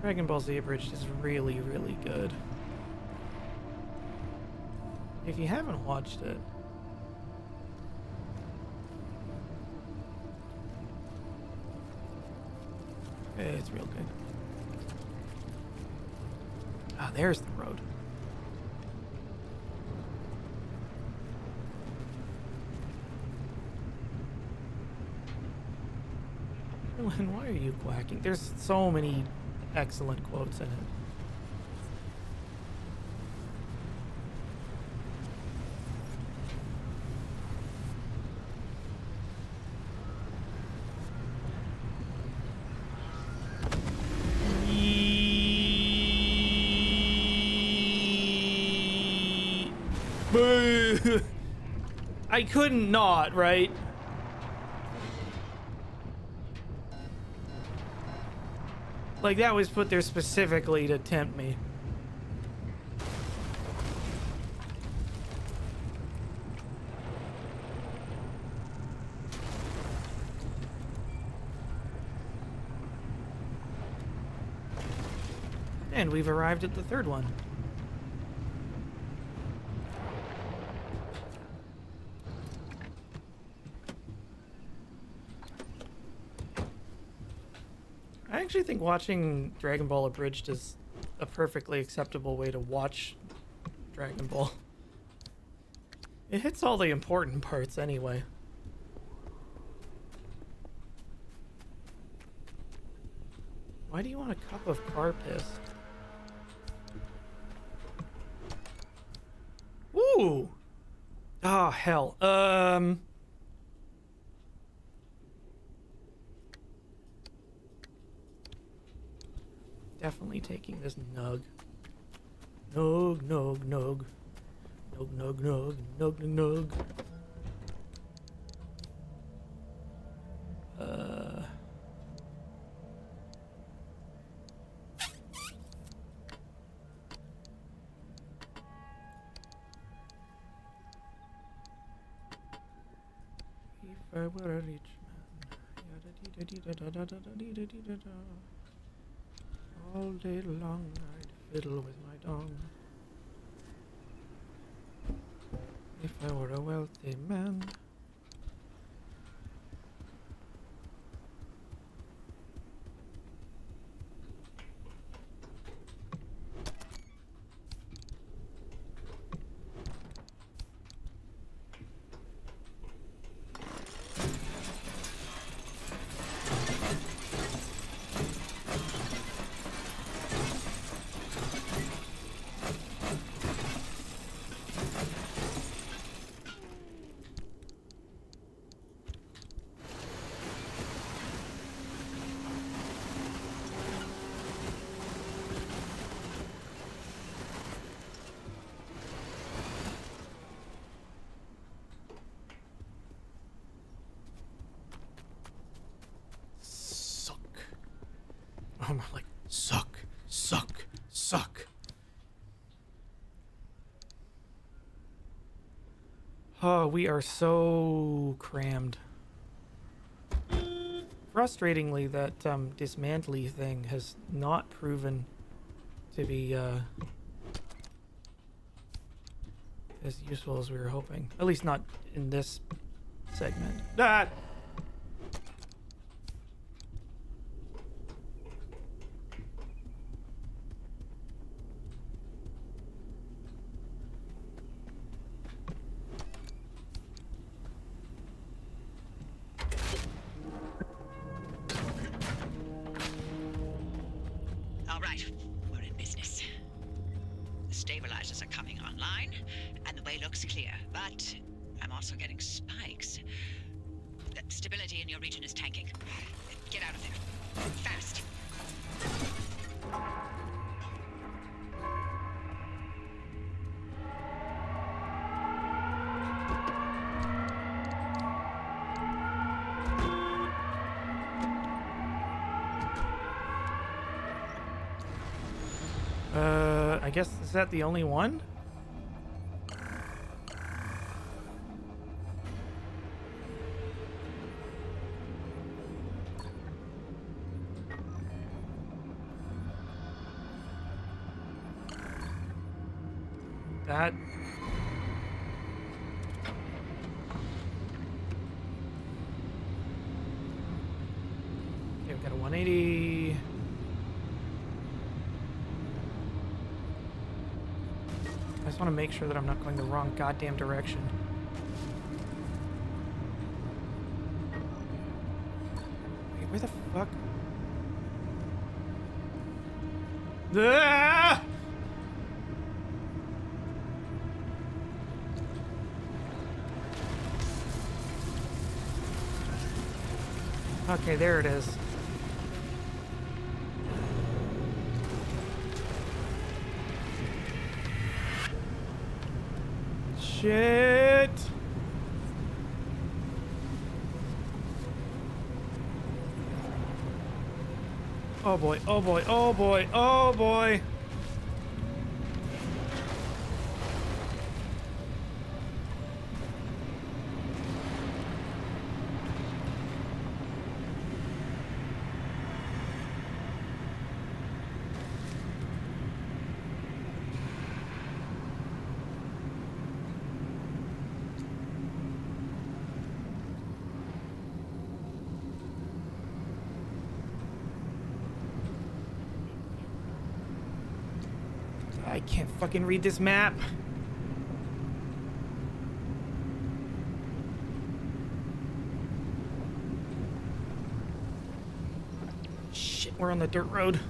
Speaker 1: Dragon Ball Z Abridged is really, really good. If you haven't watched it, it's real good. Ah, there's the road. Lynn, why are you quacking? There's so many excellent quotes in it. I couldn't not, right? Like, that was put there specifically to tempt me. And we've arrived at the third one. I actually think watching Dragon Ball Abridged is a perfectly acceptable way to watch Dragon Ball. It hits all the important parts anyway. Why do you want a cup of car piss? Ooh! Oh, hell. Definitely taking this nug. Nug, nug, nug. Nug, nug, nug. Nug, nug, nug. If I were a rich man. All day long I'd fiddle with my dong. If I were a wealthy man. I'm like, suck, suck, suck. Oh, we are so crammed. Frustratingly, that dismantly thing has not proven to be as useful as we were hoping. At least not in this segment. Ah! I guess, is that the only one? That... Okay, we've got a 180. I just want to make sure that I'm not going the wrong goddamn direction. Wait, where the fuck? Ah! Okay, there it is. Shit. Oh boy, oh boy, oh boy, oh boy. I can't fucking read this map. Shit, we're on the dirt road.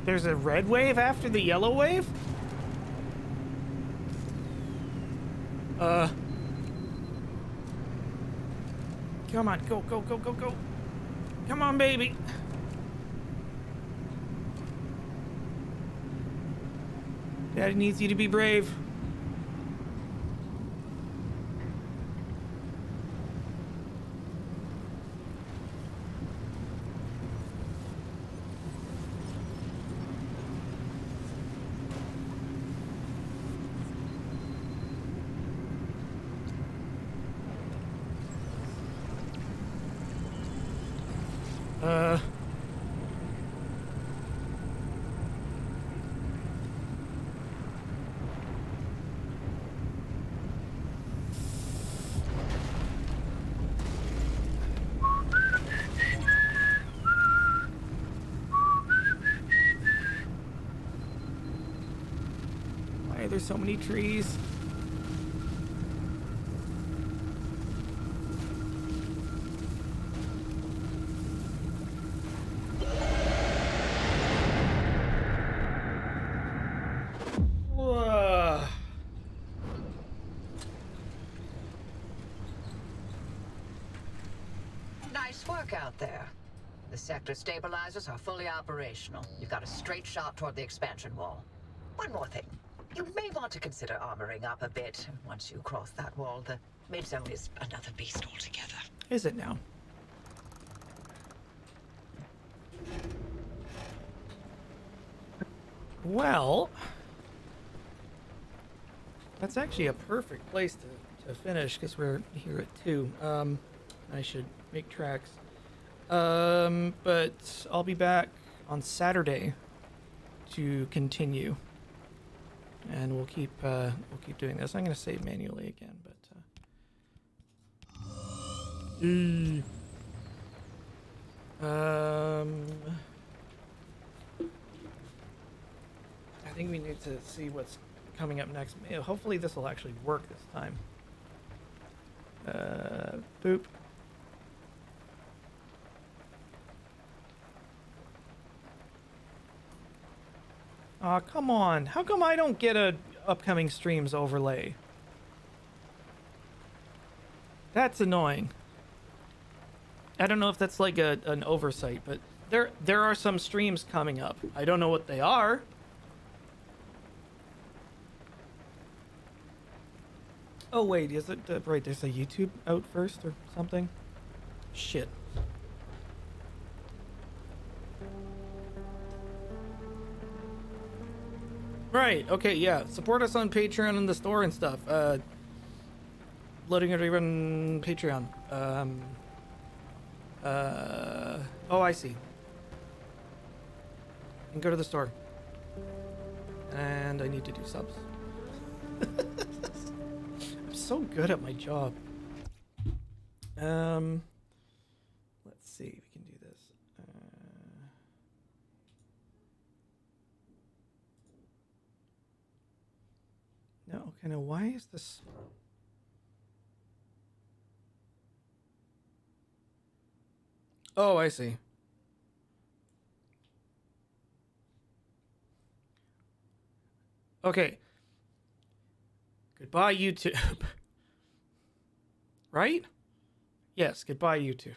Speaker 1: There's a red wave after the yellow wave? Come on, go, go, go, go, go. Come on, baby. Daddy needs you to be brave. Why are there so many trees? Whoa.
Speaker 3: Nice work out there. The sector stabilizers are fully operational. You've got a straight shot toward the expansion wall. One more thing. You may want to consider armoring up a bit. Once you cross that wall, the mid-zone is another beast altogether.
Speaker 1: Is it now? Well, that's actually a perfect place to finish because we're here at 2. I should make tracks. But I'll be back on Saturday to continue, and we'll keep doing this. I'm gonna save manually again, but I think we need to see what's coming up next. Hopefully this will actually work this time. Boop. Aw, come on. How come I don't get a upcoming streams overlay? That's annoying. I don't know if that's like an oversight, but There are some streams coming up. I don't know what they are. Oh wait, is it right? There's a YouTube out first or something. Shit. Right. Okay. Yeah. Support us on Patreon and the store and stuff. Loading or even Patreon. Oh, I see. And go to the store. And I need to do subs. I'm so good at my job. Let's see. We can do this. No. Okay. Now, why is this? Oh, I see. Okay. Goodbye, YouTube. Right? Yes, goodbye, YouTube.